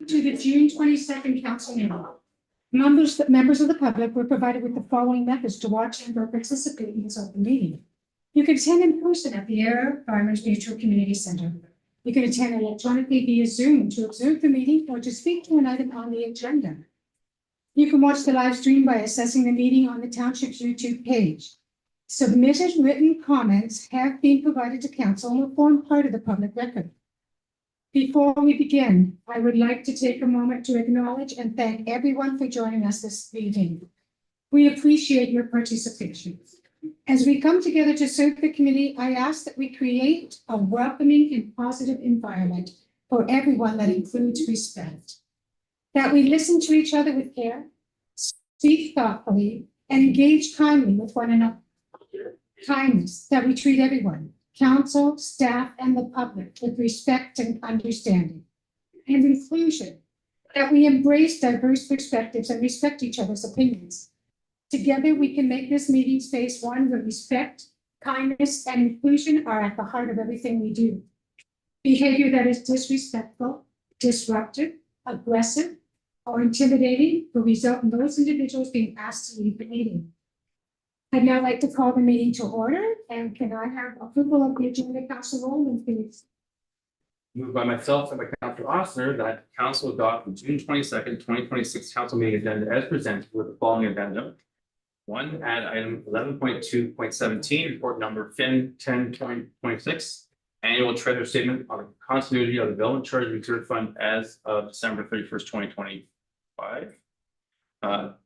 To the June 22nd council meeting. Members of the public were provided with the following methods to watch and or participate in this open meeting. You can attend in person at the Air Farmers Mutual Community Center. You can attend electronically via Zoom to observe the meeting or to speak to an item on the agenda. You can watch the live stream by accessing the meeting on the Township's YouTube page. Submitted written comments have been provided to council and will form part of the public record. Before we begin, I would like to take a moment to acknowledge and thank everyone for joining us this evening. We appreciate your participation. As we come together to serve the community, I ask that we create a welcoming and positive environment for everyone that includes respect. That we listen to each other with care, speak thoughtfully, and engage kindly with one another. Kindness, that we treat everyone, council, staff, and the public with respect and understanding. And inclusion, that we embrace diverse perspectives and respect each other's opinions. Together, we can make this meeting space one where respect, kindness, and inclusion are at the heart of everything we do. Behavior that is disrespectful, disruptive, aggressive, or intimidating will result in those individuals being asked to leave the meeting. I'd now like to call the meeting to order, and can I have approval of the agenda, Councilor Rowland, please? Moved by myself and by Councilor Ossner that council adopt the June 22nd, 2026 council meeting agenda as presented with the following addendum. 1, add item 11.2.17, report number FIN 10/2026, annual treasury statement on the continuity of the development charge reserve fund as of December 31st, 2025.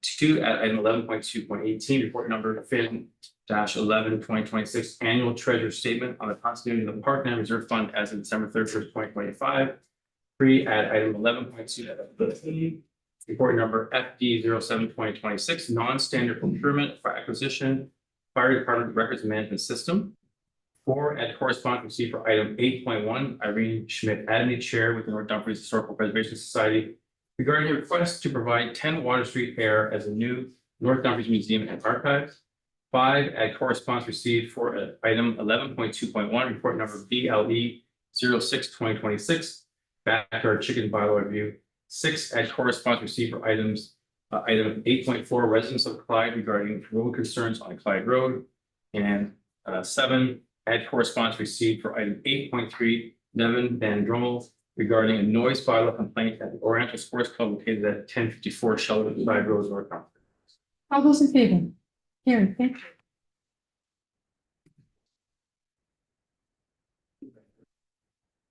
2, add item 11.2.18, report number FIN -11/2026, annual treasury statement on the continuity of the Parkland Reserve Fund as of December 31st, 2025. 3, add item 11.2, report number FD 07/2026, non-standard procurement for acquisition, fire department records management system. 4, add correspondence received for item 8.1, Irene Schmidt, admin chair with the North Dumfries Historical Preservation Society, regarding a request to provide 10 Water Street Air as a new North Dumfries Museum and Archives. 5, add correspondence received for item 11.2.1, report number BLE 06/2026, backyard chicken bylaw review. 6, add correspondence received for item 8.4, residents of Clyde regarding road concerns on Clyde Road. And 7, add correspondence received for item 8.3, Nevin Van Drummel regarding a noise bylaw complaint at the Oriental Sports Club located at 1054 Shelter Side Road, North Dumfries. All those in favor? Carried, thank you.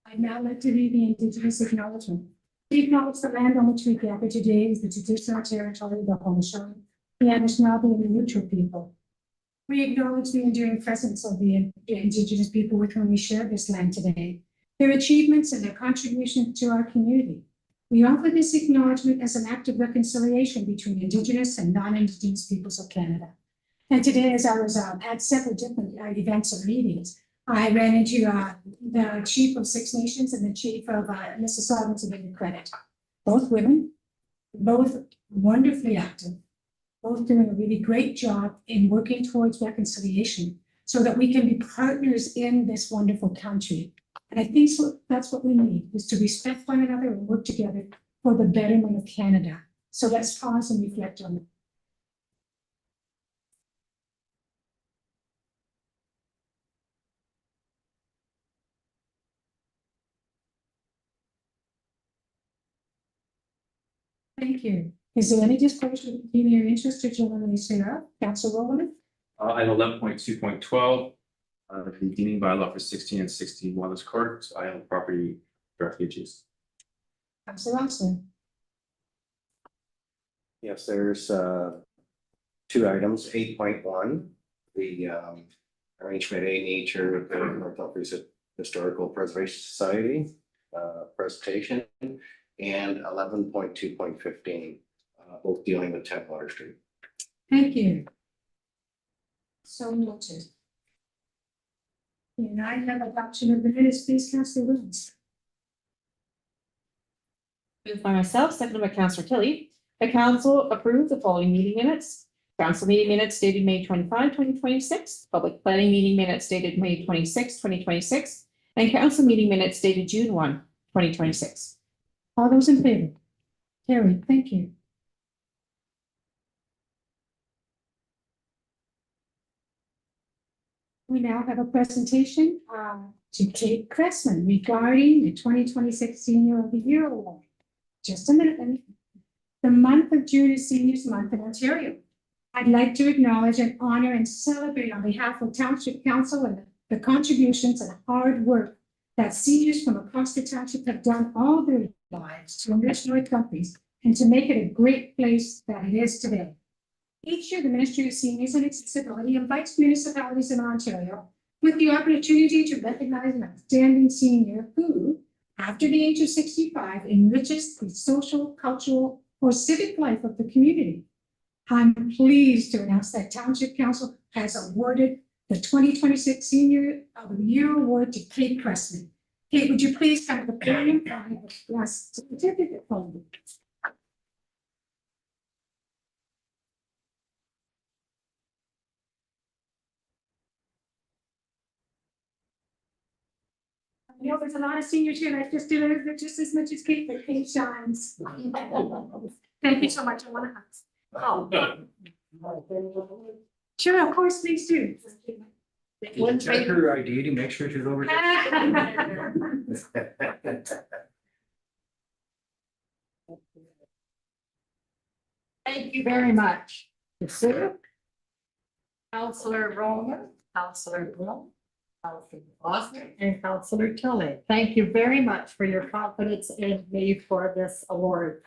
I'd now like to read the Indigenous acknowledgement. We acknowledge the land on which we gather today is the traditional territory of the Haudenosaunee, the Anishinaabe, and the Neutral people. We acknowledge the enduring presence of the Indigenous people with whom we share this land today, their achievements and their contributions to our community. We offer this acknowledgement as an act of reconciliation between Indigenous and non-Indigenous peoples of Canada. And today, as I was at several different events and meetings, I ran into the chief of Six Nations and the chief of Mississauga to give you credit. Both women, both wonderfully active, both doing a really great job in working towards reconciliation so that we can be partners in this wonderful country. And I think that's what we need, is to respect one another and work together for the betterment of Canada. So let's pause and reflect on it. Thank you. Is there any disclosure in your interest to generally say up? Councilor Rowland? Item 11.2.12, the deeming bylaw for 16 and 60 Wallace Court, I own property directly adjacent. Councilor Austin? Yes, there's 2 items. 8.1, the arrangement A nature of the North Dumfries Historical Preservation Society presentation, and 11.2.15, both dealing with 10 Water Street. Thank you. So noted. And I have adoption of the minutes, please, Councilor Williams. Moved by myself, seconded by Councilor Tilley. The council approved the following meeting minutes. Council meeting minutes dated May 25, 2026. Public planning meeting minutes dated May 26, 2026. And council meeting minutes dated June 1, 2026. All those in favor? Carried, thank you. We now have a presentation to Kate Cressman regarding the 2026 Senior of the Year Award. Just a minute, let me. The month of June is Seniors Month in Ontario. I'd like to acknowledge and honor and celebrate on behalf of Township Council and the contributions and hard work that seniors from across the township have done all their lives to enrich North Dumfries and to make it a great place that it is today. Each year, the Ministry of Seniors and Accessibility invites municipalities in Ontario with the opportunity to recognize an outstanding senior who, after the age of 65, enriches the social, cultural, or civic life of the community. I'm pleased to announce that Township Council has awarded the 2026 Senior of the Year Award to Kate Cressman. Kate, would you please come to the podium? I have a last certificate for you. I know there's a lot of seniors here that just do it just as much as Kate, but Kate shines. Thank you so much. I want to hug. Sure, of course, please do. Check her ID to make sure she's over there. Thank you very much. Sue, Councillor Roman, Councillor Bloom, Councillor Bosner, and Councillor Tilley. Thank you very much for your confidence in me for this award.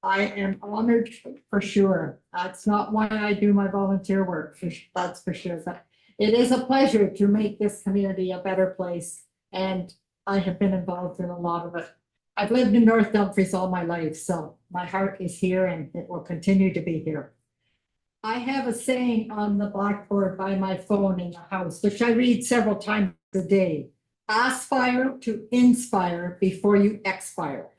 I am honored for sure. That's not why I do my volunteer work, that's for sure. But it is a pleasure to make this community a better place, and I have been involved in a lot of it. I've lived in North Dumfries all my life, so my heart is here and it will continue to be here. I have a saying on the blackboard by my phone in the house, which I read several times a day. Aspire to inspire before you expire.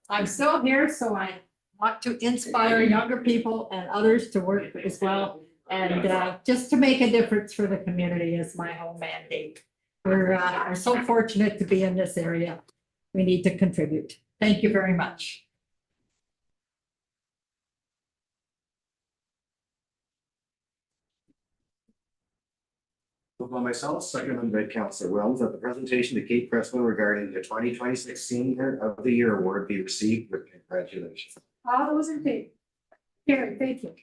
I'm still here, so I want to inspire younger people and others to work as well. And just to make a difference for the community is my whole mandate. We're so fortunate to be in this area. We need to contribute. Thank you very much. Moved by myself, seconded by Councillor Wilms, that the presentation to Kate Cressman regarding the 2026 Senior of the Year Award be received with congratulations. All those in favor? Carried, thank you.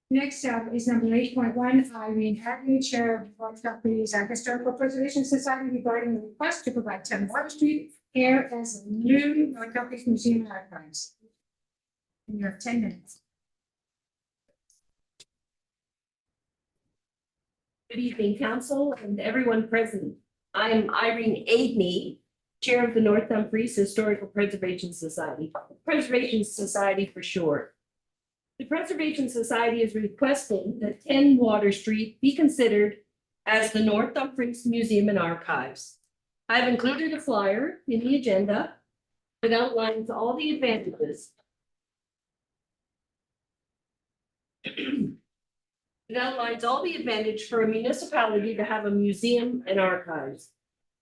Next up is number 8.1, Irene Hadley, Chair of North Dumfries Historical Preservation Society, regarding the request to provide 10 Water Street air as a new North Dumfries Museum and Archives. And you have 10 minutes. Good evening, Council and everyone present. I am Irene Aidney, Chair of the North Dumfries Historical Preservation Society, Preservation Society for short. The Preservation Society is requesting that 10 Water Street be considered as the North Dumfries Museum and Archives. I've included a flyer in the agenda that outlines all the advantages. It outlines all the advantage for a municipality to have a museum and archives.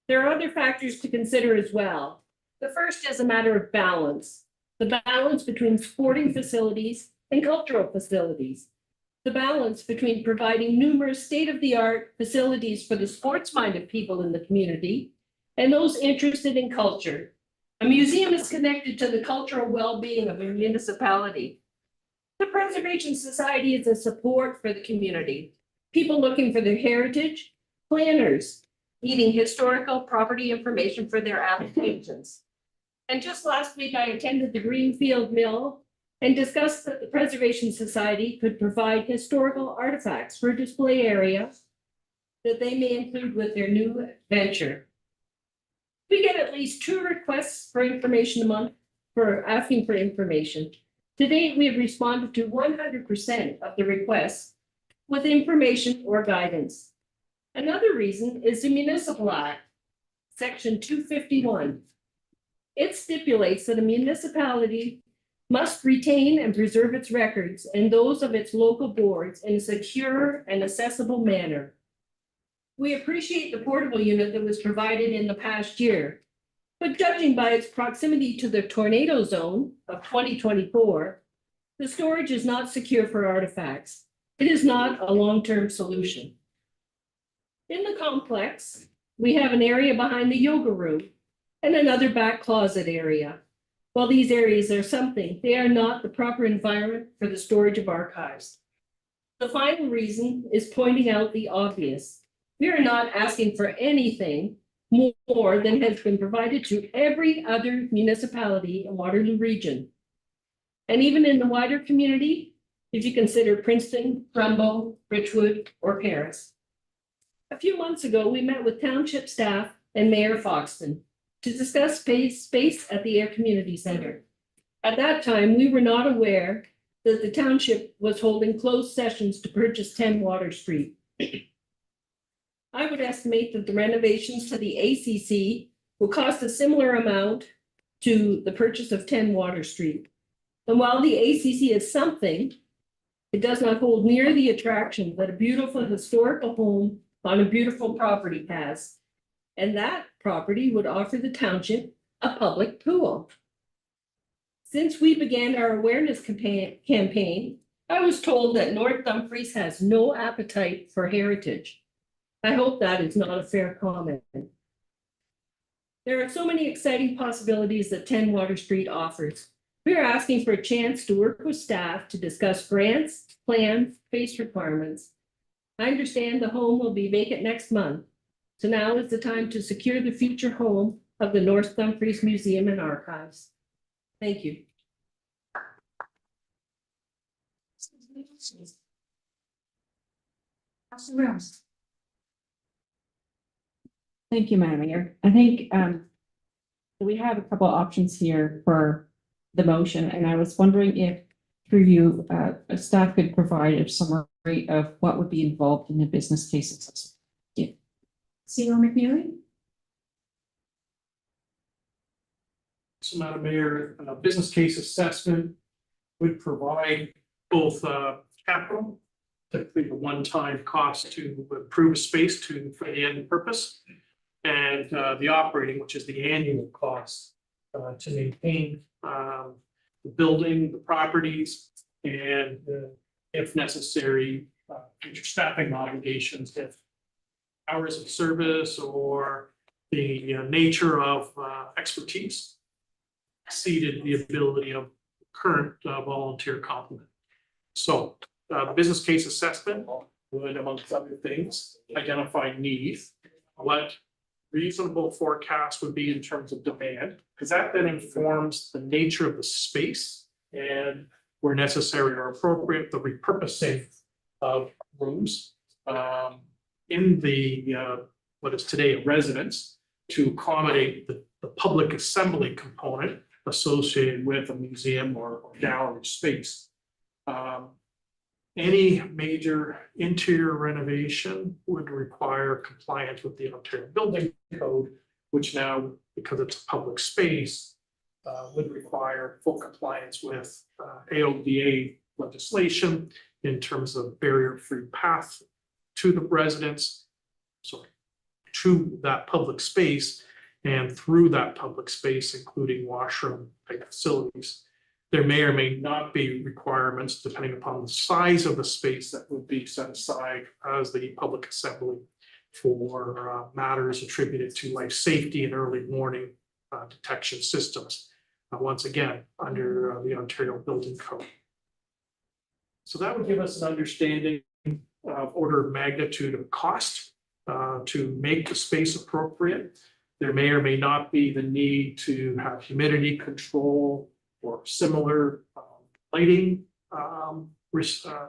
There are other factors to consider as well. The first is a matter of balance. The balance between sporting facilities and cultural facilities. The balance between providing numerous state-of-the-art facilities for the sports-minded people in the community and those interested in culture. A museum is connected to the cultural well-being of a municipality. The Preservation Society is a support for the community. People looking for their heritage, planners needing historical property information for their applications. And just last week, I attended the Greenfield Mill and discussed that the Preservation Society could provide historical artifacts for a display area that they may include with their new venture. We get at least 2 requests for information a month for asking for information. To date, we have responded to 100% of the requests with information or guidance. Another reason is the Municipal Act, Section 251. It stipulates that a municipality must retain and preserve its records and those of its local boards in a secure and accessible manner. We appreciate the portable unit that was provided in the past year. But judging by its proximity to the tornado zone of 2024, the storage is not secure for artifacts. It is not a long-term solution. In the complex, we have an area behind the yoga room and another back closet area. While these areas are something, they are not the proper environment for the storage of archives. The final reason is pointing out the obvious. We are not asking for anything more than has been provided to every other municipality in Waterloo Region. And even in the wider community, if you consider Princeton, Trumbo, Richwood, or Paris. A few months ago, we met with Township staff and Mayor Foxton to discuss space at the Air Community Center. At that time, we were not aware that the township was holding closed sessions to purchase 10 Water Street. I would estimate that the renovations to the ACC will cost a similar amount to the purchase of 10 Water Street. And while the ACC is something, it does not hold near the attraction that a beautiful historical home on a beautiful property has. And that property would offer the township a public pool. Since we began our awareness campaign, I was told that North Dumfries has no appetite for heritage. I hope that is not a fair comment. There are so many exciting possibilities that 10 Water Street offers. We are asking for a chance to work with staff to discuss grants, plans, space requirements. I understand the home will be vacant next month. So now is the time to secure the future home of the North Dumfries Museum and Archives. Thank you. Councilor Rose. Thank you, Madam Mayor. I think we have a couple of options here for the motion, and I was wondering if through you, staff could provide a summary of what would be involved in the business case assessment. CEO McNeely. So, Madam Mayor, a business case assessment would provide both capital, typically the one-time cost to improve a space for the end purpose, and the operating, which is the annual cost to maintain the building, the properties, and if necessary, future staffing obligations if hours of service or the nature of expertise exceeded the ability of current volunteer complement. So the business case assessment would, amongst other things, identify needs, what reasonable forecast would be in terms of demand, because that then informs the nature of the space and where necessary or appropriate, the repurposing of rooms in the what is today a residence to accommodate the public assembly component associated with a museum or gallery space. Any major interior renovation would require compliance with the Ontario Building Code, which now, because it's a public space, would require full compliance with AODA legislation in terms of barrier-free path to the residents, sorry, to that public space and through that public space, including washroom type facilities. There may or may not be requirements depending upon the size of the space that would be set aside as the public assembly for matters attributed to life safety and early warning detection systems. Once again, under the Ontario Building Code. So that would give us an understanding of order of magnitude of cost to make the space appropriate. There may or may not be the need to have humidity control or similar lighting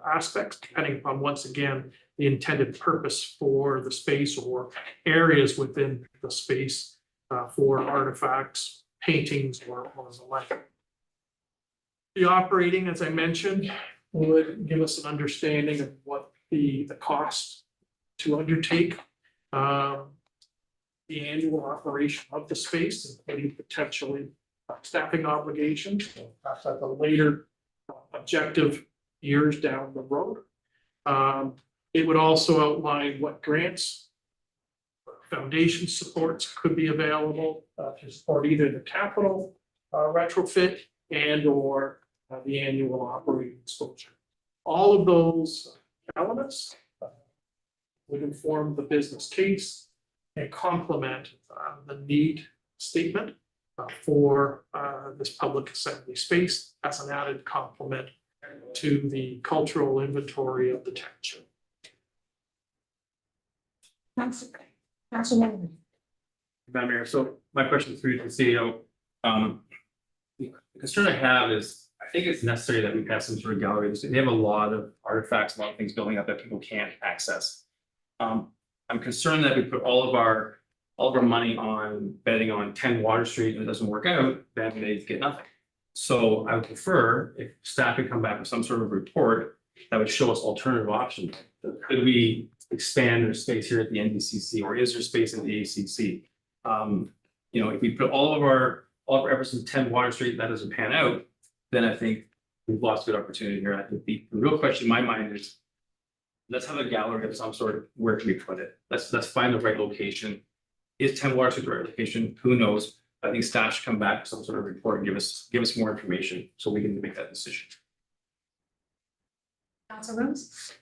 aspects, depending upon, once again, the intended purpose for the space or areas within the space for artifacts, paintings, or the like. The operating, as I mentioned, would give us an understanding of what the cost to undertake the annual operation of the space, including potentially staffing obligations, perhaps at the later objective years down the road. It would also outline what grants foundation supports could be available to support either the capital retrofit and or the annual operating exposure. All of those elements would inform the business case and complement the need statement for this public assembly space as an added complement to the cultural inventory of the township. Councilman. Madam Mayor, so my question through to the CEO, the concern I have is, I think it's necessary that we have some sort of gallery. They have a lot of artifacts, a lot of things building up that people can't access. I'm concerned that we put all of our money on betting on 10 Water Street and it doesn't work out, then they get nothing. So I would prefer if staff could come back with some sort of report that would show us alternative options. Could we expand our space here at the NDCC, or is there space in the ACC? You know, if we put all of our efforts in 10 Water Street, that doesn't pan out, then I think we've lost a good opportunity here. I think the real question in my mind is, let's have a gallery of some sort. Where can we put it? Let's find the right location. Is 10 Water Street the right location? Who knows? I think staff should come back with some sort of report and give us more information so we can make that decision. Council Rose.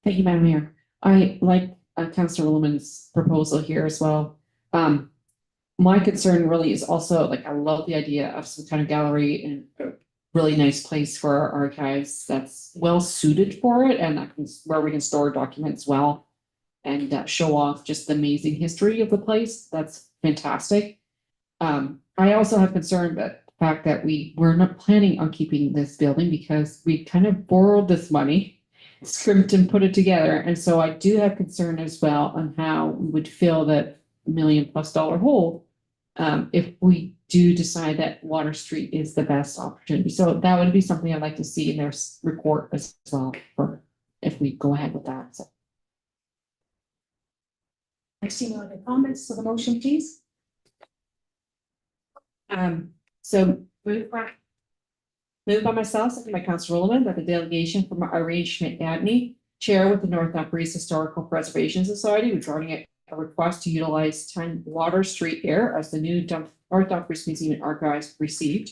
Thank you, Madam Mayor. I like Councillor Woolman's proposal here as well. My concern really is also, like, I love the idea of some kind of gallery and a really nice place for our archives that's well suited for it, and where we can store documents well and show off just the amazing history of the place. That's fantastic. I also have concern about the fact that we're not planning on keeping this building because we kind of borrowed this money, scrimped and put it together. And so I do have concern as well on how we would fill that $1 million+ hole if we do decide that Water Street is the best opportunity. So that would be something I'd like to see in their report as well, for if we go ahead with that. So. I see no other comments, so the motion, please. So moved by myself, second by Councillor Rowland, that the delegation from Irene Schmidt-Adney, Chair with the North Dumfries Historical Preservation Society, regarding a request to utilize 10 Water Street here as the new North Dumfries Museum and Archives received.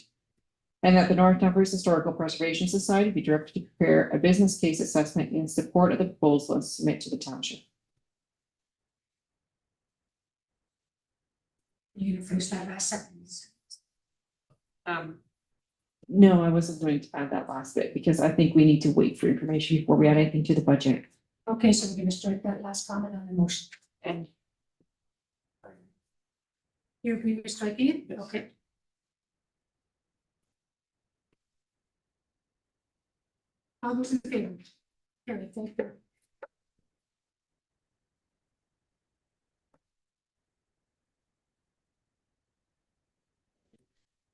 And that the North Dumfries Historical Preservation Society be directed to prepare a business case assessment in support of the proposal and submit to the township. You can finish that last sentence. No, I wasn't going to add that last bit because I think we need to wait for information before we add anything to the budget. Okay, so we're going to strike that last comment on the motion. And You agree with striking it? Yes. Okay. All those in favor? Carry, thank you.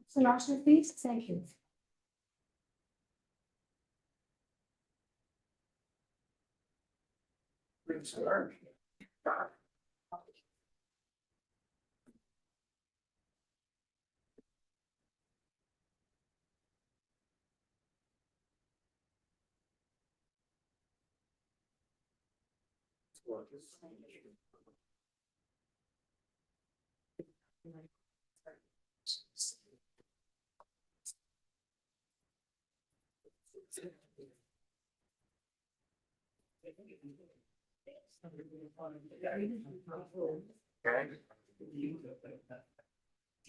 So Larson, please, thank you.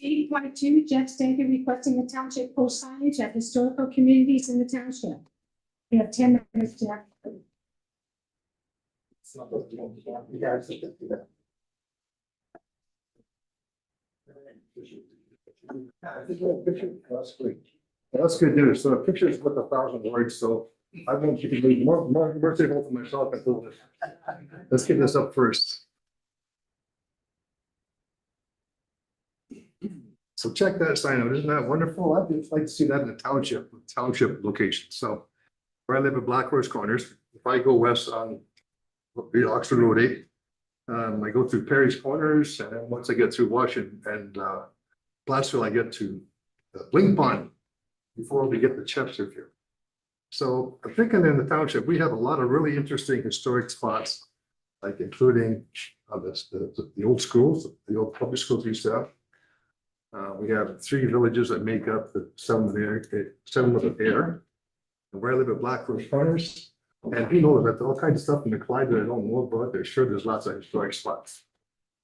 Eight point two, Jeff Stankin requesting the township post signage at historical communities in the township. We have 10 minutes, Jeff. That's good news. So the picture is worth 1,000 words, so I won't keep it more merciful to myself until this. Let's get this up first. So check that sign out. Isn't that wonderful? I'd just like to see that in the township location. So where I live at Blackhorse Corners, if I go west on Oxford Road 8, I go through Perry's Corners, and then once I get through Washington and Plattsville, I get to Bling Pond before we get to Chester here. So I'm thinking in the township, we have a lot of really interesting historic spots like including the old schools, the old public schools we used to have. We have 3 villages that make up the settlement of air. And where I live at Blackroot Corners, and who knows, that all kinds of stuff in the Clyde that I don't know about, there's sure there's lots of historic spots.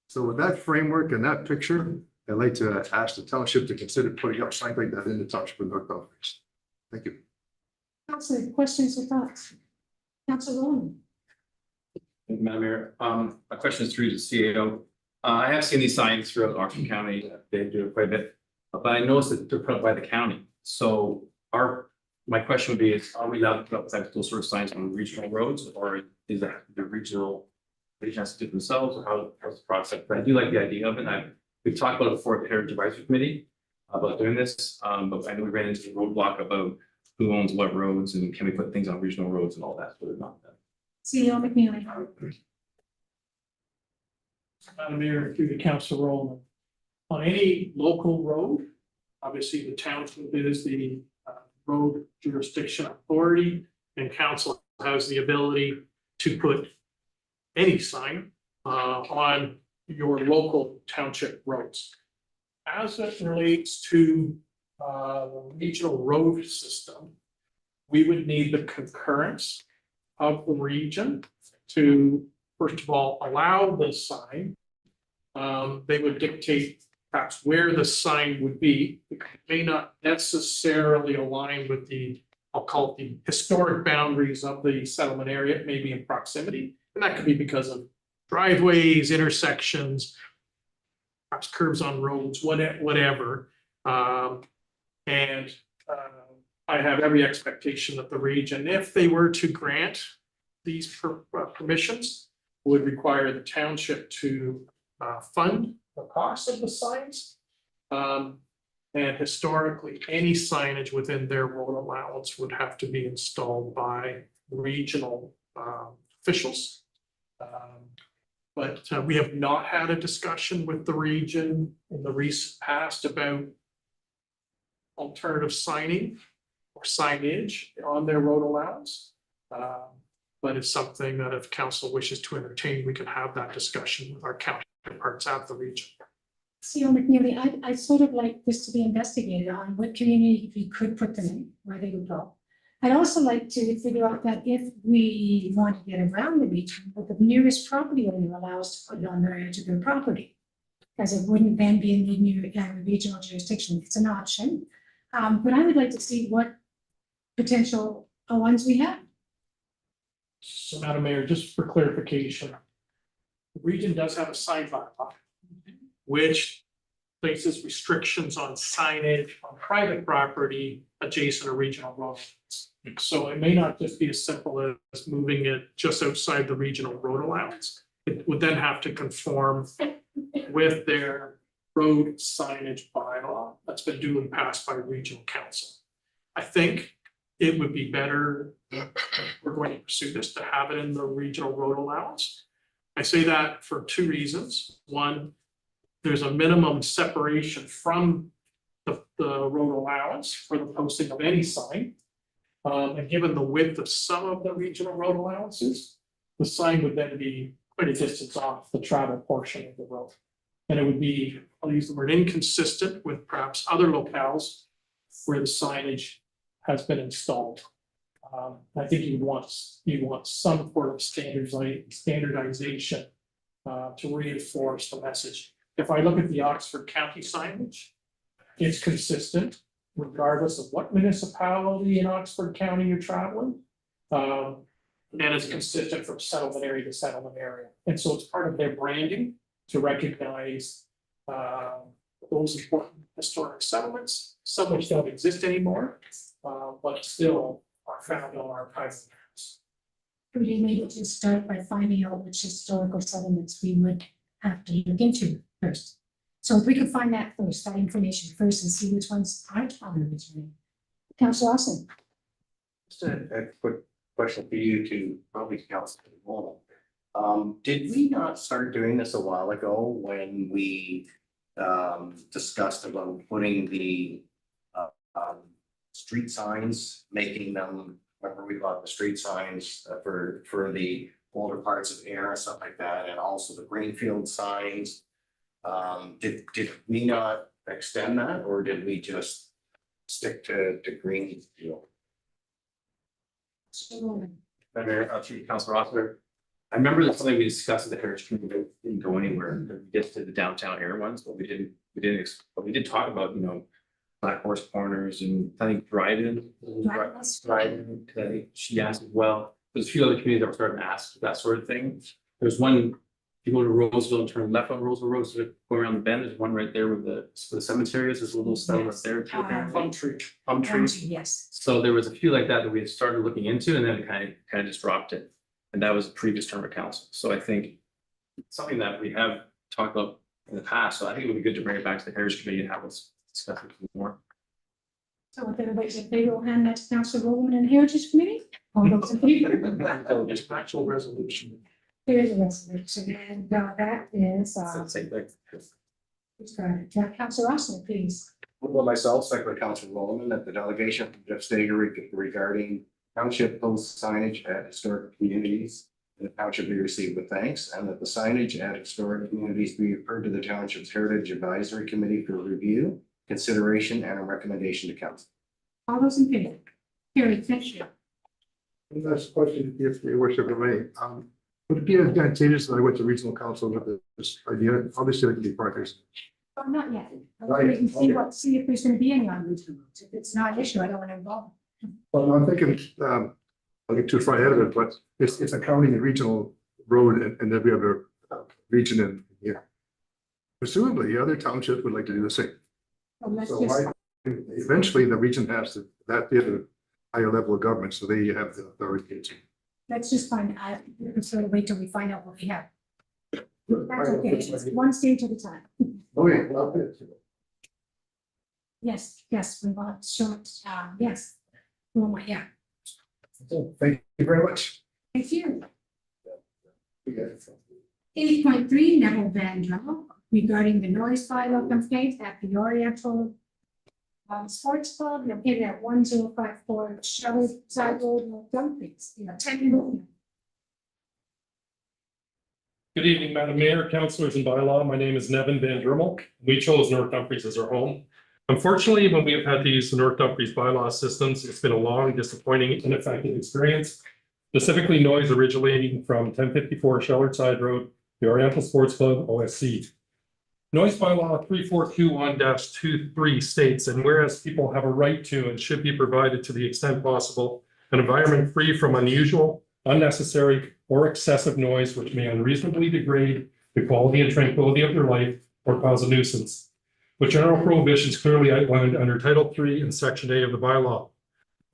So with that framework and that picture, I'd like to ask the township to consider putting up signs like that in the township of North Dumfries. Thank you. Councillor, questions or thoughts? Councillor Rowland? Thank you, Madam Mayor. My question is through the CAO. I have seen these signs throughout Oxford County. They do it quite a bit, but I noticed that they're put up by the county. So my question would be is, are we allowed to put up those sort of signs on regional roads, or is that the region has to do themselves, or how's the process? But I do like the idea of it. We've talked about it before at the Heritage Advisory Committee about doing this, but I know we ran into the roadblock about who owns what roads and can we put things on regional roads and all that, so they're not done. CEO McNeely? Madam Mayor, through the council role, on any local road, obviously the township is the road jurisdiction authority, and council has the ability to put any sign on your local township roads. As it relates to the regional road system, we would need the concurrence of the region to, first of all, allow the sign. They would dictate perhaps where the sign would be. It may not necessarily align with I'll call it the historic boundaries of the settlement area. It may be in proximity, and that could be because of driveways, intersections, perhaps curves on roads, whatever. I have every expectation that the region, if they were to grant these permissions, would require the township to fund the cost of the signs. And historically, any signage within their road allowance would have to be installed by regional officials. But we have not had a discussion with the region in the recent past about alternative signing or signage on their road allowance. But it's something that if council wishes to entertain, we can have that discussion with our counterparts at the region. CEO McNeely, I sort of like this to be investigated on what community we could put them in, where they would go. I'd also like to figure out that if we want to get around the region, what the nearest property owner allows to put it on their edge of their property. Because it wouldn't then be in the new regional jurisdiction. It's an option. But I would like to see what potential ones we have. So, Madam Mayor, just for clarification, the region does have a sign bylaw, which places restrictions on signage on private property adjacent to regional roads. So it may not just be as simple as moving it just outside the regional road allowance. It would then have to conform with their road signage bylaw that's been duly passed by regional council. I think it would be better, if we're going to pursue this, to have it in the regional road allowance. I say that for 2 reasons. One, there's a minimum separation from the road allowance for the posting of any sign. And given the width of some of the regional road allowances, the sign would then be quite a distance off the travel portion of the road. And it would be, I'll use the word inconsistent with perhaps other locales where the signage has been installed. I think you want some sort of standardization to reinforce the message. If I look at the Oxford County signage, it's consistent regardless of what municipality in Oxford County you're traveling. And it's consistent from settlement area to settlement area. And so it's part of their branding to recognize those important historic settlements, some which don't exist anymore, but still are found on our private lands. Could we maybe just start by finding out which historical settlements we would have to look into first? So if we could find that first, that information first, and see which ones aren't on the original. Councillor Austin. Just a quick question for you to probably Councilor Rowland. Did we not start doing this a while ago when we discussed about putting the street signs, making them, remember we bought the street signs for the older parts of air and stuff like that, and also the greenfield signs. Did we not extend that, or did we just stick to greenfield? Mayor, Chief Councilor Rossler. I remember there's something we discussed at the Heritage Committee that didn't go anywhere. We just did the downtown area ones, but we did talk about, Black Horse Corners and I think drive-in. Drive-in, I think she asked as well. There's a few other communities that were starting to ask that sort of thing. There's one, you go to Roseville and turn left on Roseville Road, so go around the bend, there's one right there with the cemetery is, there's a little stone that's there. Plum tree. Palm trees. Yes. So there was a few like that we had started looking into and then we kind of just dropped it. And that was a previous term of council. So I think it's something that we have talked about in the past. So I think it would be good to bring it back to the Heritage Committee and have us discuss it more. So with everybody's in favor, we'll hand that to Council Roman and Heritage Committee. All those in favor? Just actual resolution. There is a resolution, and that is, So same thing. who's got it? Council Rossman, please. Well, myself, second by Council Roman, that the delegation from Jeff Stager regarding township post signage at historic communities in the township be received with thanks, and that the signage at historic communities be referred to the township's Heritage Advisory Committee for review, consideration, and a recommendation to council. All those in favor? Carried, thank you. Last question, if your worship of me, would it be advantageous that I went to regional council with this idea? Obviously, there can be partners. Well, not yet. Right, We can okay. see if there's gonna be any on regional roads. If it's not an issue, I don't want to involve. Well, I'm thinking, I'll get too far ahead of it, but it's a county and regional road and then we have a region in here. Presumably, other townships would like to do the same. So let's So just, eventually, the region has to, that be at a higher level of government, so they have the authority to. let's just find out, sort of wait till we find out what we have. That's okay, it's one stage at a time. Oh, yeah. well, Yes, we want short, yes. Oh, yeah, Thank you very much. thank you. 8.3, Neville Van Drum, regarding the noise bylaw complaint at the Oriental Sports Club located at 1054 Shelly Side Road, North Dumfries. Good evening, Madam Mayor, councilors and bylaw. My name is Nevin Van Drummel. We chose North Dumfries as our home. Unfortunately, when we have had to use the North Dumfries bylaw systems, it's been a long, disappointing, ineffective experience. Specifically noise originating from 1054 Shellard Side Road, the Oriental Sports Club, OSC. Noise bylaw 3421-23 states, and whereas people have a right to and should be provided to the extent possible, an environment free from unusual, unnecessary, or excessive noise which may unreasonably degrade the quality and tranquility of their life or cause a nuisance, with general prohibitions clearly outlined under Title III and Section A of the bylaw.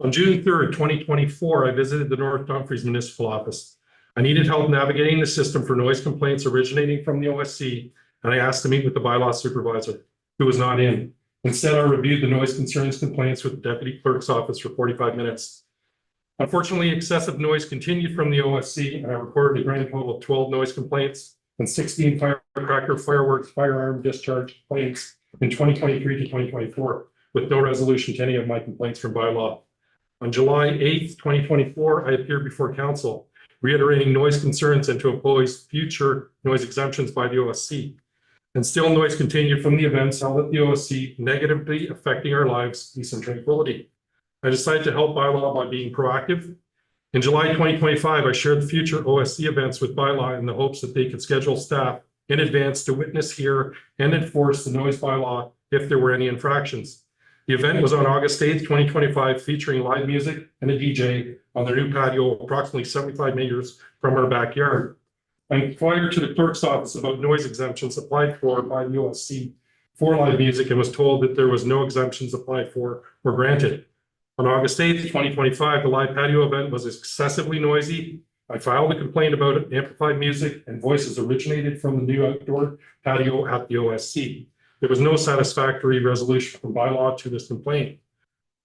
On June 3rd, 2024, I visited the North Dumfries Municipal Office. I needed help navigating the system for noise complaints originating from the OSC, and I asked to meet with the bylaw supervisor, who was not in. Instead, I reviewed the noise concerns complaints with the deputy clerk's office for 45 minutes. Unfortunately, excessive noise continued from the OSC, and I recorded a grand total of 12 noise complaints and 16 firecracker, fireworks, firearm discharge complaints in 2023 to 2024, with no resolution to any of my complaints from bylaw. On July 8th, 2024, I appeared before council, reiterating noise concerns and to oppose future noise exemptions by the OSC. And still noise continued from the events held at the OSC, negatively affecting our lives, peace and tranquility. I decided to help bylaw by being proactive. In July 2025, I shared the future OSC events with bylaw in the hopes that they could schedule staff in advance to witness, hear, and enforce the noise bylaw if there were any infractions. The event was on August 8th, 2025, featuring live music and a DJ on their new patio, approximately 75 meters from our backyard. I inquired to the clerk's office about noise exemptions applied for by the OSC for live music and was told that there was no exemptions applied for or granted. On August 8th, 2025, the live patio event was excessively noisy. I filed a complaint about amplified music and voices originated from the new outdoor patio at the OSC. There was no satisfactory resolution from bylaw to this complaint.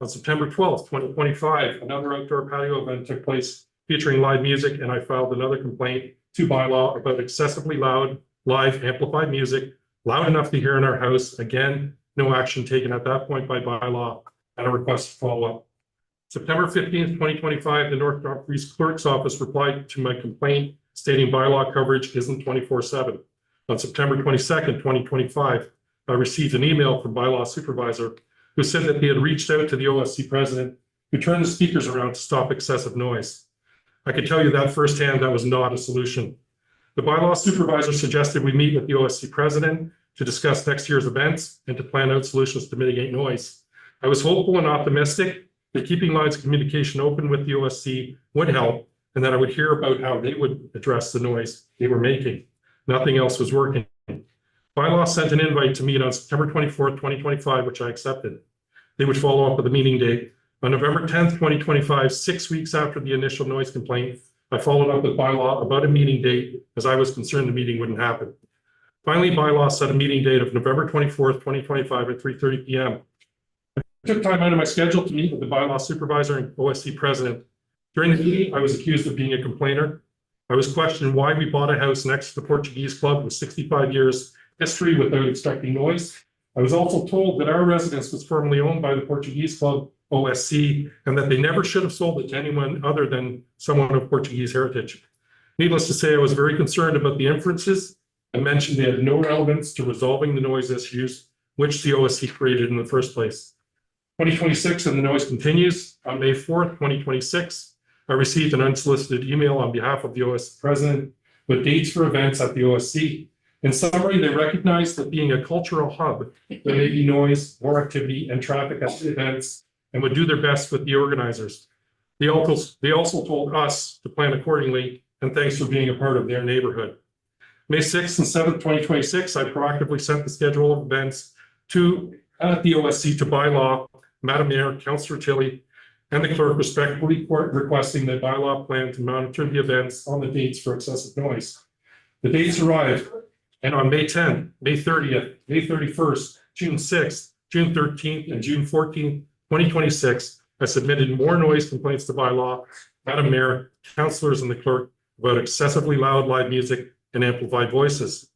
On September 12th, 2025, another outdoor patio event took place featuring live music, and I filed another complaint to bylaw about excessively loud, live amplified music, loud enough to hear in our house. Again, no action taken at that point by bylaw, and a request to follow up. September 15th, 2025, the North Dumfries Clerk's Office replied to my complaint stating bylaw coverage isn't 24/7. On September 22nd, 2025, I received an email from bylaw supervisor who said that they had reached out to the OSC president who turned the speakers around to stop excessive noise. I can tell you that firsthand, that was not a solution. The bylaw supervisor suggested we meet with the OSC president to discuss next year's events and to plan out solutions to mitigate noise. I was hopeful and optimistic that keeping lines of communication open with the OSC would help, and that I would hear about how they would address the noise they were making. Nothing else was working. Bylaw sent an invite to meet on September 24th, 2025, which I accepted. They would follow up with a meeting date. On November 10th, 2025, 6 weeks after the initial noise complaint, I followed up with bylaw about a meeting date as I was concerned the meeting wouldn't happen. Finally, bylaw set a meeting date of November 24th, 2025 at 3:30 p.m. I took time out of my schedule to meet with the bylaw supervisor and OSC president. During the meeting, I was accused of being a complainer. I was questioned why we bought a house next to the Portuguese club with 65 years history without expecting noise. I was also told that our residence was formerly owned by the Portuguese club OSC and that they never should have sold it to anyone other than someone of Portuguese heritage. Needless to say, I was very concerned about the inferences and mentioned they had no relevance to resolving the noise issues which the OSC created in the first place. 2026 and the noise continues. On May 4th, 2026, I received an unsolicited email on behalf of the OSC president with dates for events at the OSC. In summary, they recognize that being a cultural hub, there may be noise, more activity, and traffic at the events, and would do their best with the organizers. They also told us to plan accordingly, and thanks for being a part of their neighborhood. May 6th and 7th, 2026, I proactively sent the schedule of events at the OSC to bylaw, Madam Mayor, Councillor Tilley, and the clerk respectfully requesting that bylaw plan to monitor the events on the dates for excessive noise. The dates arrived, and on May 10th, May 30th, May 31st, June 6th, June 13th, and June 14th, 2026, I submitted more noise complaints to bylaw, Madam Mayor, councillors, and the clerk about excessively loud live music and amplified voices.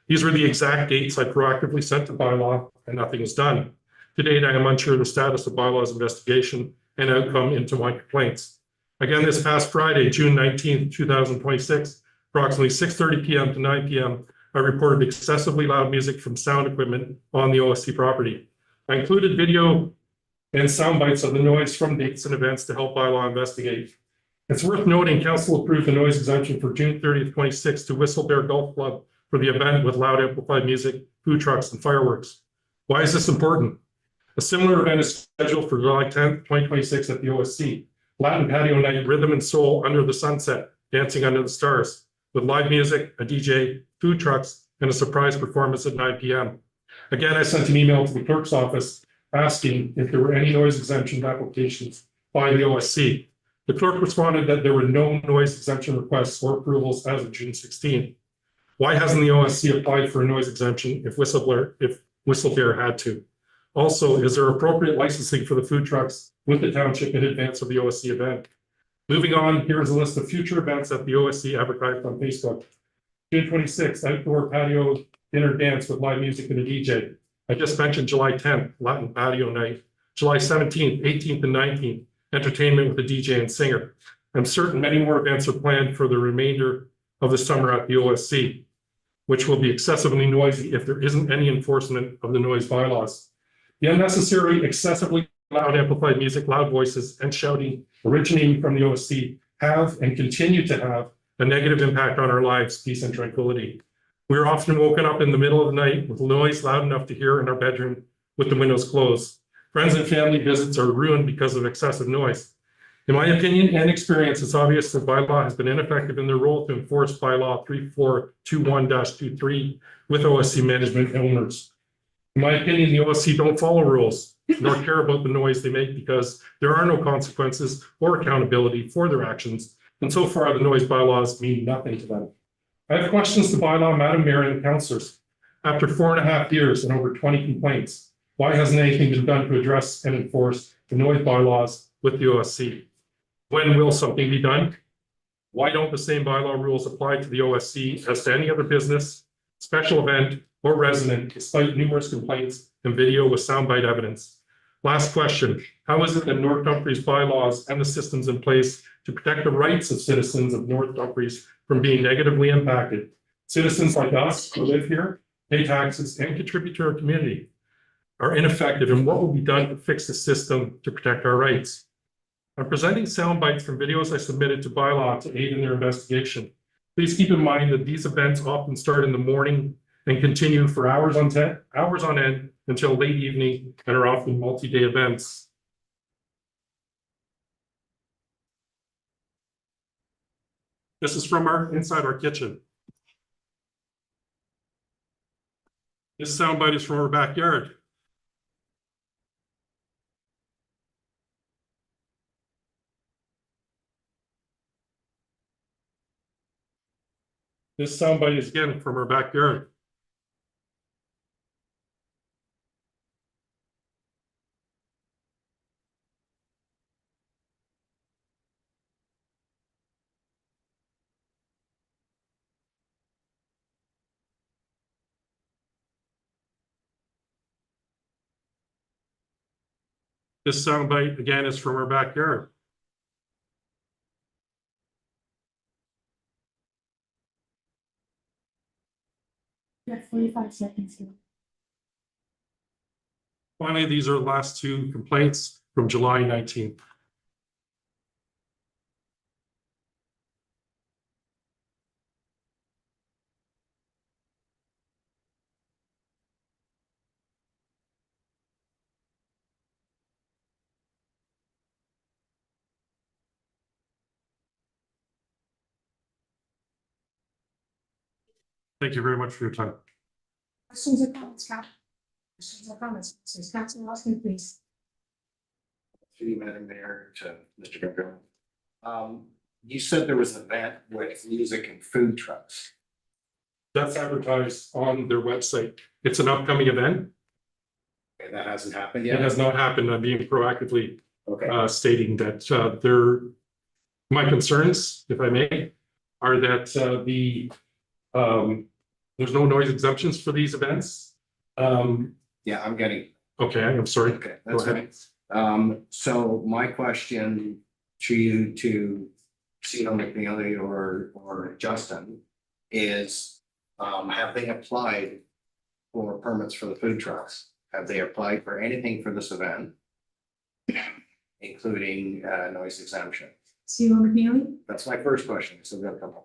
These were the exact dates I proactively sent to bylaw, and nothing was done. To date, I am unsure of the status of bylaw's investigation and outcome into my complaints. Again, this past Friday, June 19th, 2026, approximately 6:30 p.m. to 9 p.m., I reported excessively loud music from sound equipment on the OSC property. I included video and sound bites of the noise from dates and events to help bylaw investigate. It's worth noting council approved the noise exemption for June 30th, 26 to Whistle Bear Golf Club for the event with loud amplified music, food trucks, and fireworks. Why is this important? A similar event is scheduled for July 10th, 2026 at the OSC. Latin Patio Night, Rhythm and Soul Under the Sunset, Dancing Under the Stars, with live music, a DJ, food trucks, and a surprise performance at 9 p.m. Again, I sent an email to the clerk's office asking if there were any noise exemption applications by the OSC. The clerk responded that there were no noise exemption requests or approvals as of June 16. Why hasn't the OSC applied for a noise exemption if Whistle Bear had to? Also, is there appropriate licensing for the food trucks with the township in advance of the OSC event? Moving on, here is a list of future events at the OSC advertised on Facebook. June 26th, outdoor patio dinner dance with live music and a DJ. I just mentioned July 10th, Latin Patio Night. July 17th, 18th, and 19th, entertainment with a DJ and singer. I'm certain many more events are planned for the remainder of the summer at the OSC, which will be excessively noisy if there isn't any enforcement of the noise bylaws. The unnecessary, excessively loud amplified music, loud voices, and shouting originating from the OSC have and continue to have a negative impact on our lives, peace, and tranquility. We are often woken up in the middle of the night with noise loud enough to hear in our bedroom with the windows closed. Friends and family visits are ruined because of excessive noise. In my opinion and experience, it's obvious that bylaw has been ineffective in their role to enforce bylaw 3421-23 with OSC management and owners. In my opinion, the OSC don't follow rules nor care about the noise they make because there are no consequences or accountability for their actions. And so far, the noise bylaws mean nothing to them. I have questions to bylaw, Madam Mayor, and councillors. After 4.5 years and over 20 complaints, why hasn't anything been done to address and enforce the noise bylaws with the OSC? When will something be done? Why don't the same bylaw rules apply to the OSC as to any other business, special event, or resident, despite numerous complaints and video with soundbite evidence? Last question, how is it that North Dumfries bylaws and the systems in place to protect the rights of citizens of North Dumfries from being negatively impacted? Citizens like us who live here, pay taxes and contribute to our community are ineffective, and what will be done to fix the system to protect our rights? I'm presenting sound bites from videos I submitted to bylaw to aid in their investigation. Please keep in mind that these events often start in the morning and continue for hours on end until late evening and are often multi-day events. This is from inside our kitchen. This soundbite is from our backyard. This soundbite is again from our backyard. This soundbite again is from our backyard. You have 45 seconds here. Finally, these are the last two complaints from July 19th. Thank you very much for your time. Questions or comments, Cap? Questions or comments? So Councilor Austin, please. Through you, Madam Mayor, to Mr. Governor. You said there was an event with music and food trucks. That's advertised on their website. It's an upcoming event. Okay, that hasn't happened It yet? has not happened. I'm being proactively Okay, stating that my concerns, if I may, are that there's no noise exemptions for these events. yeah, I'm getting, Okay, I'm sorry. okay, Go that's ahead. fine. So my question to you, to Cino McNeely or Justin is, have they applied for permits for the food trucks? Have they applied for anything for this event? Including noise exemption? CEO McNeely? That's my first question, so we've got a couple.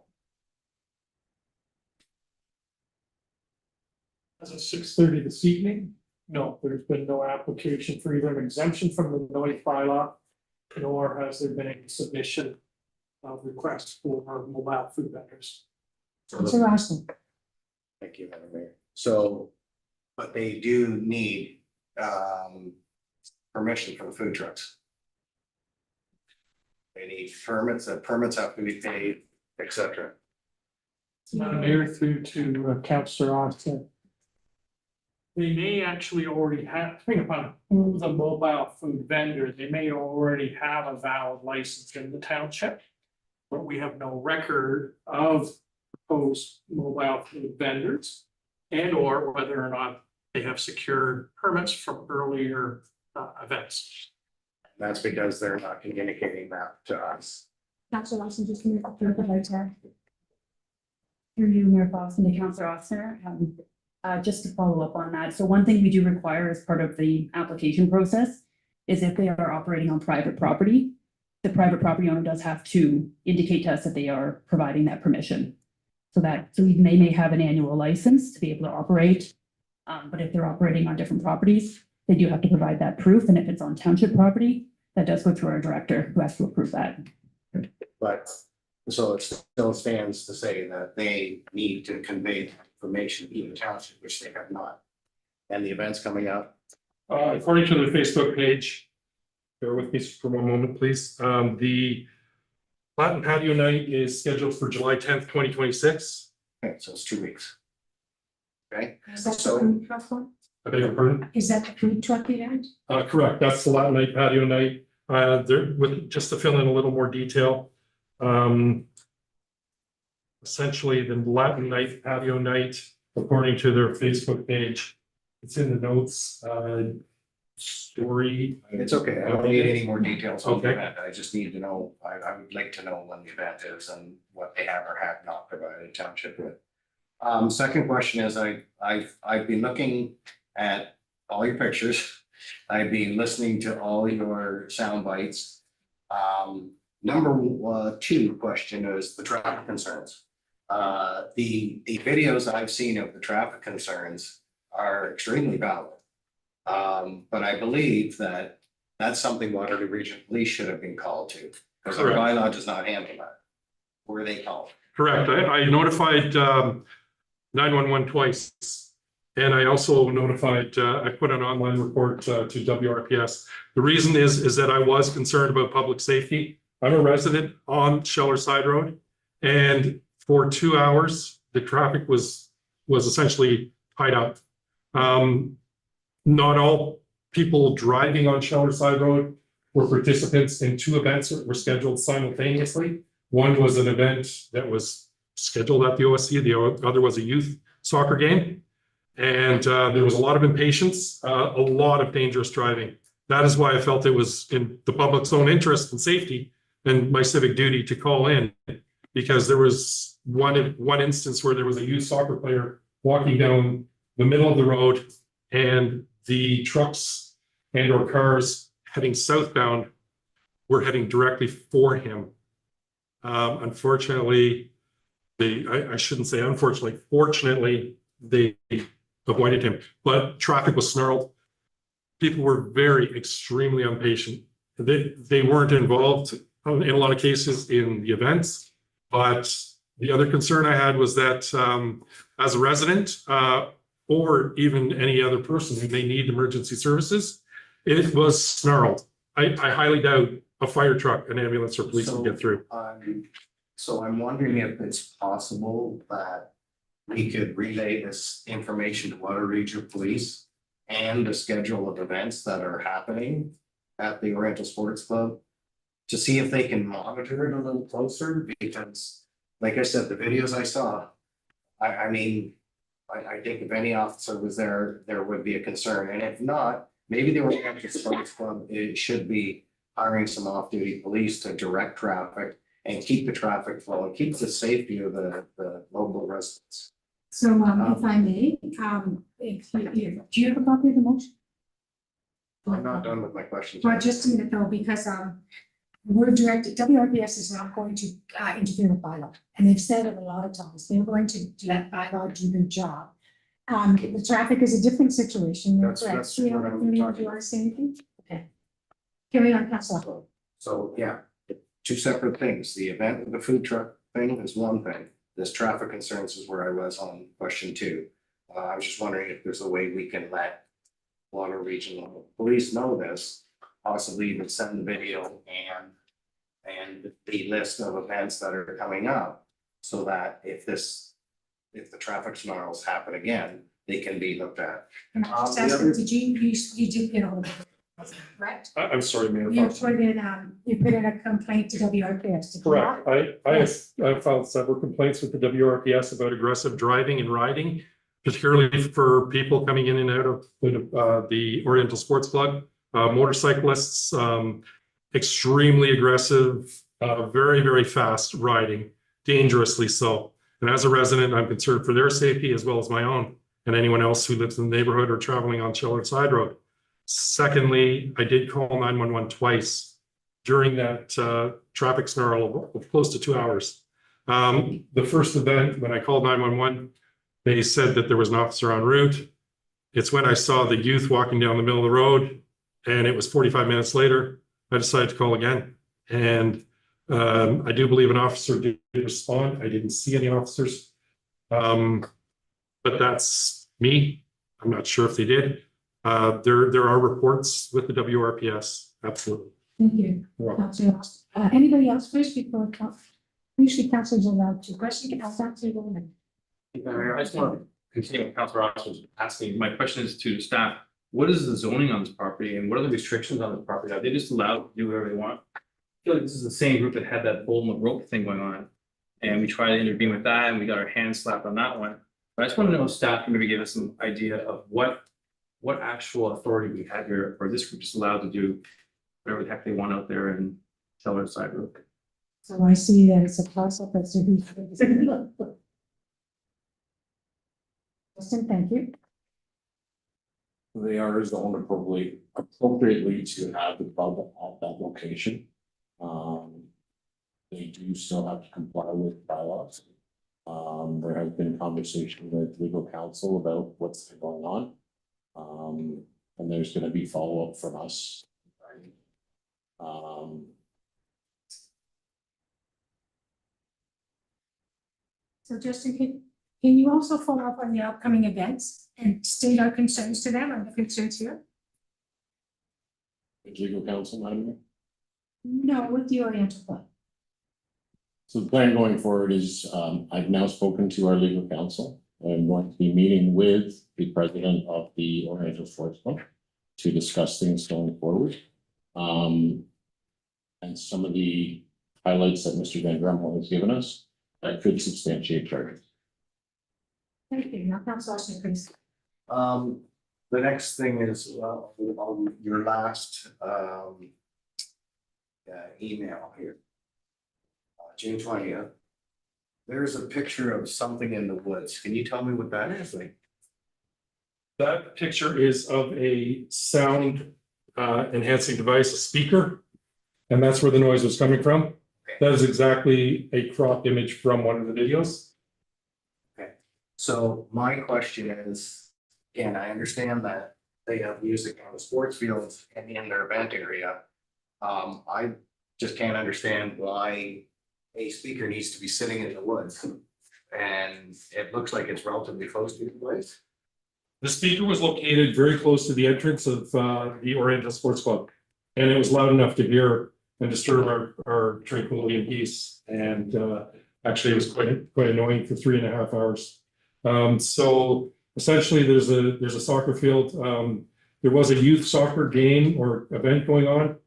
As of 6:30 this evening, no, there's been no application for either an exemption from the noise bylaw, nor has there been any submission of requests for mobile food vendors. Councilor Austin. Thank you, Madam Mayor. So, but they do need permission for the food trucks. They need permits, and permits have to be paid, et cetera. Madam Mayor, through to Councillor Austin. They may actually already have, depending upon who the mobile food vendor, they may already have a valid license in the township. But we have no record of proposed mobile food vendors and or whether or not they have secured permits from earlier events. That's because they're not communicating that to us. Councilor Austin, just give me a third of my time. Through you, Mayor Boston and Councillor Oster, just to follow up on that. So one thing we do require as part of the application process is if they are operating on private property, the private property owner does have to indicate to us that they are providing that permission. So they may have an annual license to be able to operate. But if they're operating on different properties, they do have to provide that proof. And if it's on township property, that does go through our director who has to approve that. But, so it still stands to say that they need to convey information to the township, which they have not. And the events coming up, According to their Facebook page, bear with me for one moment, please. The Latin Patio Night is scheduled for July 10th, 2026. okay, so it's 2 weeks. Okay, Is that the So- food truck one? I beg your pardon? Is that the food truck event? Correct, that's the Latin Night Patio Night. Just to fill in a little more detail. Essentially, the Latin Night Patio Night, according to their Facebook page, it's in the notes. story. It's okay. I don't need any more details on the Okay. event. I just need to know, I would like to know when the event is and what they have or have not provided township with. Second question is I've been looking at all your pictures. I've been listening to all your sound bites. Number two question is the traffic concerns. The videos I've seen of the traffic concerns are extremely valid. But I believe that that's something Waterloo Region Police should have been called to, because our Correct. bylaw does not handle that. Were they called? Correct. I notified 911 twice. And I also notified, I put an online report to WRPS. The reason is that I was concerned about public safety. I'm a resident on Sheller Side Road. And for 2 hours, the traffic was essentially tied up. Not all people driving on Sheller Side Road were participants in 2 events that were scheduled simultaneously. One was an event that was scheduled at the OSC, the other was a youth soccer game. And there was a lot of impatience, a lot of dangerous driving. That is why I felt it was in the public's own interest and safety and my civic duty to call in, because there was one instance where there was a youth soccer player walking down the middle of the road, and the trucks and or cars heading southbound were heading directly for him. Unfortunately, I shouldn't say unfortunately, fortunately, they avoided him, but traffic was snarled. People were extremely impatient. They weren't involved in a lot of cases in the events, but the other concern I had was that as a resident or even any other person who may need emergency services, it was snarled. I highly doubt a fire truck, an ambulance, or police can get through. So I'm wondering if it's possible that we could relay this information to Waterloo Region Police and the schedule of events that are happening at the Oriental Sports Club to see if they can monitor it a little closer, because like I said, the videos I saw, I mean, I think if any officer was there, there would be a concern. And if not, maybe the Oriental Sports Club, it should be hiring some off-duty police to direct traffic and keep the traffic flow and keep the safety of the local residents. So, if I may, do you have a copy of the motion? I'm not done with my questions. Well, just a minute though, because, we're directed, WRPS is not going to interfere with bylaw, and they've said it a lot of times, they're going to let bylaw do their job. The traffic is a different situation. You're correct. That's You what I'm want talking to say anything? Okay. Carry on, Councilor. So, yeah, two separate things. The event with the food truck thing is one thing. This traffic concerns is where I was on question 2. I was just wondering if there's a way we can let Waterloo Regional Police know this, possibly even send the video and the list of events that are coming up, so that if the traffic snarls happen again, they can be looked at. Can I just The ask, other- did you did get all of it, correct? I'm sorry, Mayor. You put in a complaint to WRPS. did you not? Correct. I filed several complaints with the WRPS about aggressive driving and riding, particularly for people coming in and out of the Oriental Sports Club, motorcyclists, extremely aggressive, very fast riding, dangerously so. And as a resident, I'm concerned for their safety as well as my own and anyone else who lives in the neighborhood or traveling on Sheller Side Road. Secondly, I did call 911 twice during that traffic snarl of close to 2 hours. The first event, when I called 911, they said that there was an officer en route. It's when I saw the youth walking down the middle of the road, and it was 45 minutes later, I decided to call again. And I do believe an officer did respond. I didn't see any officers. But that's me. I'm not sure if they did. There are reports with the WRPS, absolutely. Thank you, You're welcome. Councilor. Anybody else first before, usually councilors are allowed to question, Councilor Bowman. Mayor, I just want to continue what Councilor Ross was asking. My question is to staff. What is the zoning on this property and what are the restrictions on this property? Are they just allowed to do whatever they want? I feel like this is the same group that had that bull in the rope thing going on. And we tried to intervene with that and we got our hands slapped on that one. But I just want to know if staff can maybe give us some idea of what what actual authority we have here, or this group just allowed to do whatever the heck they want out there and tell our side road. So I see that it's a toss-up as to who's. Justin, thank you. They are zoned appropriately to have the club at that location. They do still have to comply with bylaws. There has been conversation with legal counsel about what's going on. And there's gonna be follow-up from us. So Justin, can you also follow up on the upcoming events and state our concerns to them or the concerns here? Legal counsel, Madam Mayor. No, with the Oriental Club. So the plan going forward is, I've now spoken to our legal counsel. I'm going to be meeting with the president of the Oriental Sports Club to discuss things going forward. And some of the highlights that Mr. Van Dremel has given us that could substantiate charges. Thank you. Now, Council Austin, please. The next thing is, on your last, email here. June 20th. There's a picture of something in the woods. Can you tell me what that is? Like, That picture is of a sound enhancing device, a speaker. And that's where the noise was coming from. That is exactly a cropped image from one of the videos. so my question is, again, I understand that they have music on the sports fields and in their event area. I just can't understand why a speaker needs to be sitting in the woods. And it looks like it's relatively close to the place. The speaker was located very close to the entrance of the Oriental Sports Club. And it was loud enough to hear and disturb our tranquility and peace. And actually it was quite annoying for 3.5 hours. So essentially there's a soccer field. There was a youth soccer game or event going on.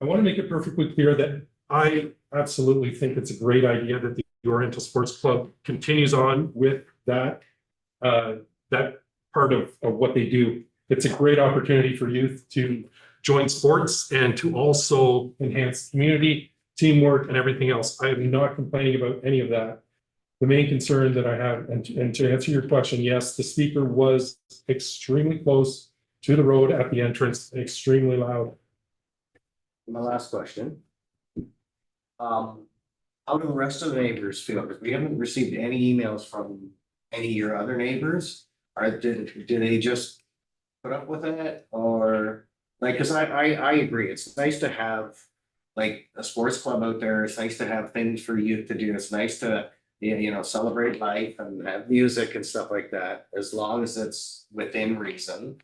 I want to make it perfectly clear that I absolutely think it's a great idea that the Oriental Sports Club continues on with that part of what they do. It's a great opportunity for youth to join sports and to also enhance community, teamwork, and everything else. I am not complaining about any of that. The main concern that I have, and to answer your question, yes, the speaker was extremely close to the road at the entrance, extremely loud. My last question. How do the rest of the neighbors feel? Because we haven't received any emails from any of your other neighbors. Do they just put up with it, or like, because I agree, it's nice to have like a sports club out there. It's nice to have things for youth to do. It's nice to, you know, celebrate life and have music and stuff like that, as long as it's within reason.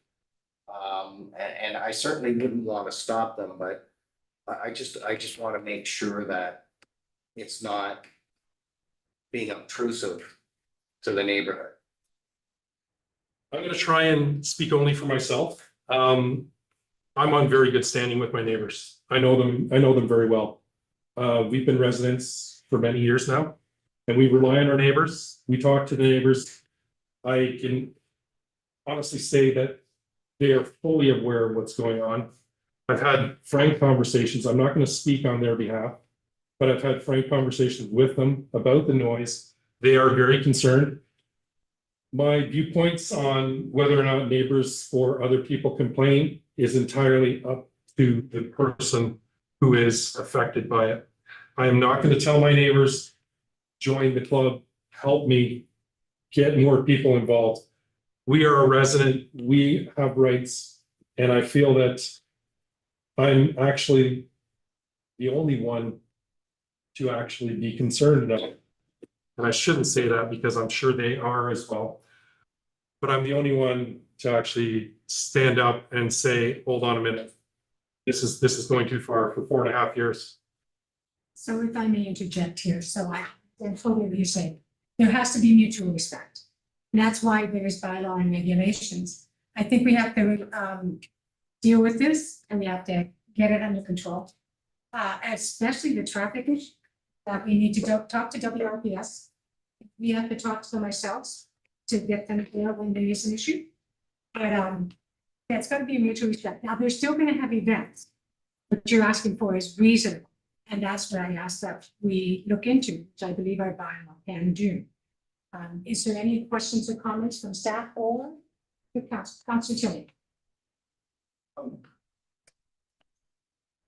And I certainly wouldn't want to stop them, but I just want to make sure that it's not being obtrusive to the neighborhood. I'm going to try and speak only for myself. I'm on very good standing with my neighbors. I know them very well. We've been residents for many years now, and we rely on our neighbors. We talk to the neighbors. I can honestly say that they are fully aware of what's going on. I've had frank conversations. I'm not going to speak on their behalf, but I've had frank conversations with them about the noise. They are very concerned. My viewpoints on whether or not neighbors or other people complain is entirely up to the person who is affected by it. I am not going to tell my neighbors, join the club, help me get more people involved. We are a resident, we have rights, and I feel that I'm actually the only one to actually be concerned about it. And I shouldn't say that because I'm sure they are as well. But I'm the only one to actually stand up and say, hold on a minute. This is going too far for 4.5 years. So if I may interject here, so I totally what you're saying. There has to be mutual respect. And that's why there's bylaw and regulations. I think we have to deal with this and we have to get it under control. Especially the traffic issue that we need to talk to WRPS. We have to talk to them ourselves to get them there when there is an issue. But That's gotta be a mutual respect. Now, they're still gonna have events. What you're asking for is reasonable. And that's what I asked that we look into, which I believe our bylaw can do. Is there any questions or comments from staff or the council Tilly?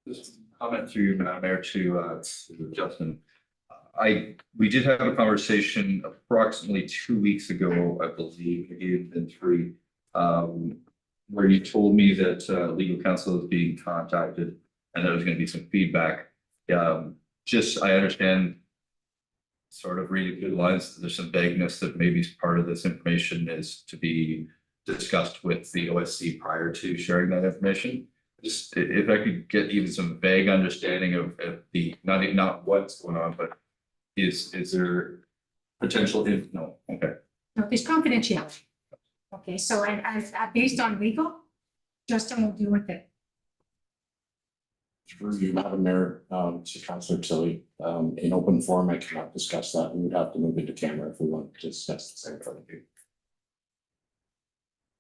Just comment through you, Madam Mayor, to Justin. We did have a conversation approximately 2 weeks ago, I believe, maybe even 3, where you told me that legal counsel is being contacted and there was going to be some feedback. I understand sort of reading through the lines, there's some vagueness that maybe part of this information is to be discussed with the OSC prior to sharing that information. Just if I could get even some vague understanding of the, not what's going on, but is there potential if, no, okay. No, there's confidentiality. Okay, so based on legal, Justin will deal with it. Through you, Madam Mayor, to Councillor Tilly, in open forum, I cannot discuss that. We would have to move into camera if we want to discuss the same thing.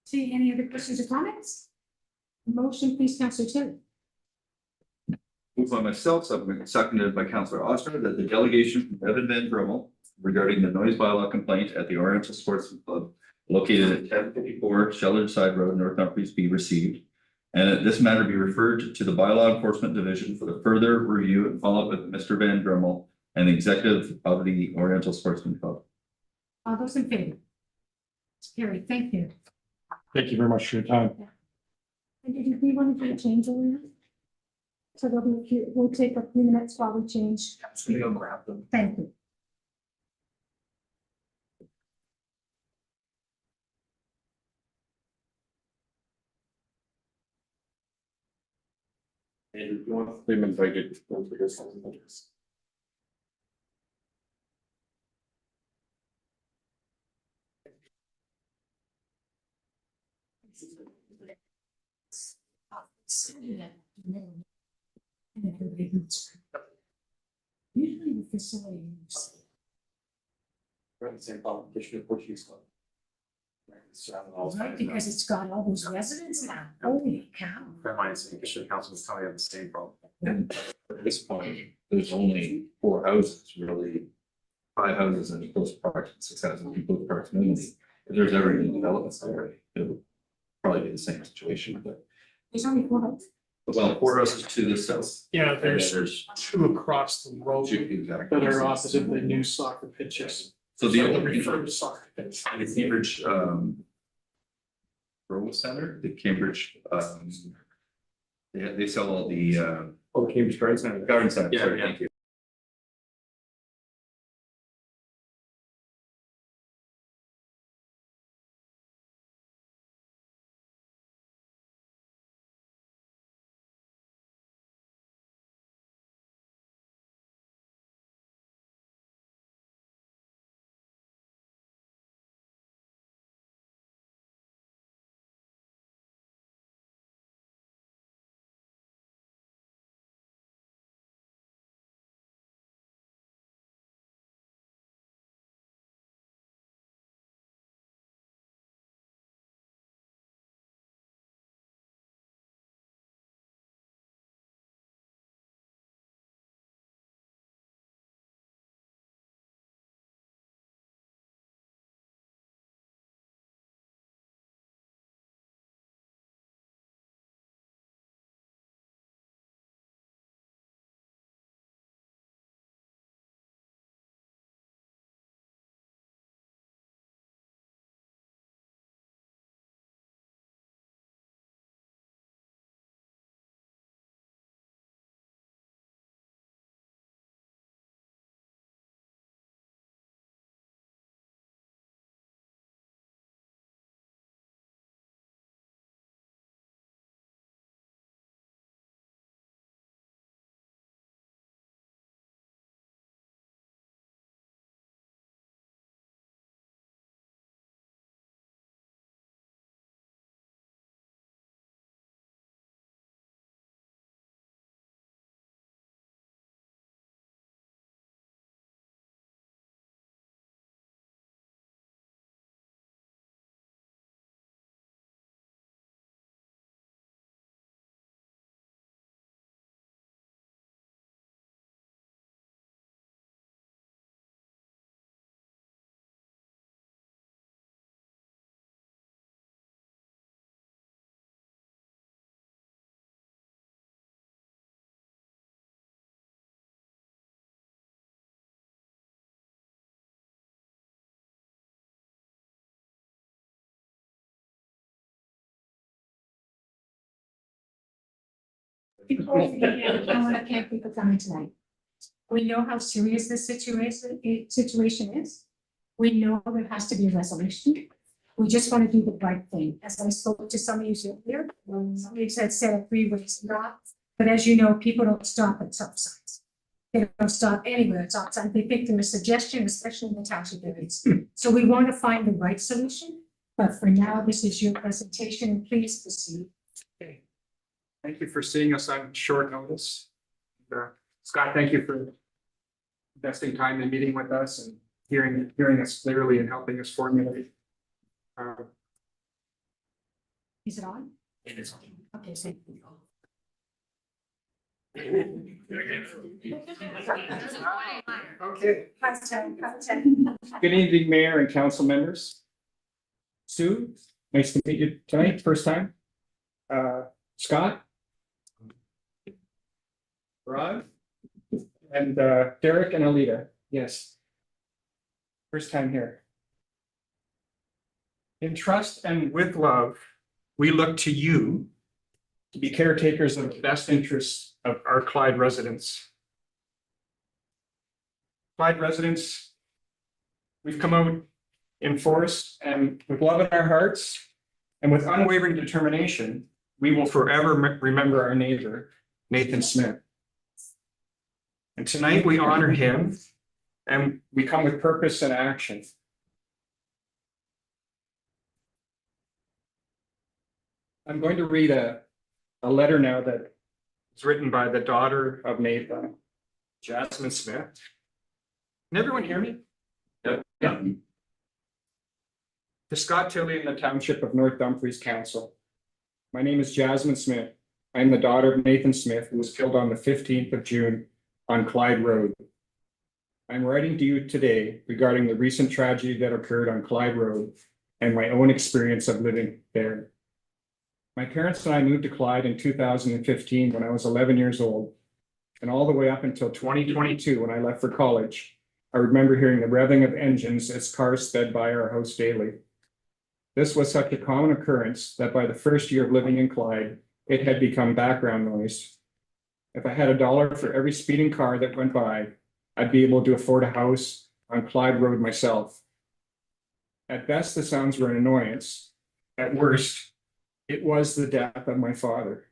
See, any other questions or comments? Motion, please, Councillor Tilly. Moved by myself, seconded by Councillor Oster, that the delegation from Evan Van Drummel regarding the noise bylaw complaint at the Oriental Sportsman Club located at 1054 Shellard Side Road, North Dumfries be received. And that this matter be referred to the Bylaw Enforcement Division for the further review and follow-up with Mr. Van Drummel and the executive of the Oriental Sportsman Club. All those in favor? It's carried. Thank you. Thank you very much for your time. And did we want to do a change over here? So there'll be a few, we'll take a few minutes while we change. Gonna go grab them. Thank you. And you want them invited to go for this? Usually the facility. We're in the same competition of Portuguese club. Right, because it's got all those residents now. Holy cow. Fair minds, the Commissioner Council is telling you the same problem. And at this point, there's only 4 houses, really. 5 houses in close proximity, 6 houses in close proximity. If there's ever any developments there, it would probably be the same situation, but. There's only 4 votes. Well, 4 houses to the south. Yeah, And then there's 2 across the road exactly. that are opposite the new soccer pitches. So the So only refer to soccer pitch. the Cambridge Grove Center, the Cambridge they sell all the Cambridge Garden Center. garden centers. Yeah, Sorry, yeah. thank you. Before we begin, I want to thank you for coming tonight. We know how serious this situation is. We know there has to be a resolution. We just want to do the right thing. As I spoke to some of you earlier, somebody said a freeway stop, but as you know, people don't stop at stop signs. They don't stop anywhere at stop signs. They think they're a suggestion, especially in the township areas. So we want to find the right solution, but for now, this is your presentation. Please proceed. Okay. Thank you for seeing us on short notice. Scott, thank you for investing time in meeting with us and hearing us clearly and helping us formulate. Is it on? It is. Okay, so. Okay, Content. good evening, Mayor and council members. Sue, nice to meet you tonight, first time. Scott. Rod. And Derek and Alita, yes. First time here. In trust and with love, we look to you to be caretakers of the best interests of our Clyde residents. Clyde residents, we've come out in force and with love in our hearts and with unwavering determination, we will forever remember our neighbor, Nathan Smith. And tonight we honor him and we come with purpose and action. I'm going to read a letter now that was written by the daughter of Nathan, Jasmine Smith. Can everyone hear me? Yeah. To Scott Tilley in the Township of North Dumfries Council. My name is Jasmine Smith. I am the daughter of Nathan Smith, who was killed on the 15th of June on Clyde Road. I'm writing to you today regarding the recent tragedy that occurred on Clyde Road and my own experience of living there. My parents and I moved to Clyde in 2015 when I was 11 years old. And all the way up until 2022, when I left for college, I remember hearing the revving of engines as cars sped by our house daily. This was such a common occurrence that by the first year of living in Clyde, it had become background noise. If I had $1 for every speeding car that went by, I'd be able to afford a house on Clyde Road myself. At best, the sounds were an annoyance. At worst, it was the death of my father.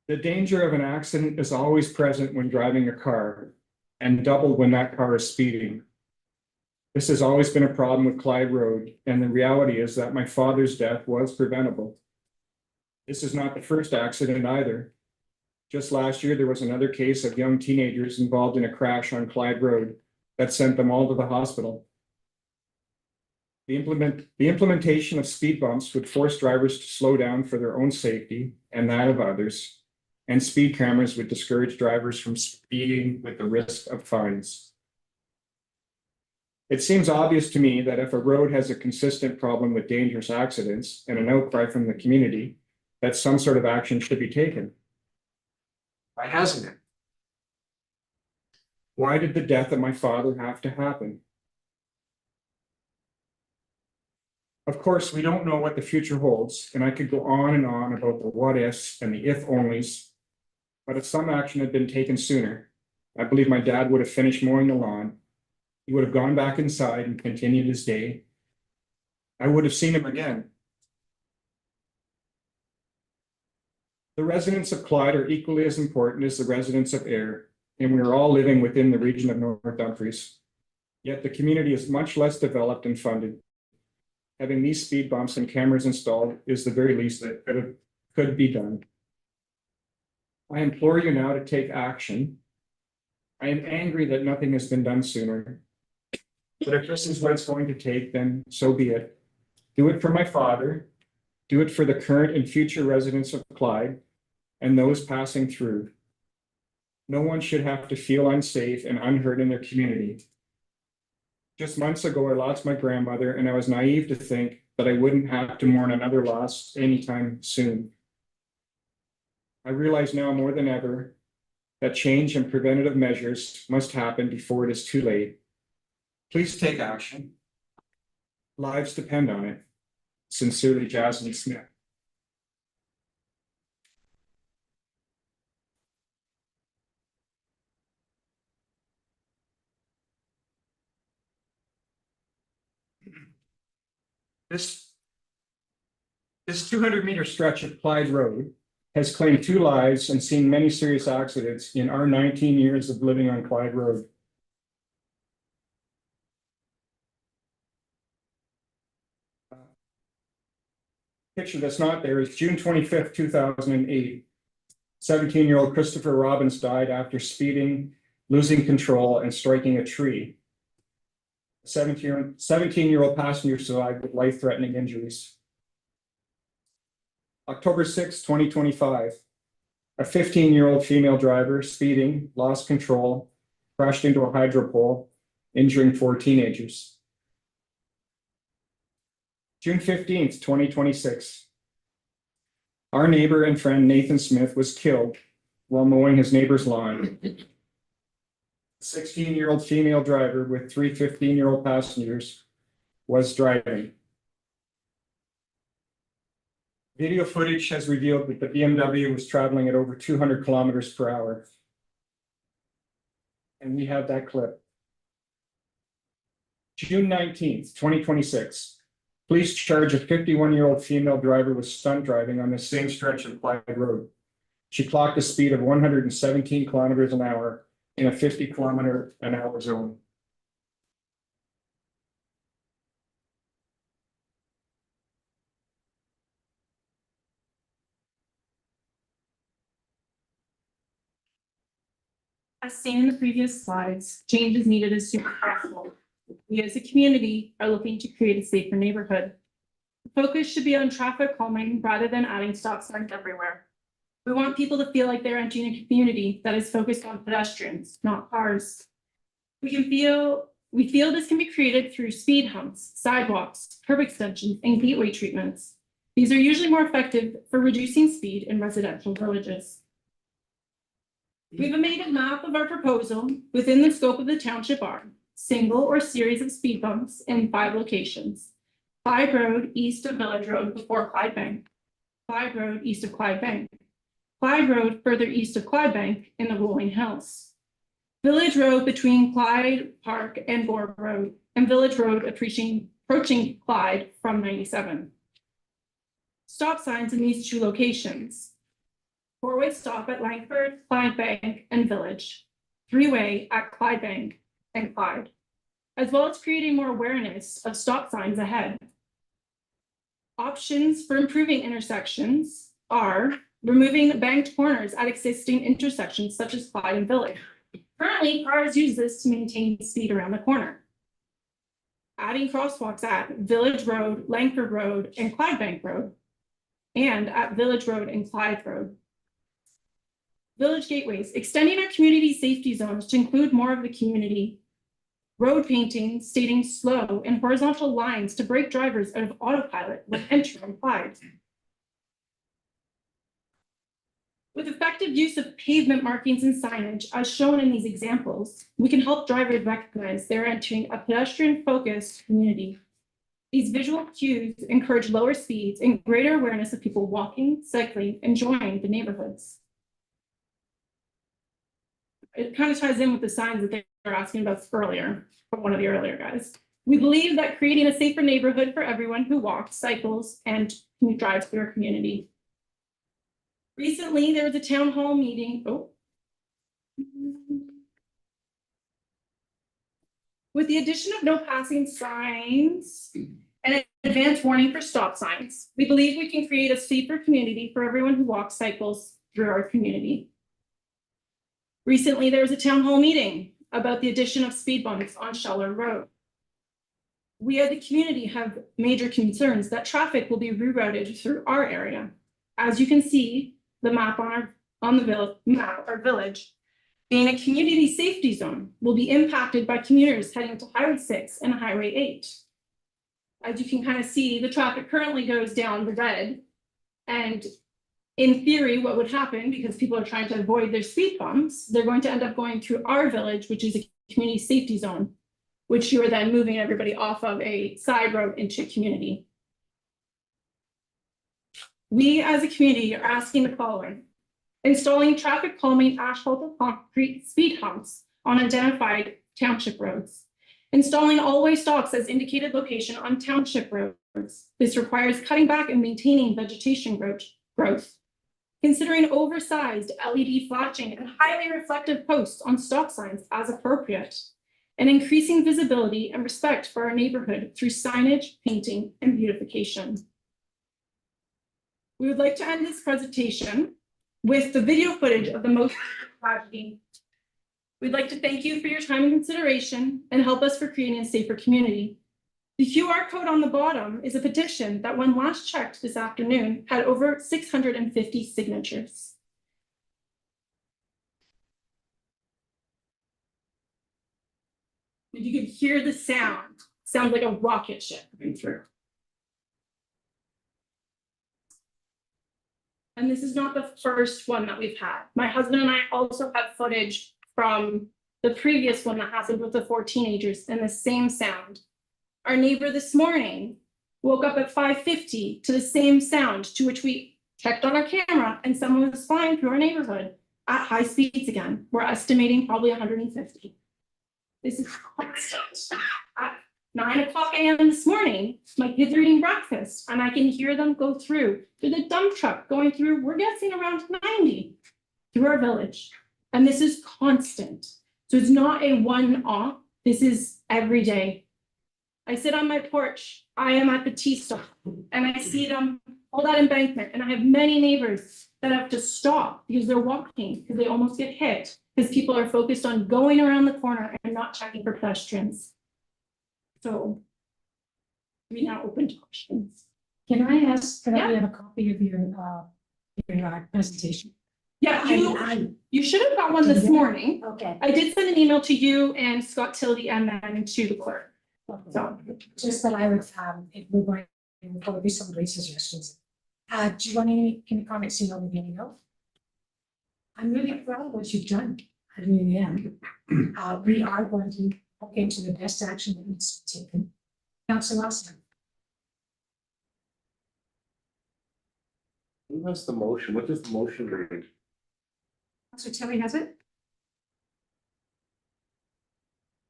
The danger of an accident is always present when driving a car, and doubled when that car is speeding. This has always been a problem with Clyde Road, and the reality is that my father's death was preventable. This is not the first accident either. Just last year, there was another case of young teenagers involved in a crash on Clyde Road that sent them all to the hospital. The implementation of speed bumps would force drivers to slow down for their own safety and that of others, and speed cameras would discourage drivers from speeding with the risk of fines. It seems obvious to me that if a road has a consistent problem with dangerous accidents and an outcry from the community, that some sort of action should be taken. Why hasn't it? Why did the death of my father have to happen? Of course, we don't know what the future holds, and I could go on and on about the what ifs and the if onlys, but if some action had been taken sooner, I believe my dad would have finished mowing the lawn. He would have gone back inside and continued his day. I would have seen him again. The residents of Clyde are equally as important as the residents of Ayr, and we are all living within the region of North Dumfries. Yet the community is much less developed and funded. Having these speed bumps and cameras installed is the very least that could be done. I implore you now to take action. I am angry that nothing has been done sooner. But if this is what it's going to take, then so be it. Do it for my father. Do it for the current and future residents of Clyde and those passing through. No one should have to feel unsafe and unheard in their community. Just months ago, I lost my grandmother, and I was naive to think that I wouldn't have to mourn another loss anytime soon. I realize now more than ever that change and preventative measures must happen before it is too late. Please take action. Lives depend on it. Sincerely, Jasmine Smith. This 200-meter stretch of Clyde Road has claimed 2 lives and seen many serious accidents in our 19 years of living on Clyde Road. Picture that's not there is June 25th, 2008. 17-year-old Christopher Robbins died after speeding, losing control, and striking a tree. 17-year-old passenger survived with life-threatening injuries. October 6, 2025. A 15-year-old female driver speeding, lost control, crashed into a hydro pole, injuring 4 teenagers. June 15th, 2026. Our neighbor and friend Nathan Smith was killed while mowing his neighbor's lawn. A 16-year-old female driver with 3 15-year-old passengers was driving. Video footage has revealed that the BMW was traveling at over 200 kilometers per hour. And we have that clip. June 19th, 2026. Police charge a 51-year-old female driver with stunt driving on the same stretch of Clyde Road. She clocked a speed of 117 kilometers an hour in a 50-kilometer-an-hour zone. As seen in the previous slides, change is needed as soon as possible. We as a community are looking to create a safer neighborhood. The focus should be on traffic calming rather than adding stop signs everywhere. We want people to feel like they're entering a community that is focused on pedestrians, not cars. We feel this can be created through speed humps, sidewalks, curb extensions, and gateway treatments. These are usually more effective for reducing speed in residential villages. We've made a map of our proposal within the scope of the township are single or series of speed bumps in 5 locations. Clyde Road east of Village Road before Clyde Bank. Clyde Road east of Clyde Bank. Clyde Road further east of Clyde Bank in the Rolling Hills. Village Road between Clyde Park and Gore Road, and Village Road approaching Clyde from 97. Stop signs in these 2 locations. 4-way stop at Langford, Clyde Bank, and Village. 3-way at Clyde Bank and Clyde, as well as creating more awareness of stop signs ahead. Options for improving intersections are removing banked corners at existing intersections such as Clyde and Village. Currently, cars use this to maintain speed around the corner. Adding crosswalks at Village Road, Langford Road, and Clyde Bank Road, and at Village Road and Clyde Road. Village gateways, extending our community safety zones to include more of the community. Road painting stating slow and horizontal lines to break drivers out of autopilot when entering Clyde. With effective use of pavement markings and signage, as shown in these examples, we can help drivers recognize they're entering a pedestrian-focused community. These visual cues encourage lower speeds and greater awareness of people walking, cycling, and enjoying the neighborhoods. It kind of ties in with the signs that they were asking about earlier, from one of the earlier guys. We believe that creating a safer neighborhood for everyone who walks, cycles, and who drives through our community. Recently, there was a town hall meeting. With the addition of no passing signs and an advanced warning for stop signs, we believe we can create a safer community for everyone who walks, cycles through our community. Recently, there was a town hall meeting about the addition of speed bumps on Scheller Road. We as a community have major concerns that traffic will be rerouted through our area. As you can see, the map on the map, our village, being a community safety zone, will be impacted by commuters heading to Highway 6 and Highway 8. As you can kind of see, the traffic currently goes down the red, and in theory, what would happen, because people are trying to avoid their speed bumps, they're going to end up going through our village, which is a community safety zone, which you are then moving everybody off of a side road into community. We as a community are asking the following. Installing traffic calming asphalt or concrete speed humps on identified township roads. Installing all-way stops as indicated location on township roads. This requires cutting back and maintaining vegetation growth. Considering oversized LED flashing and highly reflective posts on stop signs as appropriate. And increasing visibility and respect for our neighborhood through signage, painting, and beautification. We would like to end this presentation with the video footage of the most tragedy. We'd like to thank you for your time and consideration and help us for creating a safer community. The QR code on the bottom is a petition that when last checked this afternoon had over 650 signatures. If you could hear the sound, sounds like a rocket ship coming through. And this is not the first one that we've had. My husband and I also have footage from the previous one that happened with the 4 teenagers and the same sound. Our neighbor this morning woke up at 5:50 to the same sound, to which we checked on our camera and someone was flying through our neighborhood at high speeds again. We're estimating probably 150. This is constant. At 9:00 a.m. this morning, my kids are eating breakfast and I can hear them go through the dump truck going through, we're guessing around 90 through our village. And this is constant. So it's not a one-off. This is every day. I sit on my porch. I am at the T-stop and I see them all that embankment. And I have many neighbors that have to stop because they're walking because they almost get hit because people are focused on going around the corner and not checking for pedestrians. So we now open to questions. Can I ask that we Yeah. have a copy of your presentation? Yeah, I- you should have got one this morning. Okay. I did send an email to you and Scott Tildy and then to the clerk. So Just that I would, if we're going, to probably some great suggestions. Do you want any comments in on the video? I'm really proud of what you've done. I really am. We are going to look into the best action that needs to be taken. Councilor Austin. Who has the motion? What does the motion read? Councilor Tilly has it.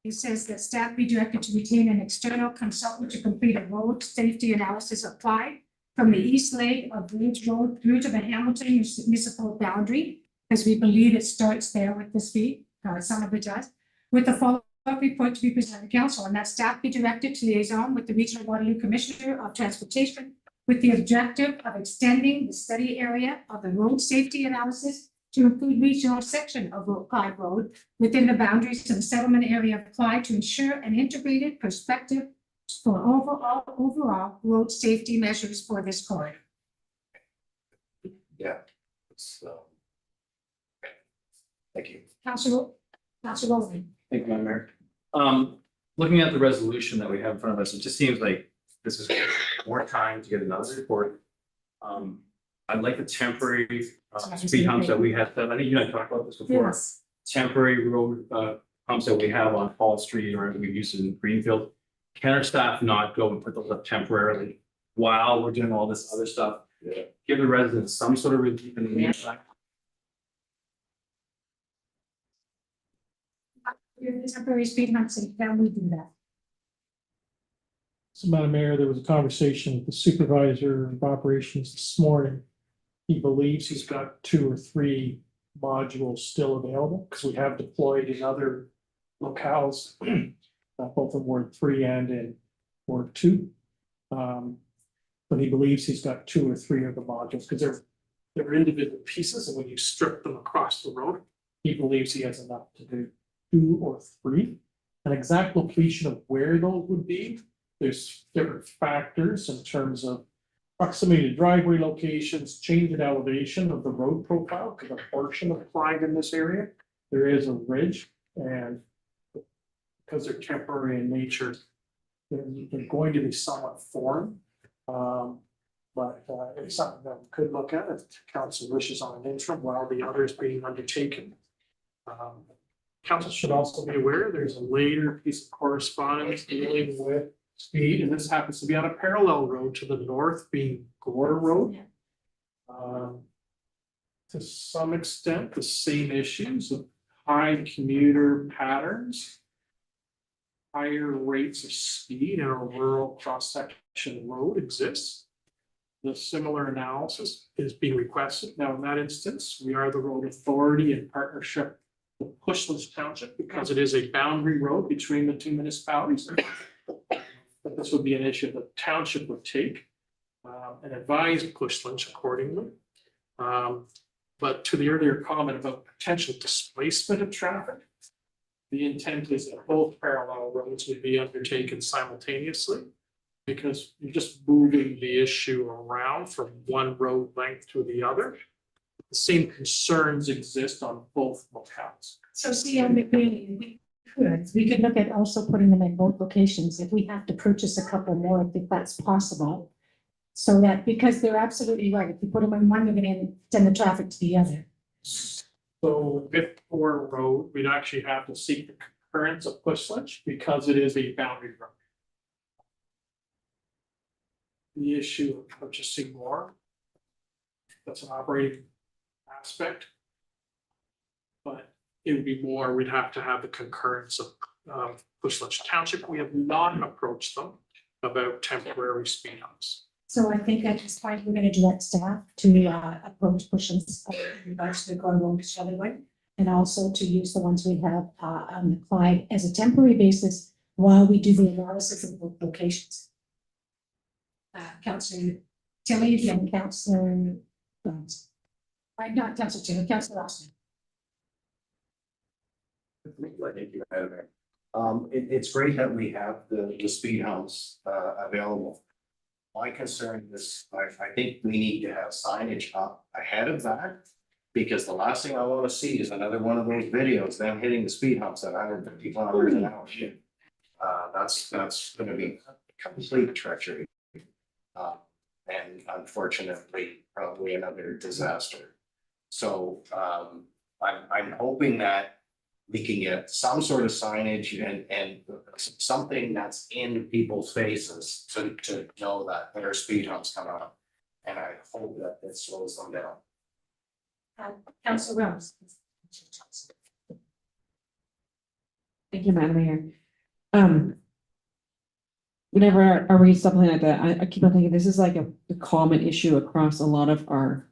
It says that staff be directed to retain an external consultant to complete a road safety analysis applied from the east leg of Ridge Road through to the Hamilton municipal boundary, because we believe it starts there with the speed, some of it does, with the follow-up report to be presented to council, and that staff be directed to liaison with the Regional Waterloo Commissioner of Transportation with the objective of extending the study area of the road safety analysis to include regional section of Clyde Road within the boundaries of the settlement area of Clyde to ensure an integrated perspective for overall road safety measures for this corridor. Yeah. Thank you. Councilor Rowland. Thank you, Madam Mayor. Looking at the resolution that we have in front of us, it just seems like this is more time to get another report. I'd like the temporary speed humps that we have, I think you and I talked about this before. Yes. Temporary road humps that we have on Fall Street or we've used it in Greenfield. Can our staff not go and put those up temporarily while we're doing all this other stuff? Yeah. Give the residents some sort of relief in the meantime. The temporary speed humps, and can we do that? So, Madam Mayor, there was a conversation with the supervisor of operations this morning. He believes he's got 2 or 3 modules still available because we have deployed in other locales. Both in Ward 3 and in Ward 2. But he believes he's got 2 or 3 of the modules because they're individual pieces, and when you strip them across the road, he believes he has enough to do 2 or 3. An exact location of where those would be, there's different factors in terms of proximity to driveway locations, change in elevation of the road profile, because a portion of Clyde in this area, there is a ridge, and because they're temporary in nature, they're going to be somewhat foreign. But it's something that we could look at if council wishes on an interim while the other is being undertaken. Council should also be aware there's a later piece of correspondence dealing with speed, and this happens to be on a parallel road to the north, being Gore Road. To some extent, the same issues of high commuter patterns. Higher rates of speed in a rural cross-section road exists. The similar analysis is being requested. Now, in that instance, we are the road authority in partnership with Cushlands Township because it is a boundary road between the two municipalities. But this would be an issue the township would take and advise Cushlands accordingly. But to the earlier comment about potential displacement of traffic, the intent is that both parallel roads would be undertaken simultaneously because you're just moving the issue around from one road length to the other. The same concerns exist on both locales. So McNeely, we could look at also putting them in both locations if we have to purchase a couple more, if that's possible. So that, because they're absolutely right, if you put them in one, you're gonna send the traffic to the other. So with Core Road, we'd actually have to seek the concurrence of Cushlands because it is a boundary road. The issue of purchasing more, that's an operating aspect. But it would be more, we'd have to have the concurrence of Cushlands Township. We have not approached them about temporary speed humps. So I think at this point, we're gonna direct staff to approach Cushlands in regards to the Gore Road Shelley Way, and also to use the ones we have on the Clyde as a temporary basis while we do the analysis of both locations. Councillor Tilly and Councillor Burns. Not Councillor Tilly, Councillor Austin. It's great that we have the speed humps available. My concern is, I think we need to have signage up ahead of that. Because the last thing I want to see is another one of those videos, them hitting the speed humps at 150 kilometers an hour. That's gonna be complete treachery. And unfortunately, probably another disaster. So I'm hoping that we can get some sort of signage and something that's in people's faces to know that there are speed humps coming up. And I hope that it slows them down. Councillor Rose. Thank you, Madam Mayor. Whenever I read something like that, I keep on thinking this is like a common issue across a lot of our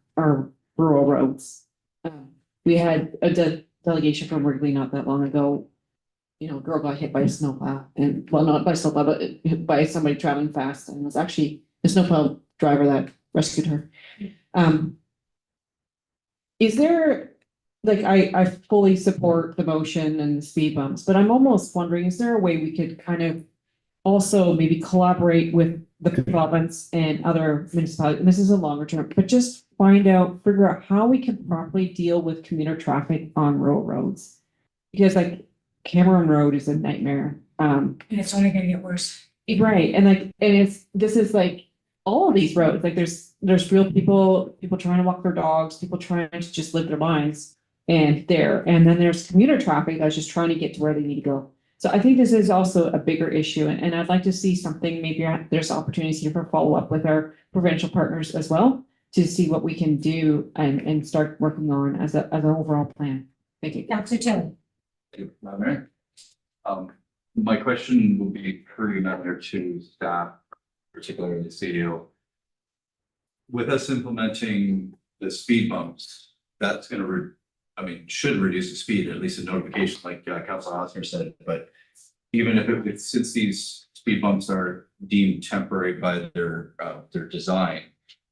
rural roads. We had a delegation from Wrigley not that long ago. You know, a girl got hit by a snowplow and, well, not by snowplow, but by somebody traveling fast, and it was actually the snowplow driver that rescued her. Is there, like, I fully support the motion and the speed bumps, but I'm almost wondering, is there a way we could kind of also maybe collaborate with the province and other municipalities, and this is a longer term, but just figure out how we can properly deal with commuter traffic on rural roads. Because like Cameron Road is a nightmare. And it's only gonna get worse. Right, and this is like all of these roads, like there's real people trying to walk their dogs, people trying to just live their lives. And then there's commuter traffic that's just trying to get to where they need to go. So I think this is also a bigger issue, and I'd like to see something, maybe there's opportunities here for follow-up with our provincial partners as well, to see what we can do and start working on as an overall plan. Thank you. Councillor Tilly. Thank you, Madam Mayor. My question will be pretty matter to staff, particularly the CEO. With us implementing the speed bumps, that's gonna should reduce the speed, at least a notification like Councilor Hosmer said, but even if since these speed bumps are deemed temporary by their design,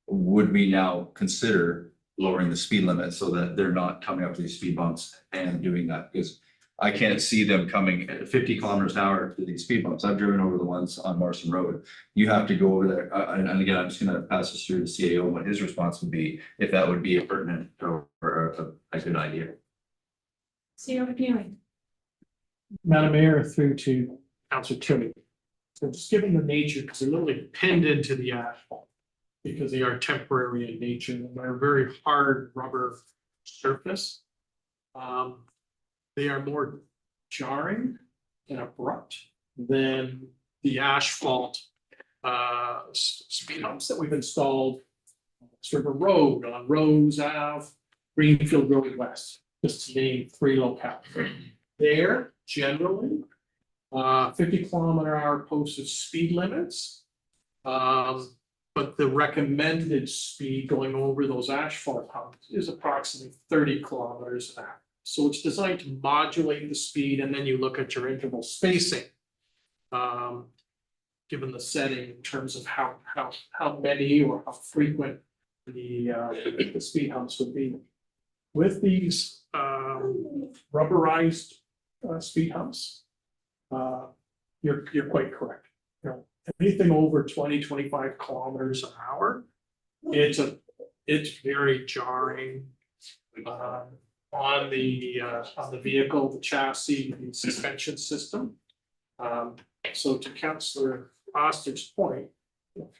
would we now consider lowering the speed limit so that they're not coming up to these speed bumps and doing that? Because I can't see them coming at 50 kilometers an hour to these speed bumps. I've driven over the ones on Morrison Road. You have to go over there. And again, I'm just going to pass this through to the CAO, what his response would be, if that would be a pertinent or a good idea. CEO McNeely. Madam Mayor, through to Councillor Tilly. So just given the nature, because they're literally pinned into the asphalt, because they are temporary in nature, and they're a very hard rubber surface. They are more jarring and abrupt than the asphalt speed humps that we've installed River Road, on Rose Ave, Greenfield Road West, just to name 3 locales. There, generally, 50-kilometer-hour posted speed limits. But the recommended speed going over those asphalt humps is approximately 30 kilometers an hour. So it's designed to modulate the speed, and then you look at your interval spacing. Given the setting in terms of how many or how frequent the speed humps would be. With these rubberized speed humps, you're quite correct. You know, anything over 20-25 kilometers an hour, it's very jarring on the vehicle, the chassis, the suspension system. So to Councillor Oster's point,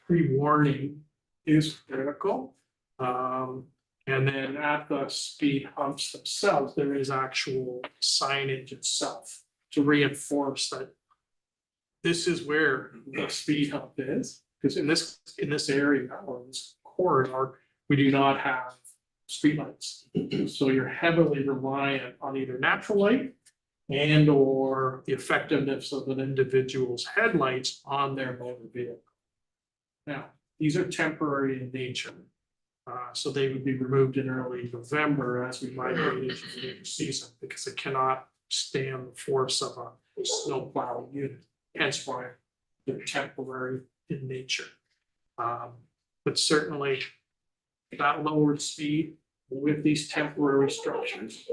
pre-warning is critical. And then at the speed humps themselves, there is actual signage itself to reinforce that this is where the speed hump is. Because in this area or this corridor, we do not have streetlights. So you're heavily reliant on either natural light and or the effectiveness of an individual's headlights on their motor vehicle. Now, these are temporary in nature. So they would be removed in early November as we migrate into the new season, because it cannot stand the force of a snowplow unit. Hence why they're temporary in nature. But certainly that lowered speed with these temporary structures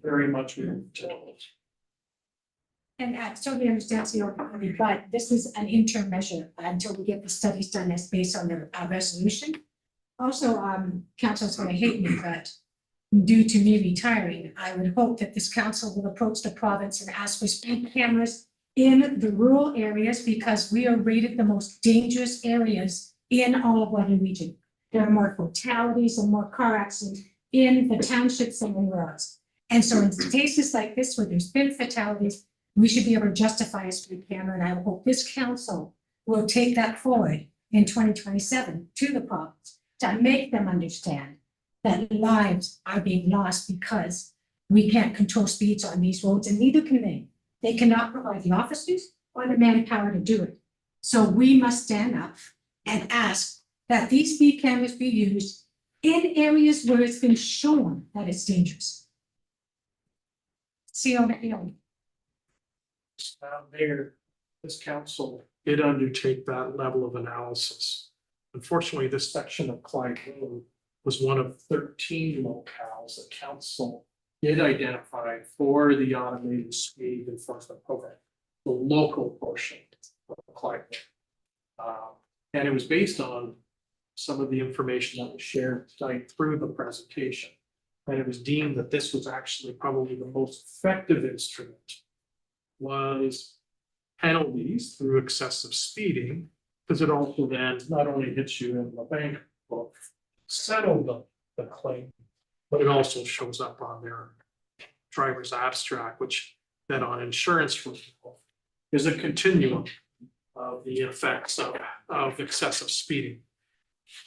very much. And I totally understand, COP, but this is an interim measure until we get the studies done that's based on the resolution. Also, council's gonna hate me, but due to me retiring, I would hope that this council will approach the province and ask for speed cameras in the rural areas, because we are rated the most dangerous areas in all of Western region. There are more fatalities and more car accidents in the townships and anywhere else. And so in cases like this, where there's been fatalities, we should be able to justify a speed camera, and I hope this council will take that forward in 2027 to the province to make them understand that lives are being lost because we can't control speeds on these roads, and neither can they. They cannot provide the officers or the manpower to do it. So we must stand up and ask that these speed cameras be used in areas where it's been shown that it's dangerous. See on the hill. Mayor, this council did undertake that level of analysis. Unfortunately, this section of Clyde Road was one of 13 locales that council did identify for the automated speed enforcement program, the local portion of Clyde Road. And it was based on some of the information that was shared tonight through the presentation. And it was deemed that this was actually probably the most effective instrument, was penalties through excessive speeding, because it also then not only hits you in the bank book, settle the claim, but it also shows up on their driver's abstract, which then on insurance for people is a continuum of the effects of excessive speeding.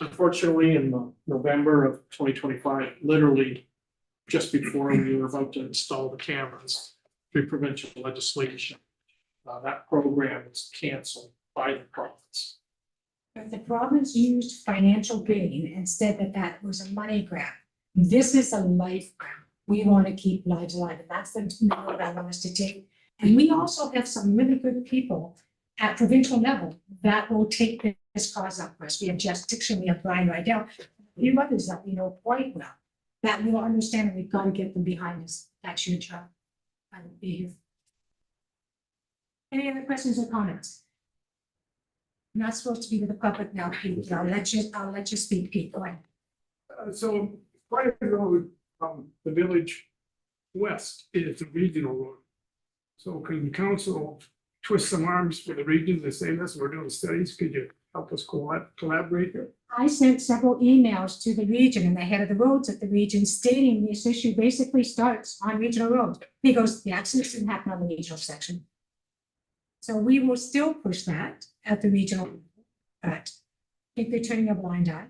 Unfortunately, in November of 2025, literally just before we were about to install the cameras through provincial legislation, that program was canceled by the province. But the province used financial gain instead that was a money grab. This is a life grab. We want to keep lives alive, and that's the road I want us to take. And we also have some really good people at provincial level that will take this cause up for us. We have Jeff Dixon, we have Brian Rydell, a few others that we know quite well, that we will understand, we've got to get them behind us. That's your job. I will be here. Any other questions or comments? I'm not supposed to be with the public now, Pete. I'll let you speak, Pete. Go ahead. So Private Road from the village west is a regional road. So can the council twist some arms for the region to say, listen, we're doing studies, could you help us collaborate here? I sent several emails to the region and the head of the roads at the region stating this issue basically starts on regional roads. He goes, the accidents didn't happen on the regional section. So we will still push that at the regional, but if you're turning a blind eye,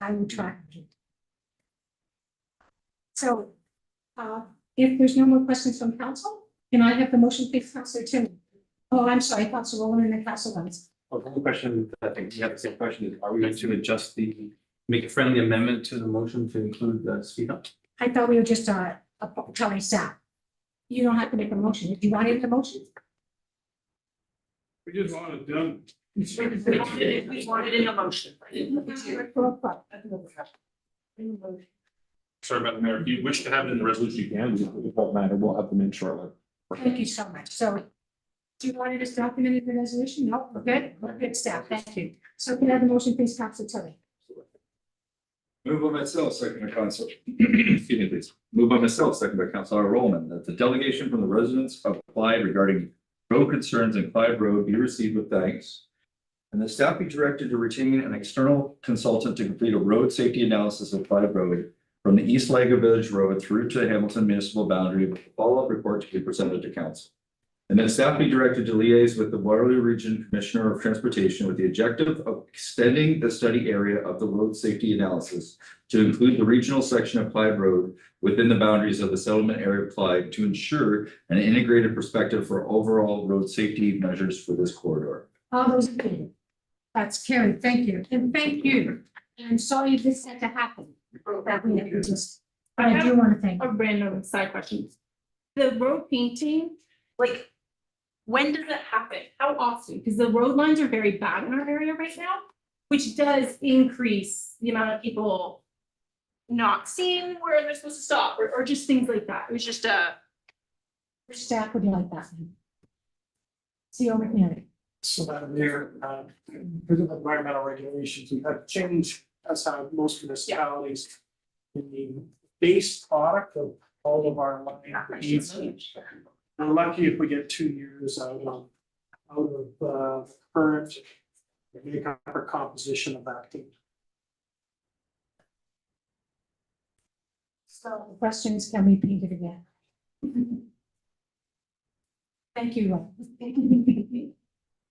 I will try. So, if there's no more questions from council, can I have the motion, please, Councillor Tim? Oh, I'm sorry, Councillor Rowland and Councillor Lance. Well, the question, I think we have the same question, is are we going to adjust make a friendly amendment to the motion to include the speed up? I thought we were just, telling staff. You don't have to make a motion. Do you want it in the motion? We just want it done. We wanted in a motion. Sorry, Madam Mayor, if you wish to have it in the resolution, you can. It won't matter. We'll have them in shortly. Thank you so much. So, do you want it as documented in the resolution? No, we're good. We're good, staff. Thank you. So can I have the motion, please, Councillor Tilly? Move by myself, second by Council. Excuse me, please. Move by myself, second by Councilor Rowland, that the delegation from the residents of Clyde regarding road concerns in Clyde Road be received with thanks. And the staff be directed to retain an external consultant to complete a road safety analysis of Clyde Road from the east leg of Village Road through to the Hamilton municipal boundary with a follow-up report to be presented to council. And that staff be directed to liaise with the Waterloo Region Commissioner of Transportation with the objective of extending the study area of the road safety analysis to include the regional section of Clyde Road within the boundaries of the settlement area of Clyde to ensure an integrated perspective for overall road safety measures for this corridor. All those in favor? That's carried. Thank you. And thank you. And sorry this had to happen. That we had to just, I do want to thank. A random side question. The road painting, like, when does it happen? How often? Because the road lines are very bad in our area right now, which does increase the amount of people not seeing where they're supposed to stop or just things like that. It was just Which staff would like that? CO McNary. So Madam Mayor, because of environmental regulations, we've had to change, as have most municipalities, in the base product of all of our line needs. We're lucky if we get 2 years out of current makeup or composition of that paint. So the question is, can we paint it again? Thank you.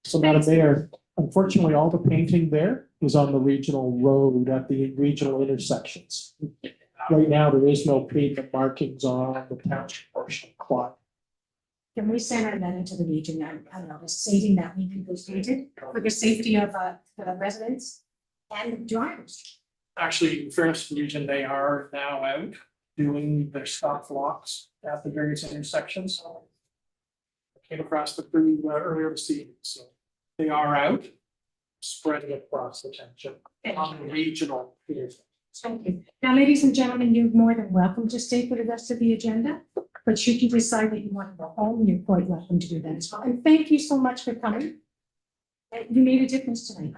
So Madam Mayor, unfortunately, all the painting there is on the regional road at the regional intersections. Right now, there is no pavement markings on the township portion of Clyde. Can we send a letter to the region, I don't know, stating that we need those painted for the safety of the residents and the drivers? Actually, in fairness to the region, they are now out doing their stop blocks at the various intersections. I came across the crew earlier this evening, so they are out, spreading across the township on the regional. Thank you. Now, ladies and gentlemen, you're more than welcome to stay for the rest of the agenda, but should you decide that you want to go home, you're quite welcome to do that as well. And thank you so much for coming. You made a difference tonight.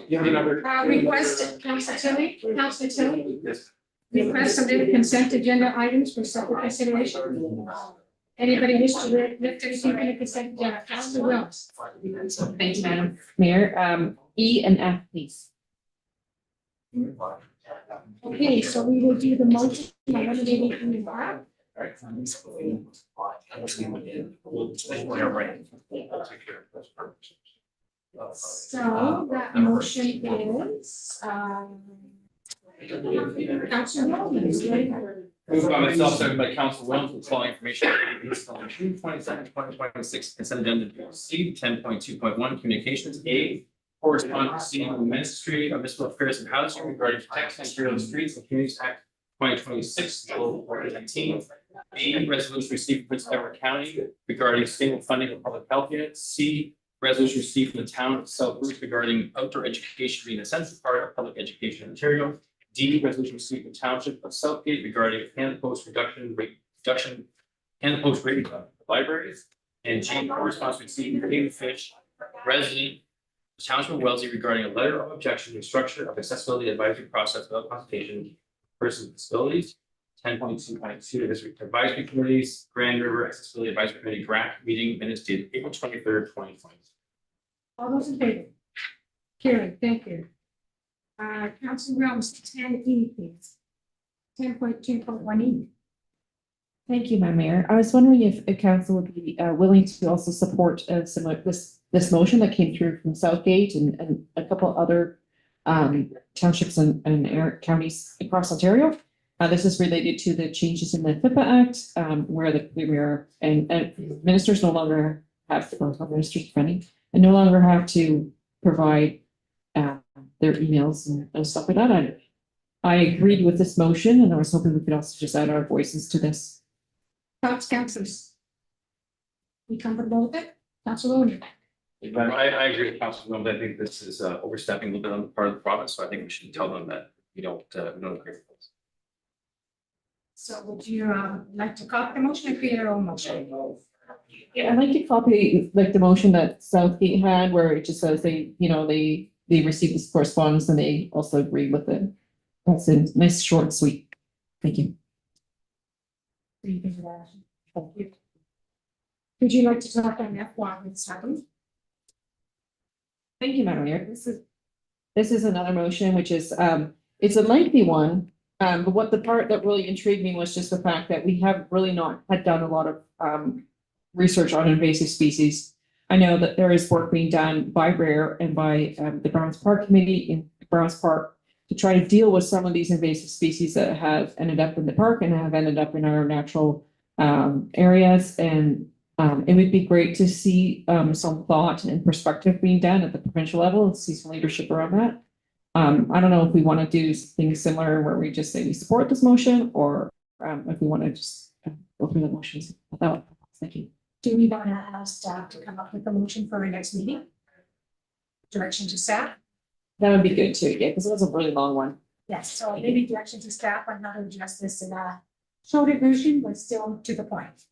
You have another. Request, Councillor Tilly, Councillor Tilly. Yes. Request some consent agenda items for separate consideration. Anybody wish to lift anything from the consent agenda? Councilor Wills. Thank you, Madam Mayor. E and F, please. Okay, so we will do the motion by eliminating E and F. So that motion is, Councilor Norman is ready. Moved by myself, seconded by Council Williams, with following information. On June 22nd, 2026, consent agenda C 10.2.1 communications. A, correspondence received from the Ministry of Municipal Affairs and Housing regarding protection of interior streets and Communities Act 2026, 19. B, resolution received from Prince Edward County regarding sustainable funding of public health units. C, resolution received from the town of South Bruce regarding outdoor education being an essential part of public education in Ontario. D, resolution received from the Township of Southgate regarding hand post hand post rating of libraries. And G, correspondence received from David Fish, resident of Township of Wellesley regarding a letter of objection to the structure of accessibility advisory process without consultation of persons with disabilities. 10.2.2, district advisory committees, Grand River Accessibility Advisory Committee grant meeting minutes dated April 23rd, 2020. All those in favor? Carried, thank you. Councilor Williams, 10E, please. 10.2.1E. Thank you, Madam Mayor. I was wondering if the council would be willing to also support similar this motion that came through from Southgate and a couple other townships and counties across Ontario. This is related to the changes in the FIPA Act, where the premier and ministers no longer have, or ministers depending, and no longer have to provide their emails and stuff like that. I agreed with this motion, and I was hoping we could also just add our voices to this. Thoughts, councilors? You comfortable with it? Councilor Williams? I agree with Council Williams. I think this is overstepping a little bit on the part of the province, so I think we should tell them that we don't agree with this. So would you like to copy the motion or create your own motion? Yeah, I'd like to copy like the motion that Southgate had, where it just says they received this correspondence and they also agree with it. That's a nice, short, and sweet. Thank you. Thank you. Would you like to talk on F while it's happening? Thank you, Madam Mayor. This is another motion, which is it's a lengthy one. But what the part that really intrigued me was just the fact that we have really not had done a lot of research on invasive species. I know that there is work being done by BRARE and by the Browns Park Committee in Browns Park to try to deal with some of these invasive species that have ended up in the park and have ended up in our natural areas. And it would be great to see some thought and perspective being done at the provincial level and see some leadership around that. I don't know if we want to do things similar where we just say we support this motion, or if we want to just go through the motions. Thank you. Do we want to ask staff to come up with a motion for our next meeting? Direction to staff? That would be good too, yeah, because it was a really long one. Yes, so maybe direction to staff on how to address this in a shorter version, but still to the point.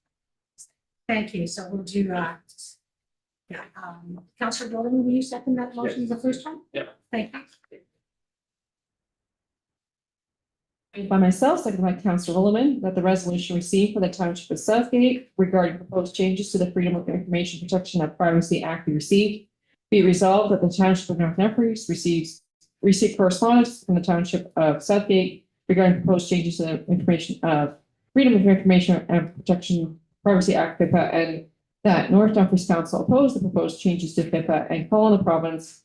Thank you. So we'll do Councilor Dolan, will you second that motion, the first one? Yeah. Thank you. By myself, seconded by Councillor Williman, that the resolution received for the Township of Southgate regarding proposed changes to the Freedom of Information Protection and Privacy Act be received. Be resolved that the Township of North Dumfries received correspondence from the Township of Southgate regarding proposed changes to the information of Freedom of Information and Protection Privacy Act FIPA, and that North Dumfries Council oppose the proposed changes to FIPA and call on the province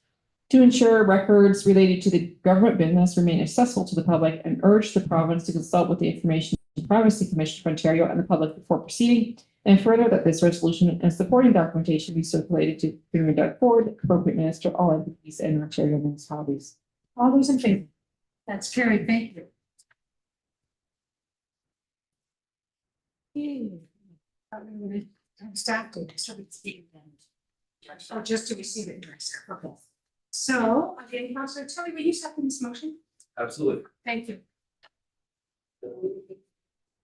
to ensure records related to the government business remain accessible to the public, and urge the province to consult with the Information Privacy Commission of Ontario and the public before proceeding. And further, that this resolution and supporting documentation be circulated to Premier Doug Ford, appropriate minister, all entities and Ontario municipalities. All those in favor? That's carried. Thank you. Staff to distribute it then. Or just to receive it, okay. So, again, Councilor Tilly, will you second this motion? Absolutely. Thank you.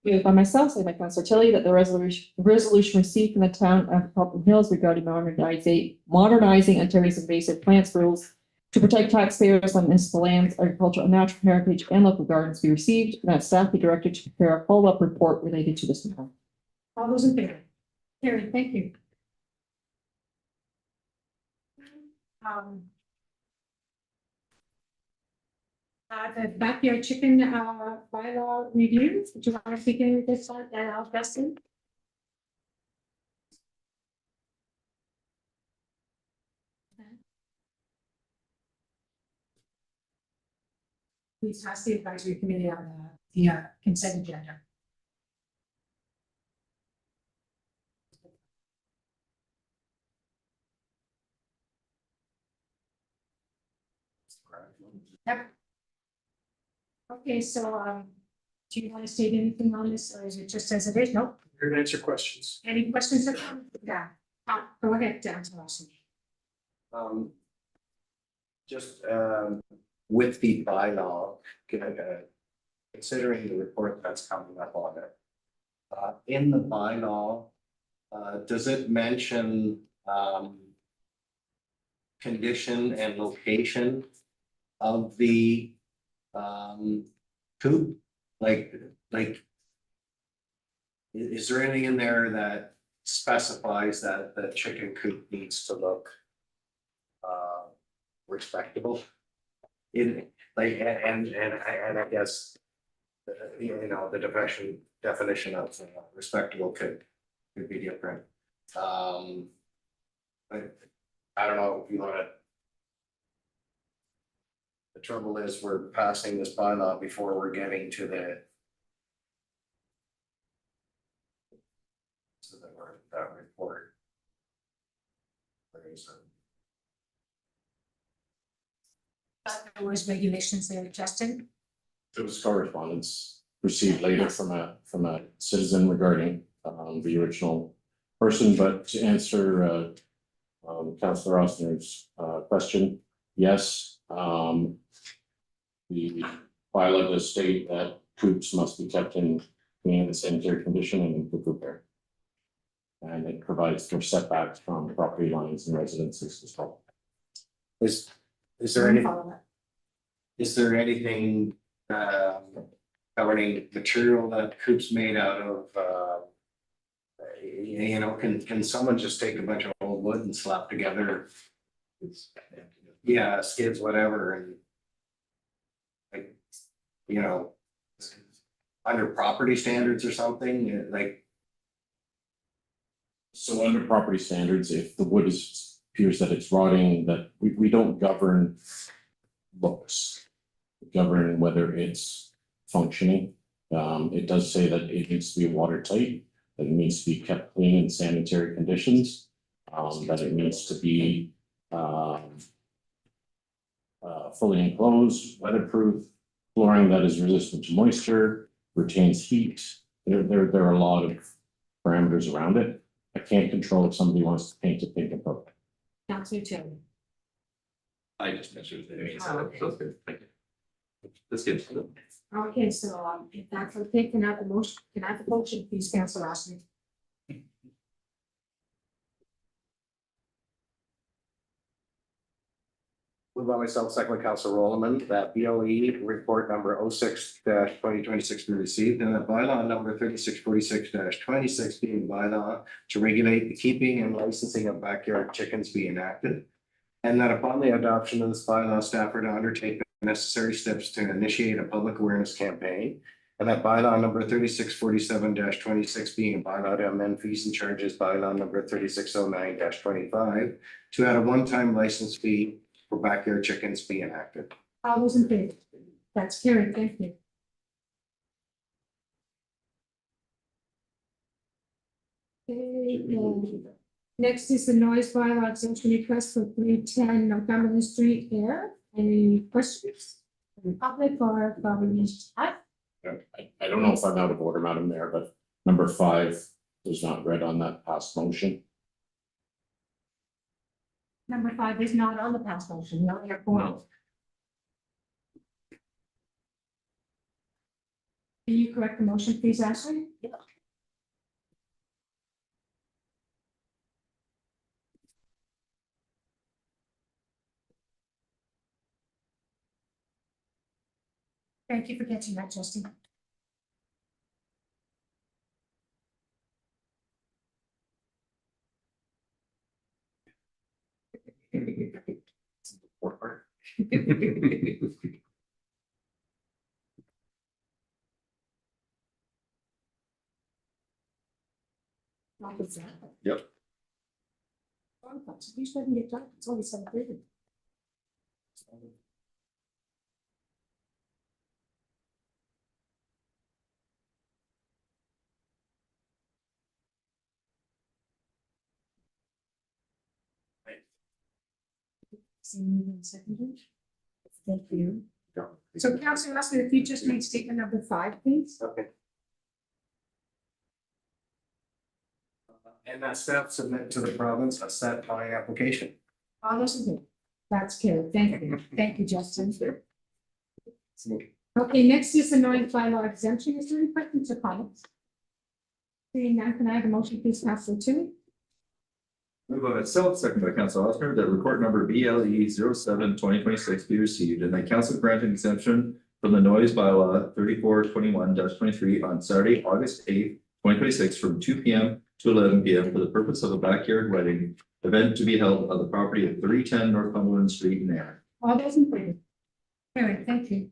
Moved by myself, seconded by Councillor Tilly, that the resolution received from the town of Poplar Hills regarding modernizing Ontario's invasive plants rules To protect taxpayers on municipal lands, agricultural and natural heritage and local gardens be received, and that staff be directed to prepare a follow-up report related to this matter. All those in favor? Carried, thank you. The backyard chicken, bylaw review, do you want to speak into this, Justin? Please ask the advisory committee on the consent agenda. Yep. Okay, so, do you want to state anything on this, or is it just as it is? Nope. Here to answer questions. Any questions? Yeah, go ahead, down to us. Just with the bylaw, considering the report that's coming up on it. In the bylaw, does it mention condition and location of the coop? Like, is there anything in there that specifies that the chicken coop needs to look respectable? In like, and I guess, you know, the definition of respectable could be different. But I don't know if you wanna. The trouble is, we're passing this bylaw before we're getting to the. So that report. There was regulations there, Justin. There was correspondence received later from a citizen regarding the original person, but to answer Councillor Osner's question, yes. The bylaw does state that coops must be kept in clean and sanitary condition and in good repair. And it provides for setbacks from property lines and residences as well. Is there anything governing material that coop's made out of? You know, can someone just take a bunch of old wood and slap together? Yeah, skids, whatever, and like, you know, under property standards or something, like. So under property standards, if the wood appears that it's rotting, that we don't govern looks. We govern whether it's functioning. It does say that it needs to be watertight, that it needs to be kept clean in sanitary conditions, that it needs to be fully enclosed, weatherproof, flooring that is resistant to moisture, retains heat. There are a lot of parameters around it. I can't control if somebody wants to paint it pink and purple. Councillor Taylor. I just mentioned it. So that's good. Thank you. That's good. Okay, so, if that's okay, can I have the motion, please, Councillor Osner? Moved by myself, second by Councillor Rowland, that BOE report number 06-2026 be received, and that bylaw number 3646-26 being bylaw to regulate the keeping and licensing of backyard chickens be enacted. And that upon the adoption of this bylaw, staff are to undertake the necessary steps to initiate a public awareness campaign. And that bylaw number 3647-26 being a bylaw to amend fees and charges bylaw number 3609-25 to add a one-time license fee for backyard chickens be enacted. All those in favor? That's carried, thank you. Okay, next is the noise bylaw exemption request for 310 Northumberland Street here. Any questions from the public or from the staff? I don't know if I'm out of order, Madam Mayor, but number 5 was not read on that past motion. Number 5 is not on the past motion, no, therefore. Can you correct the motion, please, Ashley? Thank you for getting that, Justin. Yep. You shouldn't get done. It's only 7:30. Thank you. So Councillor Russell, if you just read statement number 5, please. Okay. And that staff submit to the province a set buying application. All those in favor? That's carried. Thank you. Thank you, Justin. Okay, next is the noise bylaw exemption. Is there any questions or comments? Seeing none, can I have a motion, please, Councillor Tui? Move by myself, second by Council Osmer, that report number BLE 07-2026 be received and that council grant an exemption from the noise bylaw 3421-23 on Saturday, August 8th, 2026 from 2 p.m. to 11 p.m. for the purpose of a backyard wedding event to be held on the property of 310 Northumberland Street in Ayr. All those in favor? Carried, thank you.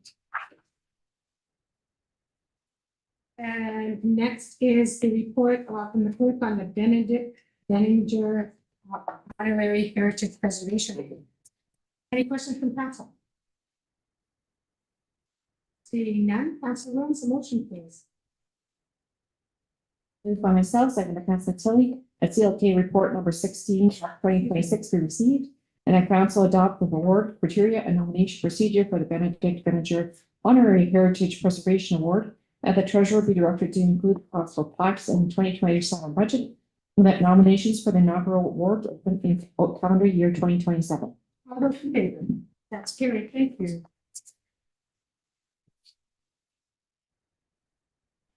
And next is the report from the clerk on the Benninger Honorary Heritage Preservation. Any questions from council? Seeing none, Councilor Rowlands, a motion, please. Moved by myself, second by Councillor Tilly, that CLK report number 16/2026 be received, and that council adopt the award criteria and nomination procedure for the Benedict Benninger Honorary Heritage Preservation Award, and the treasurer be directed to include possible plaques in the 2020 summer budget, and that nominations for the inaugural award open in calendar year 2027. All those in favor? That's carried, thank you.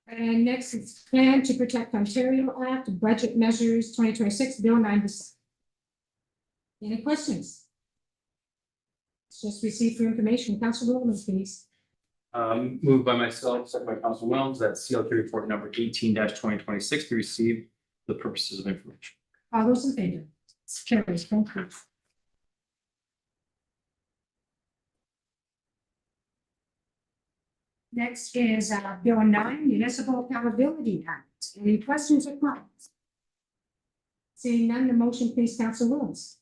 And next is Plan to Protect Ontario Act, Budget Measures 2026, Bill 97. Any questions? It's just received for information. Councilor Rowlands, please. Moved by myself, second by Council Williams, that CLK report number 18-2026 be received for the purposes of information. All those in favor? It's carried, thank you. Next is Bill 9, Municipal Accountability Act. Any questions or comments? Seeing none, the motion, please, Councilor Rowlands.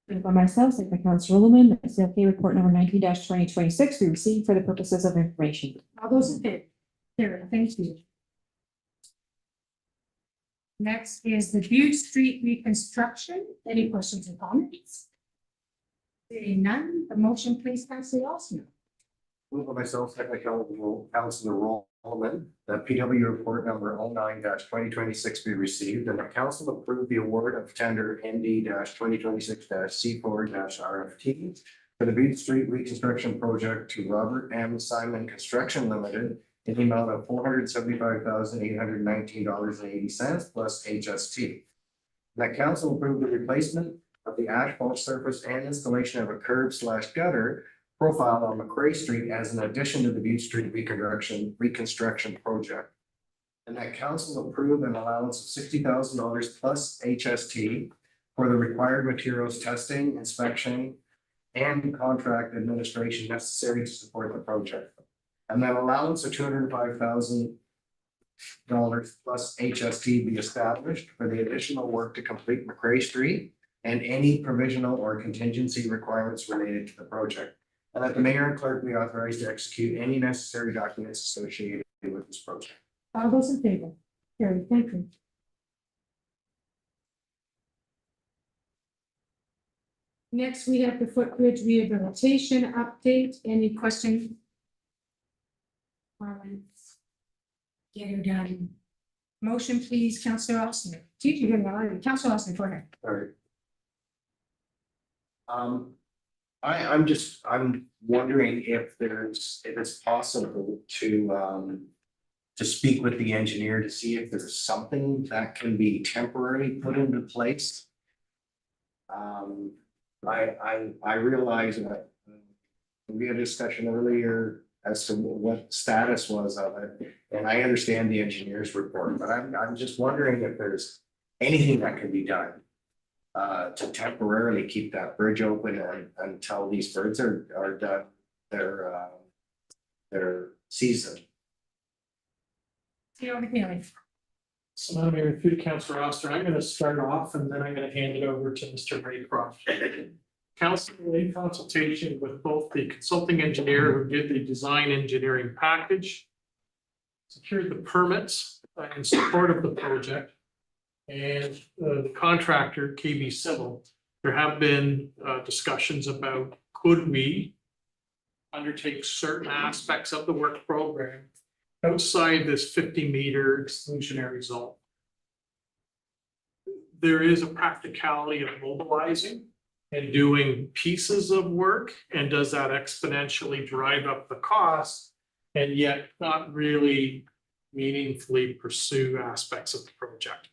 Moved by myself, second by Councillor Lehman, that CLK report number 19-2026 be received for the purposes of information. All those in favor? Carried, thank you. Next is the Butte Street reconstruction. Any questions or comments? Seeing none, the motion, please, Councilor Osmer. Move by myself, second by Councilor Rowland, that PW report number 09-2026 be received and the council approve the award of tender ND-2026-C4-RFT for the Butte Street reconstruction project to Robert M. Simon Construction Limited in the amount of $475,819.80 plus HST. That council approve the replacement of the asphalt surface and installation of a curb/gutter profile on McCray Street as an addition to the Butte Street reconstruction project. And that council approve an allowance of $60,000 plus HST for the required materials testing, inspection, and contract administration necessary to support the project. And that allowance of $205,000 plus HST be established for the additional work to complete McCray Street and any provisional or contingency requirements related to the project. And that the mayor and clerk be authorized to execute any necessary documents associated with this project. All those in favor? Carried, thank you. Next, we have the footbridge rehabilitation update. Any questions? Comments? Get her done. Motion, please, Councilor Austin. Councilor Austin, go ahead. All right. I'm wondering if it's possible to speak with the engineer to see if there's something that can be temporarily put into place. I realize that We had a discussion earlier as to what the status was of it. And I understand the engineer's report, but I'm just wondering if there's anything that can be done to temporarily keep that bridge open until these birds are done their season. Theo McNeely. So Madam Mayor, through to Councillor Oster, I'm gonna start off and then I'm gonna hand it over to Mr. Raycroft. Council in consultation with both the consulting engineer who did the design engineering package, secured the permits in support of the project, and the contractor, KB Civil. There have been discussions about could we undertake certain aspects of the work program outside this 50-meter exclusionary zone. There is a practicality of mobilizing and doing pieces of work, and does that exponentially drive up the cost and yet not really meaningfully pursue aspects of the project?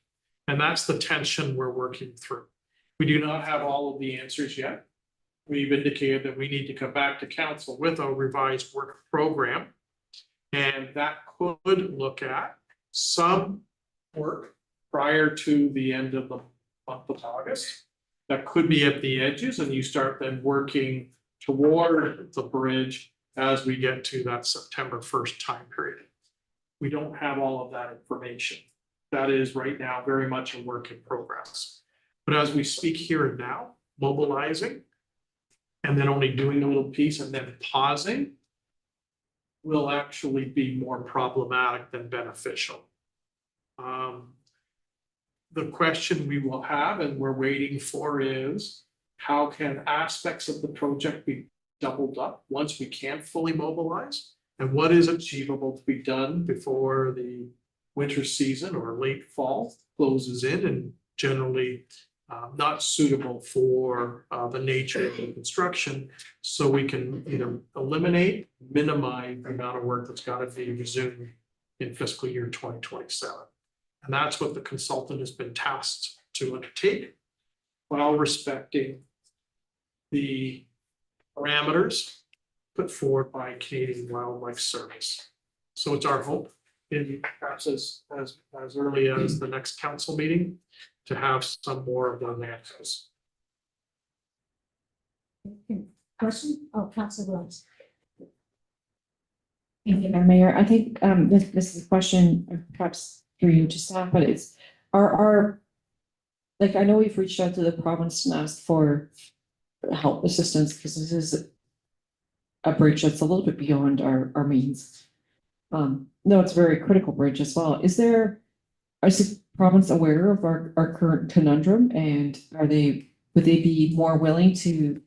And that's the tension we're working through. We do not have all of the answers yet. We've indicated that we need to come back to council with a revised work program. And that could look at some work prior to the end of the month of August. That could be at the edges, and you start then working toward the bridge as we get to that September 1st time period. We don't have all of that information. That is right now very much a work in progress. But as we speak here and now, mobilizing and then only doing a little piece and then pausing will actually be more problematic than beneficial. The question we will have and we're waiting for is how can aspects of the project be doubled up once we can fully mobilize? And what is achievable to be done before the winter season or late fall closes in, and generally not suitable for the nature of the construction, so we can either eliminate, minimize the amount of work that's got to be resumed in fiscal year 2027. And that's what the consultant has been tasked to undertake, while respecting the parameters put forward by Canadian Wildlife Service. So it's our hope, in perhaps as early as the next council meeting, to have some more of those answers. Question? Oh, Councilor Rose. Thank you, Madam Mayor. I think this is a question perhaps for you to staff, but it's our like, I know we've reached out to the province and asked for help assistance because this is a bridge that's a little bit beyond our means. No, it's a very critical bridge as well. Is the province aware of our current conundrum, and would they be more willing to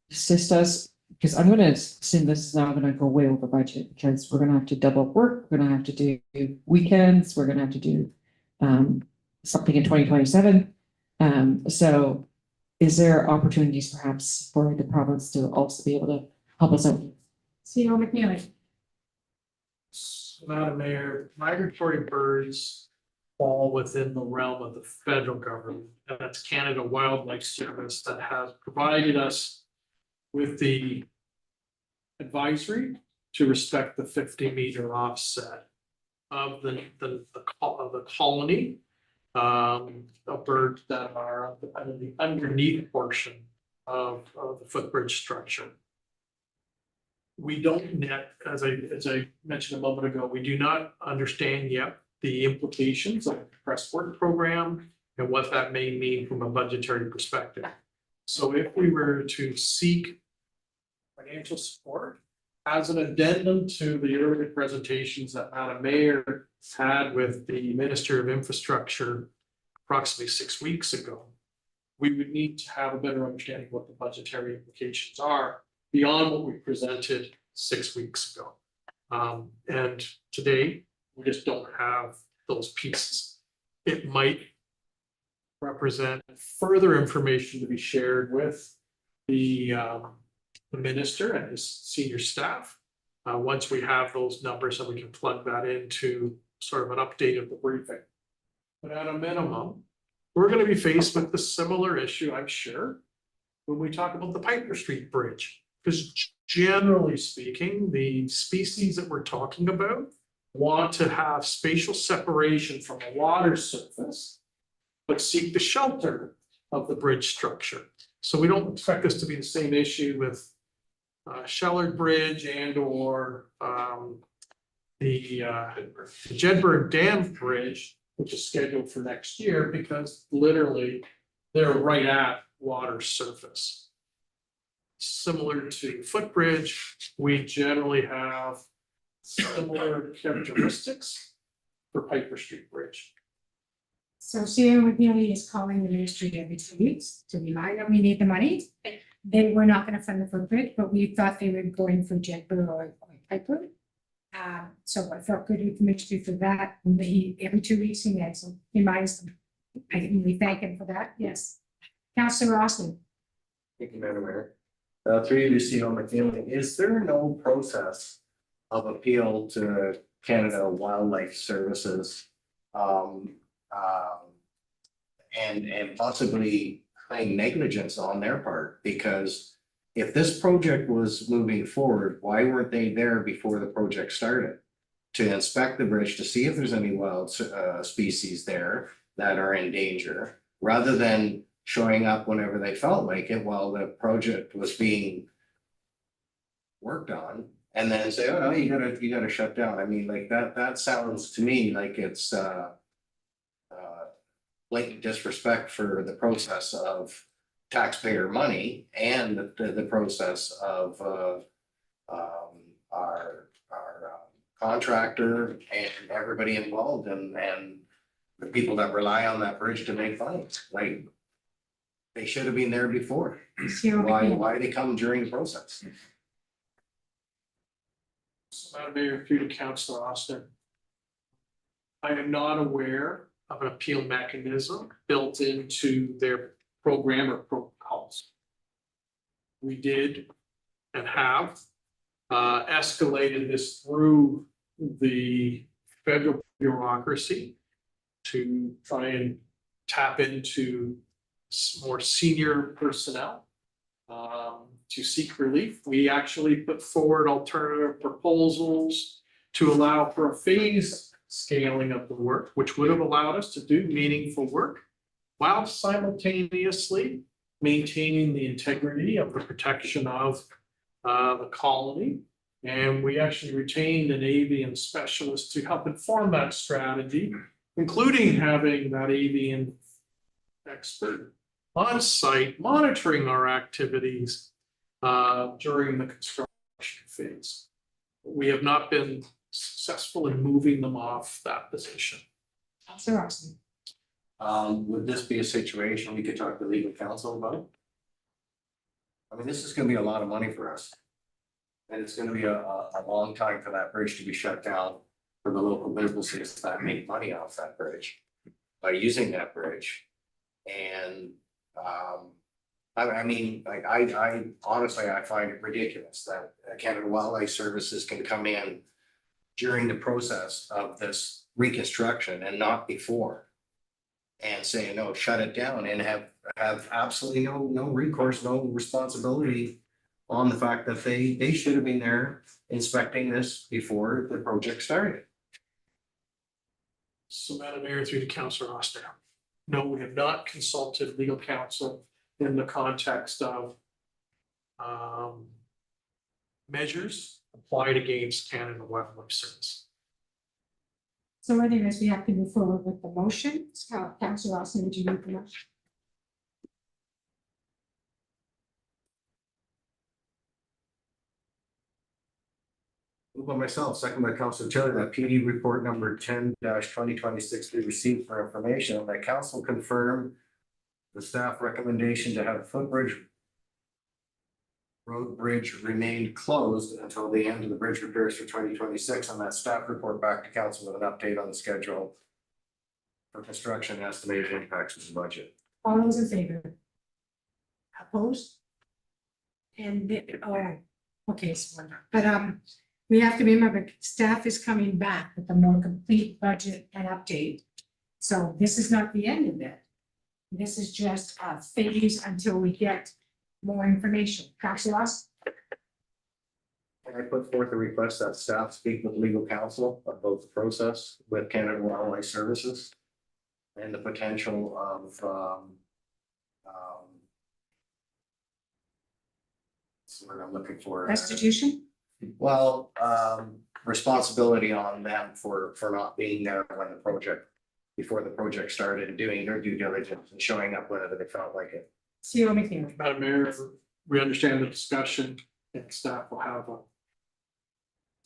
assist us? Because I'm going to assume this is now going to go way over budget, because we're going to have to double work. We're going to have to do weekends. We're going to have to do something in 2027. So is there opportunities perhaps for the province to also be able to help us out? Theo McNeely. Madam Mayor, migratory birds fall within the realm of the federal government, and that's Canada Wildlife Service that has provided us with the advisory to respect the 50-meter offset of the colony of birds that are under the underneath portion of the footbridge structure. We don't yet, as I mentioned a moment ago, we do not understand yet the implications of the compressed work program and what that may mean from a budgetary perspective. So if we were to seek financial support as an addendum to the earlier presentations that Madam Mayor had with the Minister of Infrastructure approximately 6 weeks ago, we would need to have a better understanding of what the budgetary implications are beyond what we presented 6 weeks ago. And today, we just don't have those pieces. It might represent further information to be shared with the minister and his senior staff once we have those numbers, and we can plug that into sort of an update of the briefing. But at a minimum, we're going to be faced with the similar issue, I'm sure, when we talk about the Piper Street Bridge, because generally speaking, the species that we're talking about want to have spatial separation from the water surface, but seek the shelter of the bridge structure. So we don't expect this to be the same issue with Shellard Bridge and or the Jedburgh Dam Bridge, which is scheduled for next year, because literally they're right at water surface. Similar to Footbridge, we generally have similar characteristics for Piper Street Bridge. So Sierra McNeely is calling the ministry every 2 weeks to remind them we need the money. They were not gonna fund the footbridge, but we thought they were going for Jedburgh or Piper. So I felt good with the ministry for that. And every 2 weeks he makes them, reminds them. We thank him for that, yes. Councillor Austin. Thank you, Madam Mayor. Through you to CEO McNeely, is there no process of appeal to Canada Wildlife Services? And possibly claim negligence on their part, because if this project was moving forward, why weren't they there before the project started? To inspect the bridge, to see if there's any wild species there that are in danger, rather than showing up whenever they felt like it while the project was being worked on, and then say, oh, no, you gotta shut down. I mean, like that sounds to me like it's blatant disrespect for the process of taxpayer money and the process of our contractor and everybody involved and the people that rely on that bridge to make money. Like, they should have been there before. Sierra McNeely. Why they come during the process? So, Madam Mayor, through to Councillor Austin. I am not aware of an appeal mechanism built into their program or protocols. We did and have escalated this through the federal bureaucracy to try and tap into more senior personnel to seek relief. We actually put forward alternative proposals to allow for a phased scaling of the work, which would have allowed us to do meaningful work while simultaneously maintaining the integrity of the protection of the colony. And we actually retained an avian specialist to help inform that strategy, including having that avian expert on site monitoring our activities during the construction phase. We have not been successful in moving them off that position. Councillor Austin. Would this be a situation we could talk to legal counsel about? I mean, this is gonna be a lot of money for us. And it's gonna be a long time for that bridge to be shut down for the local businesses that make money off that bridge by using that bridge. And I mean, like, I honestly, I find it ridiculous that Canada Wildlife Services can come in during the process of this reconstruction and not before. And say, no, shut it down, and have absolutely no recourse, no responsibility on the fact that they should have been there inspecting this before the project started. So, Madam Mayor, through to Councillor Oster. No, we have not consulted legal counsel in the context of measures applied against Canada Wildlife Service. So anyways, we have to move forward with the motion. Councillor Austin, would you make the motion? Moved by myself, second by Councilor Taylor, that PD report number 10-2026 be received for information, that council confirm the staff recommendation to have footbridge road bridge remained closed until the end of the bridge repairs for 2026, and that staff report back to council with an update on the schedule for construction and estimated impacts of the budget. All those in favor? Opposed? And, okay, so, but, we have to remember, staff is coming back with a more complete budget and update. So this is not the end of it. This is just a phase until we get more information. Councillor Austin? Can I put forth a request that staff speak with legal counsel about the process with Canada Wildlife Services? And the potential of, what's the word I'm looking for? Restitution? Well, responsibility on them for not being there when the project, before the project started, and doing their due diligence and showing up whenever they felt like it. CEO McKeon. Madam Mayor, we understand the discussion and staff will have a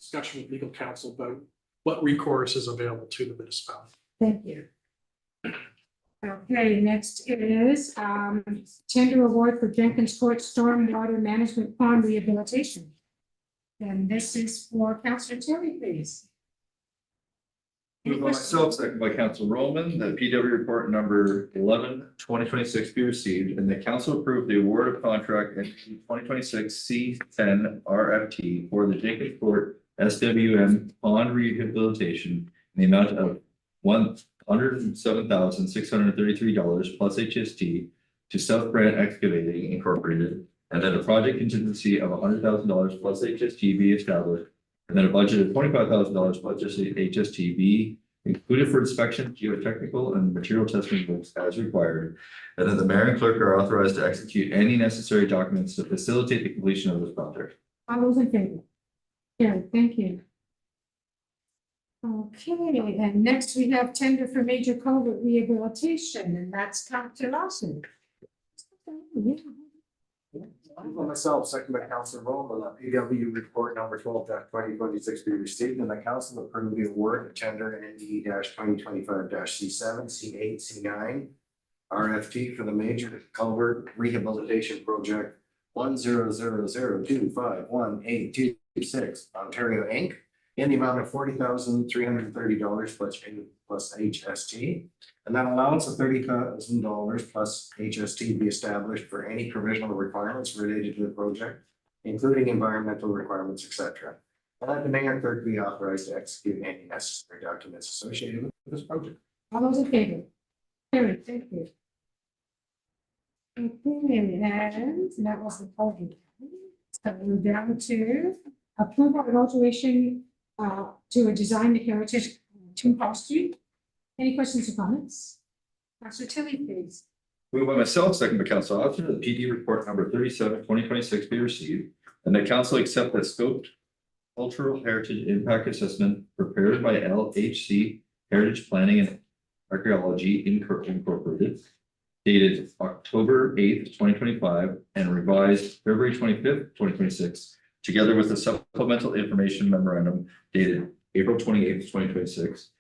discussion with legal counsel about what recourse is available to the municipality. Thank you. Okay, next is tender award for Jenkins Court Stormwater Management Pond Rehabilitation. And this is for Councillor Terry, please. Moved by myself, second by Council Roman, that PW report number 11/2026 be received and the council approve the award of contract in 2026 C10 RFT for the Jenkins Court SWM pond rehabilitation in the amount of $107,633 plus HST to South Brant Excavating Incorporated, and that a project contingency of $100,000 plus HST be established, and then a budget of $25,000 plus HST be included for inspection, geotechnical, and material testing works as required, and that the mayor and clerk are authorized to execute any necessary documents to facilitate the completion of this project. All those in favor? Yeah, thank you. Okay, and next we have tender for major culvert rehabilitation, and that's Councillor Lawson. For myself, second by Councilor Roman, that PW report number 12/2026 be received and the council approve the award of tender ND 2025 C7, C8, C9. RFT for the major culvert rehabilitation project 10002518226 Ontario Inc. in the amount of $40,330 plus HST. And that allowance of $30,000 plus HST be established for any provisional requirements related to the project, including environmental requirements, etc. And that the mayor and clerk be authorized to execute any necessary documents associated with this project. All those in favor? Carried, thank you. Okay, and that was the culvert. So we're down to approval of alteration to a design heritage to Hall Street. Any questions or comments? Councillor Tilly, please. Moved by myself, second by Council Officer, that PD report number 37/2026 be received, and that council accept the scoped cultural heritage impact assessment prepared by LHC Heritage Planning and Archaeology Incorporated, dated October 8th, 2025, and revised February 25th, 2026, together with the supplemental information memorandum dated April 28th, 2026.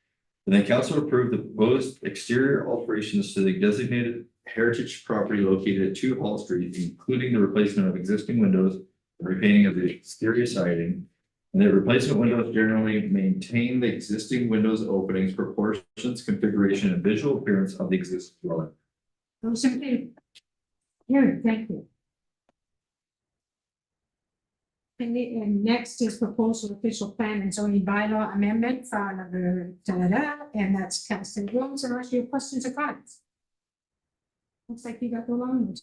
And then council approved the proposed exterior alterations to the designated heritage property located at 2 Hall Street, including the replacement of existing windows and repainting of the exterior siding. And the replacement windows generally maintain the existing windows openings, proportions, configuration, and visual appearance of the existing dwelling. Those in favor? Carried, thank you. And next is proposal official plan and zoning bylaw amendment, file number and that's Councillor Rose, and ask your questions or comments. Looks like you got the language.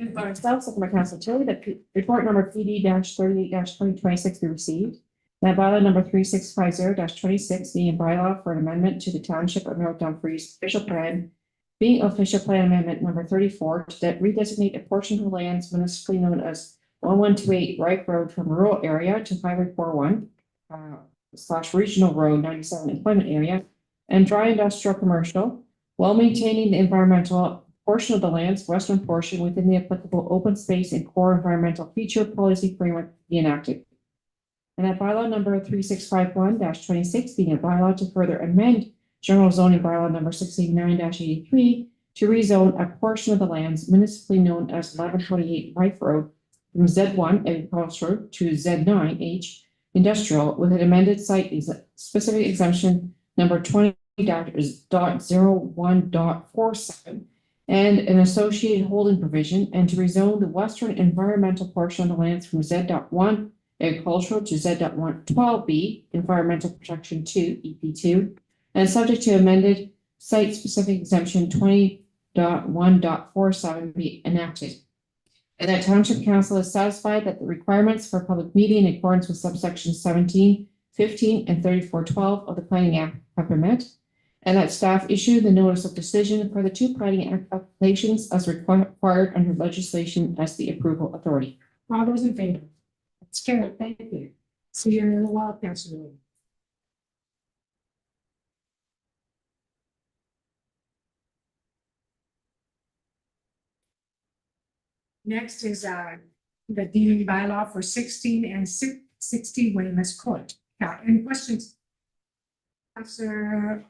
Moved by myself, second by Councillor Tilly, that report number PD 38/2026 be received. That bylaw number 3650-26 being a bylaw for an amendment to the Township of North Dumfries official plan, being official plan amendment number 34 to redesignate a portion of the lands municipally known as 1128 Ripe Road from rural area to Highway 41 / Regional Road 97 employment area and dry industrial commercial, while maintaining the environmental portion of the land's western portion within the applicable open space and core environmental feature policy framework be enacted. And that bylaw number 3651-26 being a bylaw to further amend general zoning bylaw number 689-83 to rezone a portion of the lands municipally known as 1128 Rife Road from Z1 agricultural to Z9 industrial with an amended site specific exemption number 20.01.47 and an associated holding provision, and to rezone the western environmental portion of the lands from Z.1 agricultural to Z.112B environmental protection 2 EP2, and subject to amended site specific exemption be enacted. And that Township Council is satisfied that the requirements for public meeting in accordance with subsection 17, 15, and 3412 of the Planning Act have been met. And that staff issue the notice of decision for the two planning applications as required under legislation as the approval authority. All those in favor? That's carried. Thank you. See you in a little while, Councilor. Next is the deeming bylaw for 16 and 60 Weymouth Court. Any questions? Councilor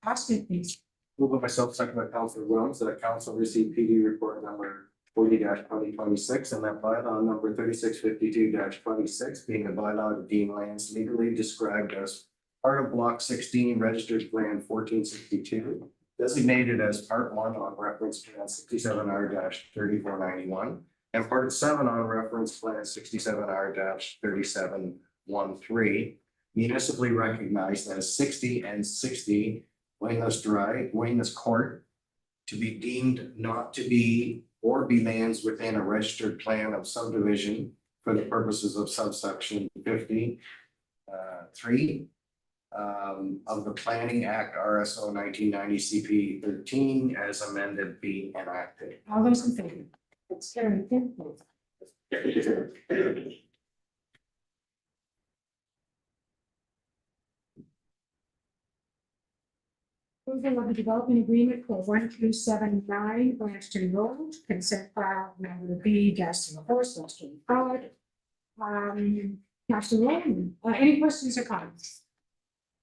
Austin, please. Move by myself, second by Councilor Williams, that council receive PD report number 40-2026 and that bylaw number 3652-26 being a bylaw to deem lands legally described as part of block 16 registered plan 1462, designated as part 1 on reference plan 67R-3491 and part 7 on reference plan 67R-3713, municipally recognized as 60 and 60 Weymouth Drive, Weymouth Court, to be deemed not to be or be lands within a registered plan of subdivision for the purposes of subsection 50 3 of the Planning Act RSO 1990 CP 13 as amended be enacted. All those in favor? That's carried. Thank you. Approval of the development agreement for 1279 Blanchard Road, consent file number B-04/25. Councilor Rowland, any questions or comments?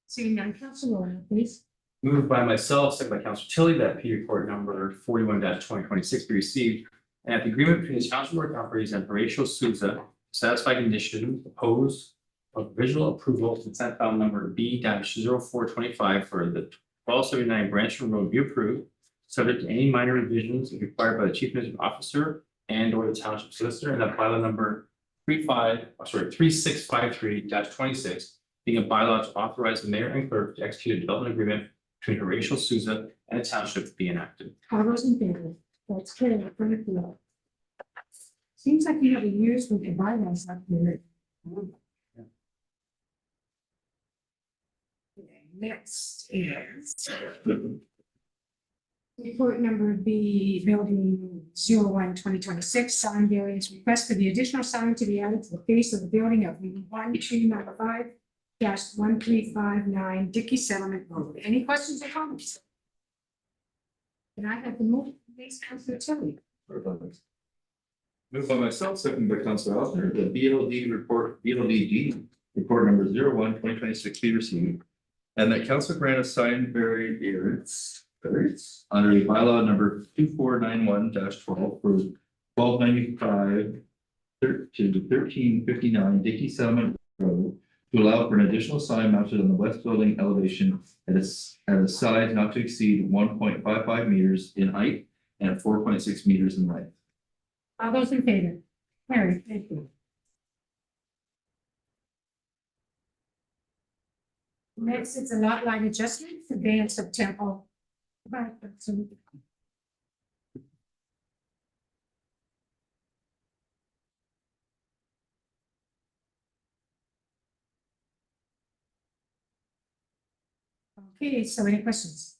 Seeing none, Councilor Rowland, please. Moved by myself, second by Councilor Tilly, that P report number 41-2026 be received. And that the agreement between the Township of North Dumfries and Horatio Souza satisfy condition proposed of visual approval consent file number B-0425 for the 1279 Branchland Road be approved, subject to any minor revisions required by the Chief Administrative Officer and or the Township Solicitor, and that bylaw number 3653-26 being a bylaw to authorize the mayor and clerk to execute a development agreement between Horatio Souza and the township be enacted. All those in favor? That's carried. Thank you. Seems like you have a years with the bylaws up there. Next is report number B, building 01-2026, sign variance request for the additional sign to be added to the face of the building of 1295-1359 Dickey Settlement Road. Any questions or comments? Can I have the move, please, Councilor Tilly? Moved by myself, second by Councilor Osner, the BLDD report number 01-2026 be received. And that council grant a sign variance under the bylaw number 2491-12 for 1295 to 1359 Dickey Settlement Road to allow for an additional sign mounted on the west building elevation at a size not to exceed 1.55 meters in height and 4.6 meters in length. All those in favor? Carried. Thank you. Next, it's a lot line adjustment for Dance of Temple. Okay, so any questions?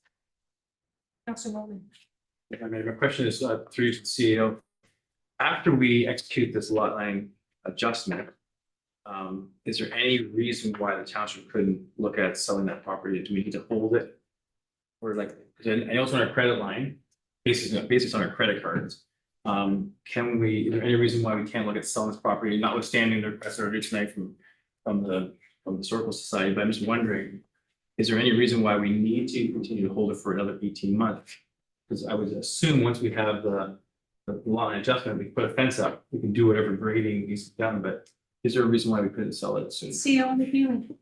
Councilor Rowland. I mean, my question is through the CEO. After we execute this lot line adjustment, is there any reason why the township couldn't look at selling that property? Do we need to hold it? Or like, because I know it's on our credit line, basis on our credit cards. Can we, is there any reason why we can't look at selling this property, notwithstanding the request earlier tonight from the Historical Society? But I'm just wondering, is there any reason why we need to continue to hold it for another 18 months? Because I would assume once we have the line adjustment, we put a fence up, we can do whatever grading needs to be done, but is there a reason why we couldn't sell it soon? CEO on the feeling.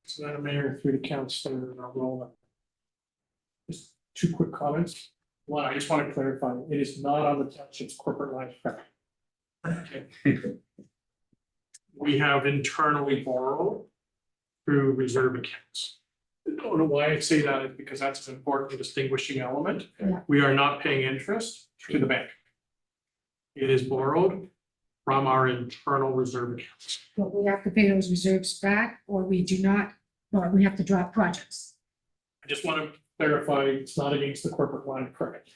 So Madam Mayor, through the councilor, Rowland. Just two quick comments. One, I just want to clarify, it is not on the township's corporate line of credit. Okay. We have internally borrowed through reserve accounts. don't know why I say that, is because that's an important distinguishing element. Yeah. We are not paying interest to the bank. It is borrowed from our internal reserve accounts. But we have to pay those reserves back, or we do not, or we have to drop projects. I just want to clarify, it's not against the corporate line of credit.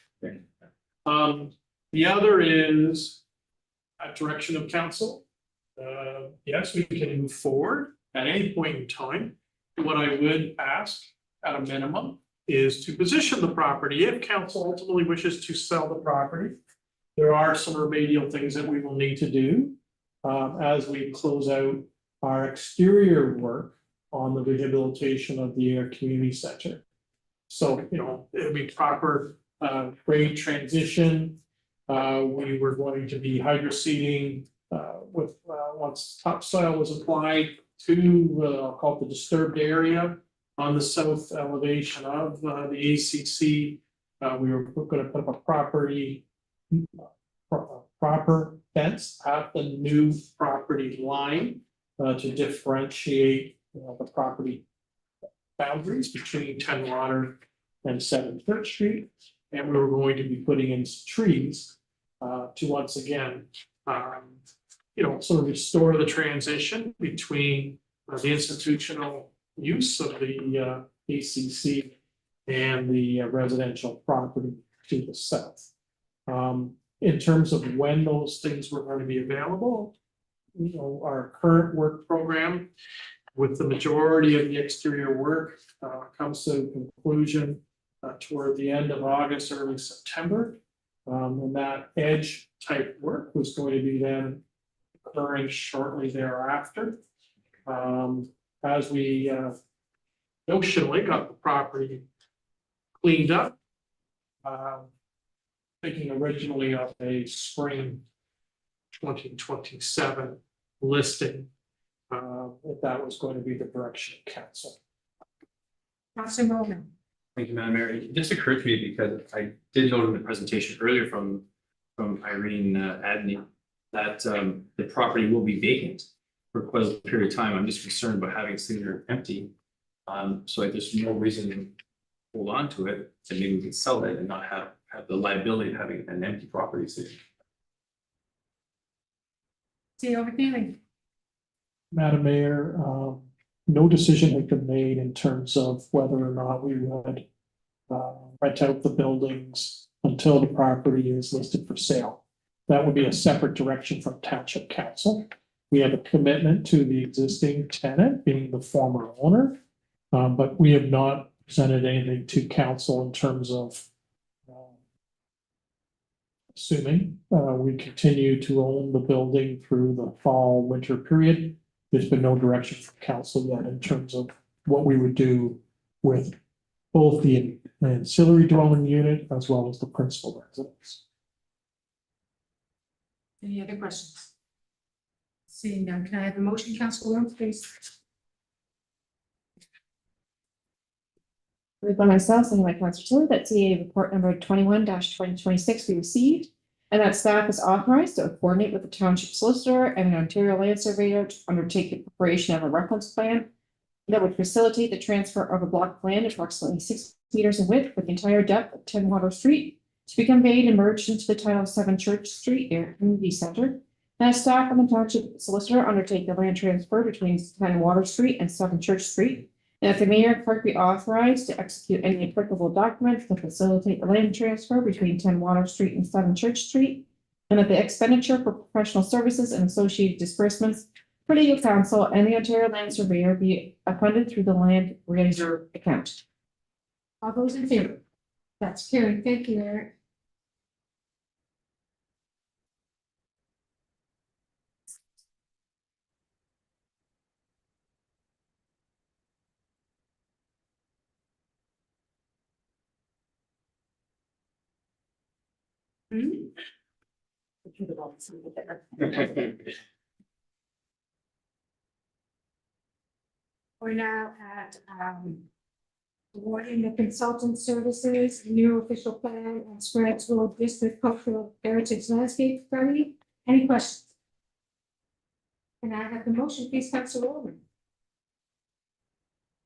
The other is at direction of council. Yes, we can move forward at any point in time. What I would ask at a minimum is to position the property if council ultimately wishes to sell the property. There are some remedial things that we will need to do as we close out our exterior work on the rehabilitation of the community center. So, you know, it'll be proper grade transition. We were going to be hydroseeding with once topsoil was applied to I'll call it the disturbed area on the south elevation of the ACC. We were going to put up a proper fence at the new property line to differentiate the property boundaries between 10 Water and 7 Church Street. And we were going to be putting in some trees to once again, you know, sort of restore the transition between the institutional use of the ACC and the residential property to the south. In terms of when those things were going to be available, you know, our current work program with the majority of the exterior work comes to conclusion toward the end of August, early September. And that edge type work was going to be then occurring shortly thereafter. As we notionally got the property cleaned up, thinking originally of a spring 2027 listing, if that was going to be the direction of council. Councilor Roman. Thank you, Madam Mayor. It just occurred to me because I did note in the presentation earlier from Irene Adney that the property will be vacant for quite a period of time. I'm just concerned about having it sitting there empty. So there's no reason to hold on to it, and maybe we can sell it and not have the liability of having an empty property sitting. See overfeeling. Madam Mayor, no decision had been made in terms of whether or not we would rent out the buildings until the property is listed for sale. That would be a separate direction from Township Council. We have a commitment to the existing tenant being the former owner, but we have not presented anything to council in terms of assuming we continue to own the building through the fall, winter period. There's been no direction from council yet in terms of what we would do with both the ancillary dwelling unit as well as the principal residence. Any other questions? Seeing none, can I have a motion, Councilor Rome, please? Moved by myself, seconded by Councilor Tilly, that CA report number 21-2026 be received, and that staff is authorized to coordinate with the township solicitor and an Ontario land surveyor to undertake the preparation of a reference plan that would facilitate the transfer of a block of land approximately 6 meters in width with the entire depth of 10 Water Street to be conveyed and merged into the title of 7 Church Street Air Community Center. And that staff and the township solicitor undertake the land transfer between 10 Water Street and 7 Church Street. And that the mayor and clerk be authorized to execute any applicable documents to facilitate the land transfer between 10 Water Street and 7 Church Street. And that the expenditure for professional services and associated disbursements for legal counsel and the Ontario land surveyor be funded through the land reserve account. All those in favor? That's carried. Thank you, Eric. We're now at awarding the consultant services, new official plan and Spreads Road District Cultural Heritage Landscape Study. Any questions? Can I have the motion, please, Councilor Roman?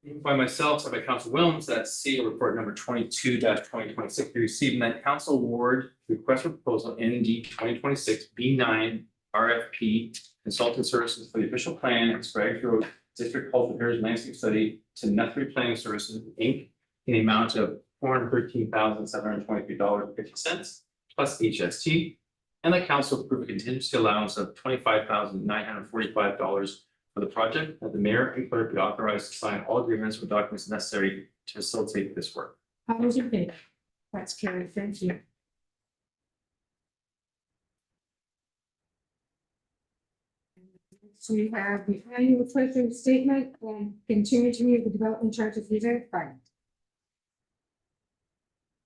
Moved by myself, second by Council Williams, that seal report number 22-2026 be received and that council award request for proposal ND 2026 B9 RFP consultant services for the official plan and Sprague Road District Health Affairs Landscape Study to Nethery Planning Services, Inc. in the amount of $413,723.50 plus HST. And the council approve a contingency allowance of $25,945 for the project, that the mayor and clerk be authorized to sign all agreements with documents necessary to facilitate this work. All those in favor? That's carried. Thank you. So we have the annual treasury statement and continue to meet the development charges user fund.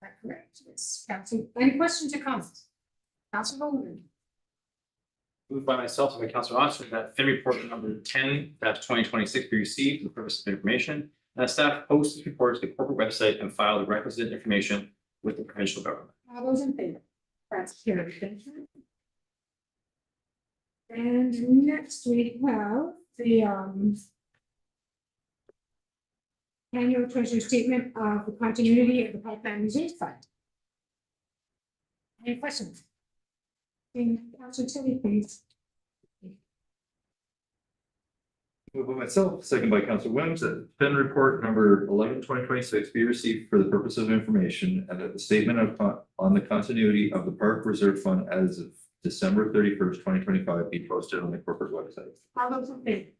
That correct? Yes. Council, any questions or comments? Council Bowman. Moved by myself and by Councilor Oster that FIN report number 10-2026 be received for the purpose of information. And that staff post this report to the corporate website and file the requisite information with the provincial government. All those in favor? That's carried. Thank you. And next we have the annual treasury statement of the continuity of the pipeline reserve fund. Any questions? Councilor Tilly, please. Moved by myself, second by Council Williams, that FIN report number 11-2026 be received for the purpose of information and that the statement on the continuity of the Park Reserve Fund as of December 31st, 2025 be posted on the corporate website. All those in favor?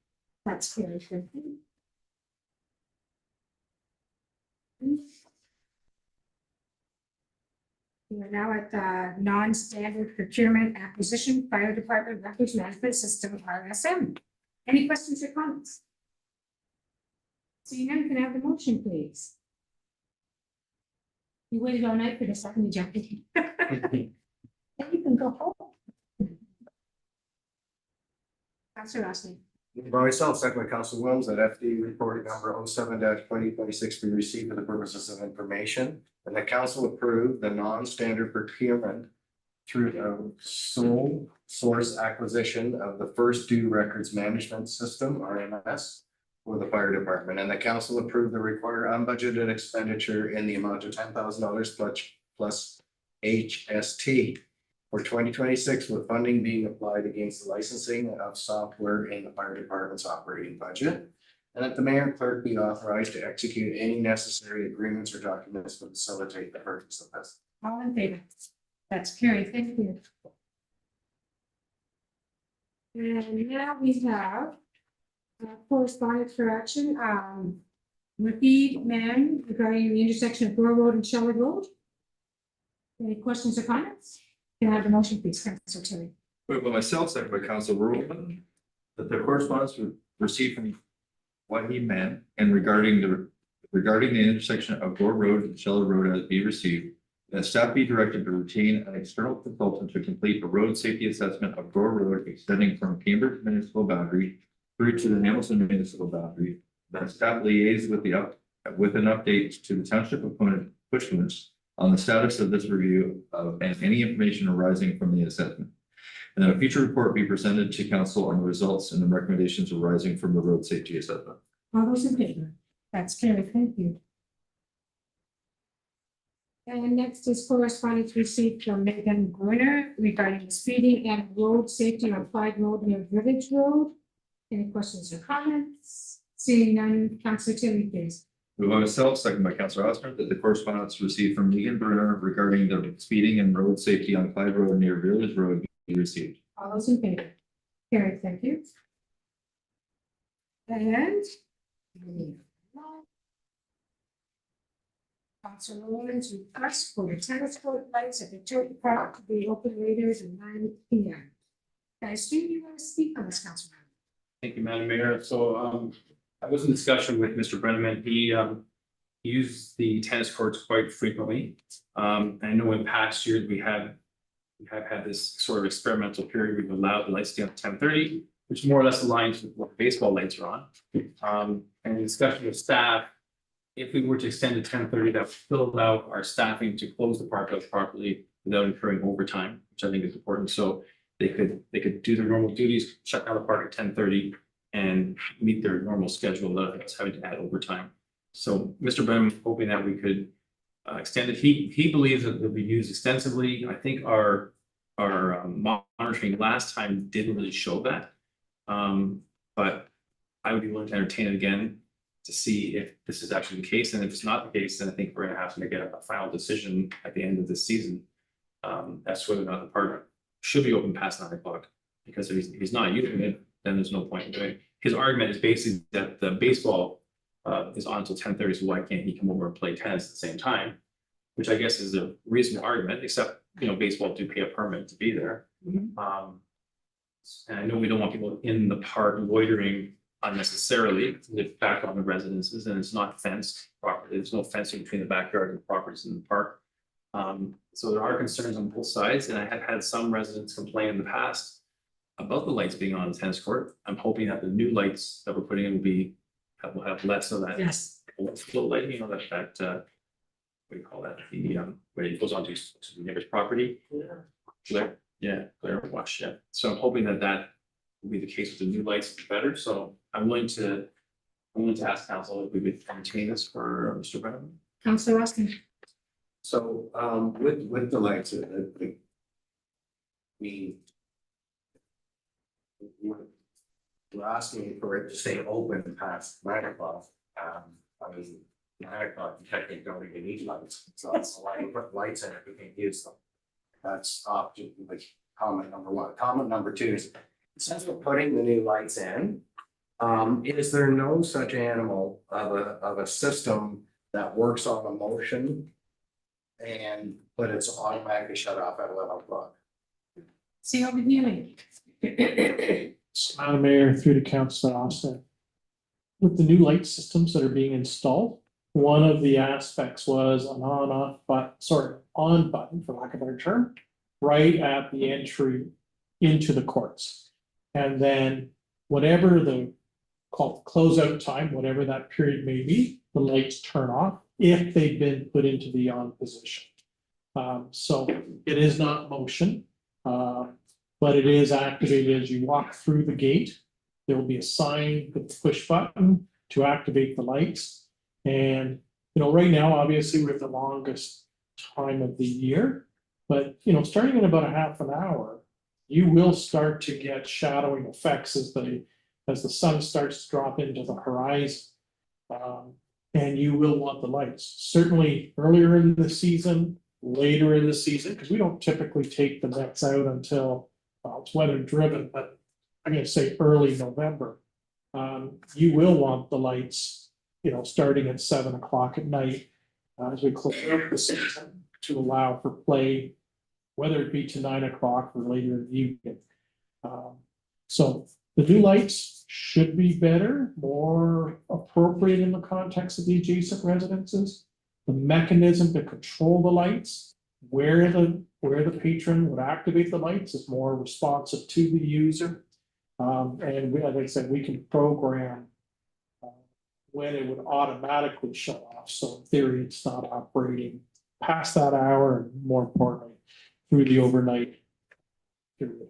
That's carried. Thank you. We are now at the non-standard procurement acquisition fire department records management system RSM. Any questions or comments? Seeing none, can I have the motion, please? You waited all night for this, haven't you, Jackie? Then you can go home. Councilor Rossi. By myself, second by Council Williams, that FD report number 07-2026 be received for the purposes of information. And the council approved the non-standard procurement through the sole source acquisition of the first due records management system, RMS, for the fire department. And the council approved the required unbudgeted expenditure in the amount of $10,000 plus HST for 2026, with funding being applied against the licensing of software in the fire department's operating budget. And that the mayor and clerk be authorized to execute any necessary agreements or documents to facilitate the purchase of this. All in favor? That's carried. Thank you. And now we have correspondence for action. Repeat man regarding the intersection of Gore Road and Shelley Road. Any questions or comments? Can I have the motion, please, Councilor Tilly? Moved by myself, second by Council Rowland, that the correspondence received from what he meant and regarding the intersection of Gore Road and Shelley Road as be received, that staff be directed to retain an external consultant to complete a road safety assessment of Gore Road extending from Cambridge municipal boundary through to the Hamilton municipal boundary. That staff liaise with an update to the township opponent Pushkins on the status of this review and any information arising from the assessment. And then a future report be presented to council on the results and the recommendations arising from the road safety assessment. All those in favor? That's carried. Thank you. And next is correspondence received from Megan Gruner regarding the speeding and road safety on Clyde Road near Village Road. Any questions or comments? Seeing none, Councilor Tilly, please. Moved by myself, second by Councilor Oster, that the correspondence received from Megan Brunner regarding the speeding and road safety on Clyde Road near Village Road be received. All those in favor? Carried. Thank you. And Councilor Rowland's request for the tennis court lights at the Church Park to be open later than 9 p.m. Guys, do you want to speak on this, Councilor? Thank you, Madam Mayor. So I was in discussion with Mr. Brenneman. He used the tennis courts quite frequently. I know in past years we have had this sort of experimental period. We've allowed the lights to be on 10:30, which more or less aligns with what baseball lights are on. And in discussion with staff, if we were to extend to 10:30, that would still allow our staffing to close the park out properly without incurring overtime, which I think is important. So they could do their normal duties, shut down the park at 10:30, and meet their normal schedule of us having to add overtime. So Mr. Brennan, hoping that we could extend it. He believes that it'll be used extensively. I think our monitoring last time didn't really show that. But I would be willing to entertain it again to see if this is actually the case. And if it's not the case, then I think we're gonna have to make a final decision at the end of this season. As to whether or not the park should be open past 9 o'clock. Because if he's not using it, then there's no point in doing it. His argument is basically that the baseball is on until 10:30, so why can't he come over and play tennis at the same time? Which I guess is a reasonable argument, except, baseball do pay a permit to be there. And I know we don't want people in the park loitering unnecessarily, live back on the residences, and it's not fenced properly. There's no fencing between the backyard and the properties in the park. So there are concerns on both sides, and I have had some residents complain in the past about the lights being on the tennis court. I'm hoping that the new lights that we're putting in will have less of that. Yes. Flow light, what do you call that? Where it goes onto the neighbor's property. Glare, glare wash, yeah. So I'm hoping that will be the case with the new lights better, so I'm willing to ask council if we would maintain this for Mr. Brennan. Councillor Austin. So, with the lights, we're asking for it to stay open past 9 o'clock. I mean, 9 o'clock, you technically don't even need lights, so it's why you put lights in it, we can use them. That's option, like comment number one. Comment number two is, since we're putting the new lights in, is there no such animal of a system that works on a motion? But it's automatically shut off at 11 o'clock. See over here. Madam Mayor, through to Councilor Austin. With the new light systems that are being installed, one of the aspects was an on button, for lack of a better term, right at the entry into the courts. And then whatever the closeout time, whatever that period may be, the lights turn off if they've been put into the on position. So it is not motion, but it is activated as you walk through the gate. There will be a sign with the push button to activate the lights. And, right now, obviously, we're at the longest time of the year. But, starting in about a half an hour, you will start to get shadowing effects as the sun starts to drop into the horizon. And you will want the lights. Certainly earlier in the season, later in the season, because we don't typically take the nets out until it's weather driven, but I'm going to say early November. You will want the lights, starting at 7 o'clock at night as we close out the season to allow for play, whether it be to 9 o'clock or later in the evening. So the new lights should be better, more appropriate in the context of the adjacent residences. The mechanism to control the lights, where the patron would activate the lights is more responsive to the user. And like I said, we can program when it would automatically shut off. So in theory, it's not operating past that hour, and more importantly, through the overnight period.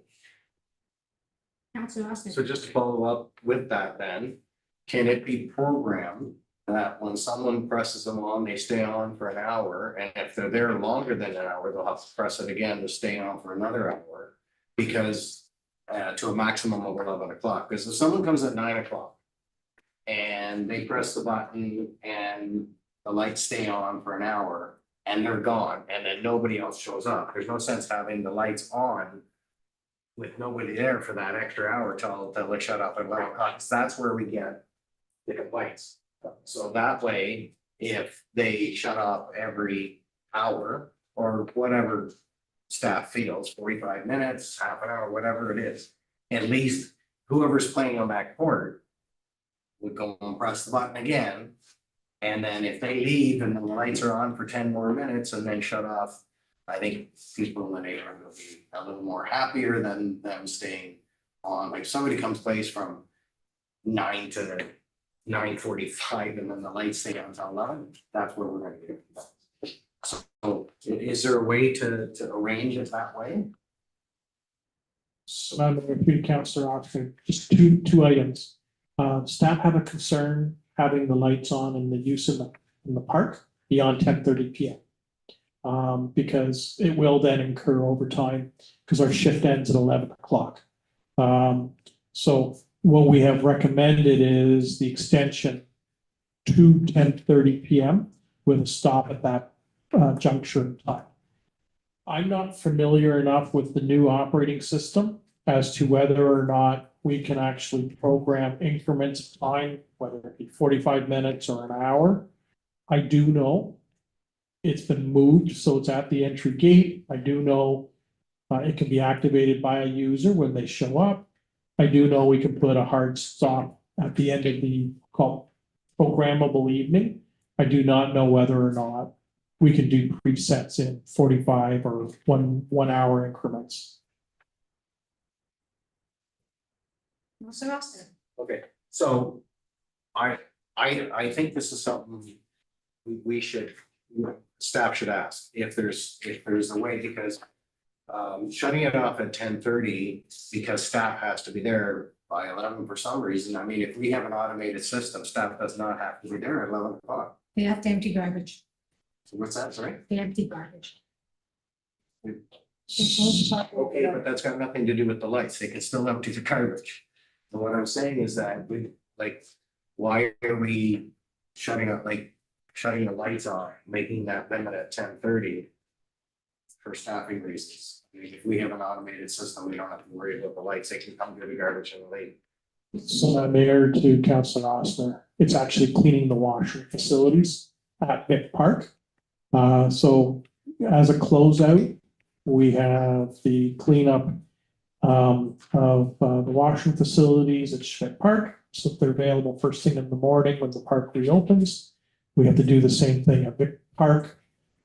Councillor Austin. So just to follow up with that then, can it be programmed that when someone presses them on, they stay on for an hour, and if they're there longer than an hour, they'll have to press it again to stay on for another hour, because to a maximum of 11 o'clock, because if someone comes at 9 o'clock and they press the button and the lights stay on for an hour and they're gone, and then nobody else shows up, there's no sense having the lights on with nobody there for that extra hour till it shut up at 11 o'clock. That's where we get the complaints. So that way, if they shut off every hour or whatever staff feels, 45 minutes, half an hour, whatever it is, at least whoever's playing on that court would go and press the button again. And then if they leave and the lights are on for 10 more minutes and then shut off, I think people in the neighborhood will be a little more happier than them staying on. Like, somebody comes plays from 9 to 9:45 and then the lights stay on until 11, that's where we're gonna get it. So is there a way to arrange it that way? So I'm going to Councilor Oxford, just two items. Staff have a concern having the lights on and the use in the park beyond 10:30 PM. Because it will then incur overtime, because our shift ends at 11 o'clock. So what we have recommended is the extension to 10:30 PM with a stop at that juncture in time. I'm not familiar enough with the new operating system as to whether or not we can actually program increments of time, whether it be 45 minutes or an hour. I do know it's been moved, so it's at the entry gate. I do know it can be activated by a user when they show up. I do know we can put a hard stop at the end of the programmable evening. I do not know whether or not we can do presets in 45 or one hour increments. Councillor Austin. Okay, so I think this is something we should, staff should ask if there's a way, because shutting it off at 10:30 because staff has to be there by 11 for some reason. I mean, if we have an automated system, staff does not have to be there at 11 o'clock. They have to empty garbage. So what's that, sorry? They empty garbage. Okay, but that's got nothing to do with the lights. They can still empty the garbage. So what I'm saying is that why are we shutting the lights on, making that limit at 10:30 for staffing reasons? I mean, if we have an automated system, we don't have to worry about the lights. They can come to the garbage and leave. So I'm Mayor to Councillor Ostner, it's actually cleaning the washroom facilities at Vic Park. So as a closeout, we have the cleanup of the washroom facilities at Schmidt Park. So if they're available first thing in the morning when the park reopens, we have to do the same thing at Vic Park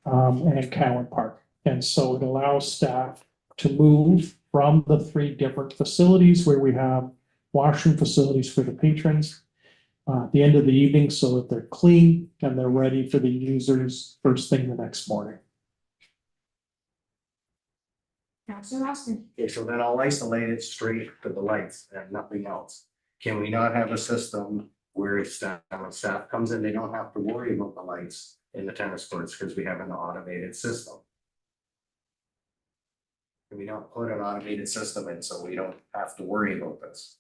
and Cowan Park. And so it allows staff to move from the three different facilities where we have washroom facilities for the patrons at the end of the evening, so that they're clean and they're ready for the users first thing the next morning. Councillor Austin. Okay, so then I'll isolate it straight to the lights and nothing else. Can we not have a system where when staff comes in, they don't have to worry about the lights in the tennis courts because we have an automated system? Can we not put an automated system in so we don't have to worry about this?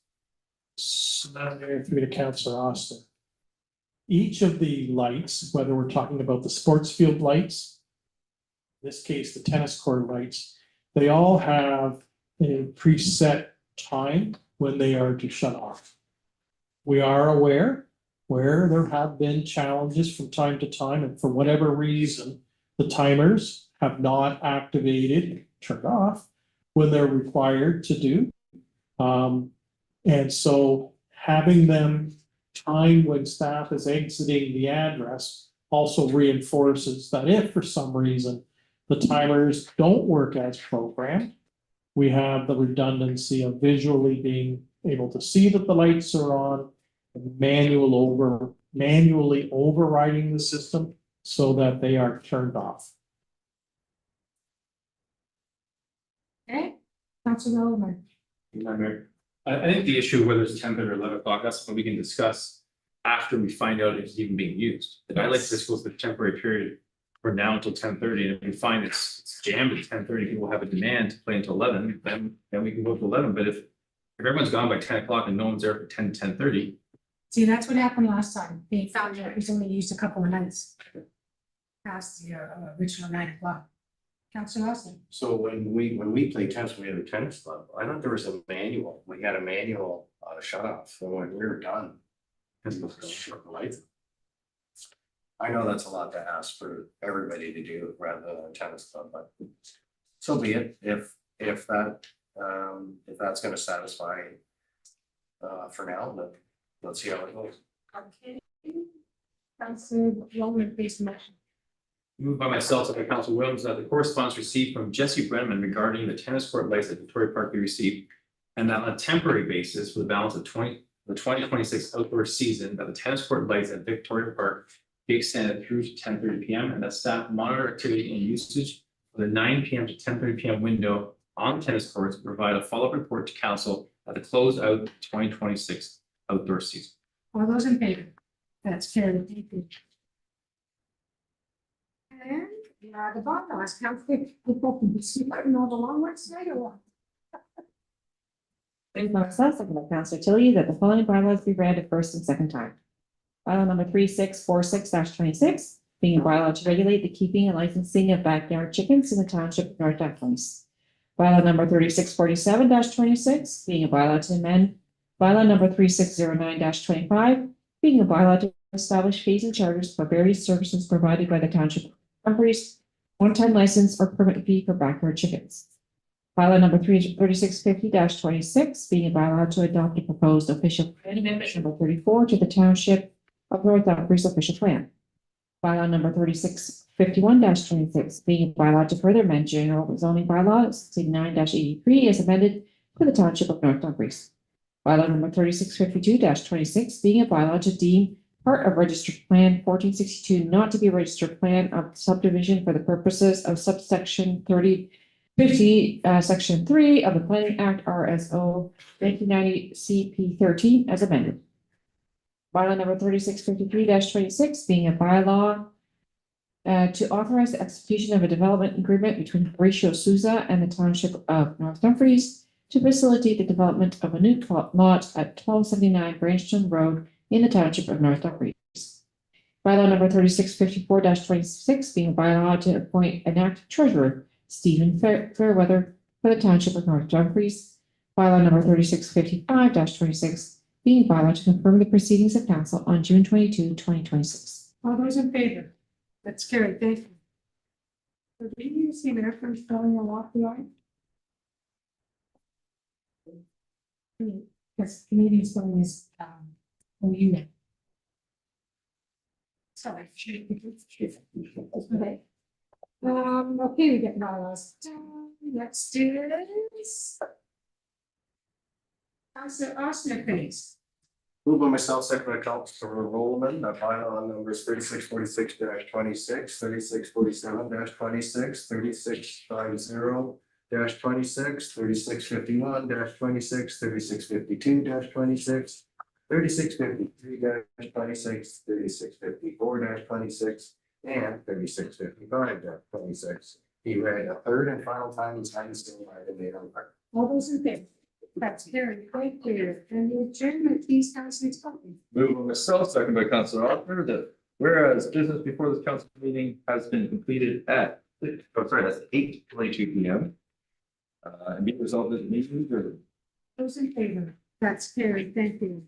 So now Mayor, through to Councillor Austin. Each of the lights, whether we're talking about the sports field lights, in this case, the tennis court lights, they all have a preset time when they are to shut off. We are aware where there have been challenges from time to time, and for whatever reason, the timers have not activated, turned off when they're required to do. And so having them time when staff is exiting the address also reinforces that if for some reason the timers don't work as programmed, we have the redundancy of visually being able to see that the lights are on, and manually overriding the system so that they are turned off. Okay, Councillor Oliver. I think the issue, whether it's 10:30 or 11 o'clock, that's something we can discuss after we find out if it's even being used. And I like this goes for the temporary period for now until 10:30, and if we find it's jammed at 10:30, people have a demand to play until 11, then we can go to 11. But if everyone's gone by 10 o'clock and no one's there for 10:30. See, that's what happened last time. They found that it was only used a couple of nights. Past the original 9 o'clock. Councillor Austin. So when we play tennis, we had a tennis club. I thought there was a manual. We had a manual shut off. So when we were done, because it was shut the lights. I know that's a lot to ask for everybody to do rather than a tennis club, but so be it. If that's going to satisfy for now, then let's see how it goes. Okay. Councillor Roman, please motion. Moved by myself, by Council Williams, that the correspondence received from Jesse Brenneman regarding the tennis court lights at Victoria Park be received. And that on a temporary basis for the balance of the 2026 outdoor season, that the tennis court lights at Victoria Park be extended through to 10:30 PM, and that staff monitor activity and usage for the 9 PM to 10:30 PM window on tennis courts, and provide a follow-up report to council at the close out 2026 outdoor season. All those in favor? That's carried. Thank you. And, the bylaws, Councillor, people can be sweeping all the long ones tonight or what? Moved by myself, second by Councillor Tilly, that the following bylaws be read a first and second time. Bylaw number 3646-26, being a bylaw to regulate the keeping and licensing of backyard chickens in the Township of North Dumfries. Bylaw number 3647-26, being a bylaw to amend bylaw number 3609-25, being a bylaw to establish fees and charges for various services provided by the Township of Dumfries, one-time license or permit fee for backyard chickens. Bylaw number 3650-26, being a bylaw to adopt a proposed official plan amendment number 34 to the Township of North Dumfries official plan. Bylaw number 3651-26, being a bylaw to further amend general zoning bylaw 69-83 as amended for the Township of North Dumfries. Bylaw number 3652-26, being a bylaw to deem part of registered plan 1462 not to be a registered plan of subdivision for the purposes of subsection 3050, section 3 of the Planning Act RSO 1990 CP 13 as amended. Bylaw number 3653-26, being a bylaw to authorize the execution of a development agreement between Horatio Souza and the Township of North Dumfries to facilitate the development of a new lot at 1279 Branchton Road in the Township of North Dumfries. Bylaw number 3654-26, being a bylaw to appoint an acting treasurer, Stephen Fairweather, for the Township of North Dumfries. Bylaw number 3655-26, being a bylaw to confirm the proceedings of council on June 22, 2026. All those in favor? That's carried. Thank you. So do you see their first spelling a lot behind? Because Canadian spelling is, OU. Sorry. Okay. Okay, we get bylaws. Let's do this. Councillor Ossner, please. Moved by myself, second by Councillor Rowland, that bylaw numbers 3646-26, 3647-26, 3650-26, 3651-26, 3652-26, 3653-26, 3654-26, and 3655-26. He read a third and final time and signed still by the mayor of Park. All those in favor? That's very clear. And the adjournment, please, Councillor Spalding. Move by myself, second by Councillor Osmer, that whereas business before this council meeting has been completed at, that's 8:22 p.m. And be resolved that the meeting is adjourned. Those in favor? That's carried. Thank you.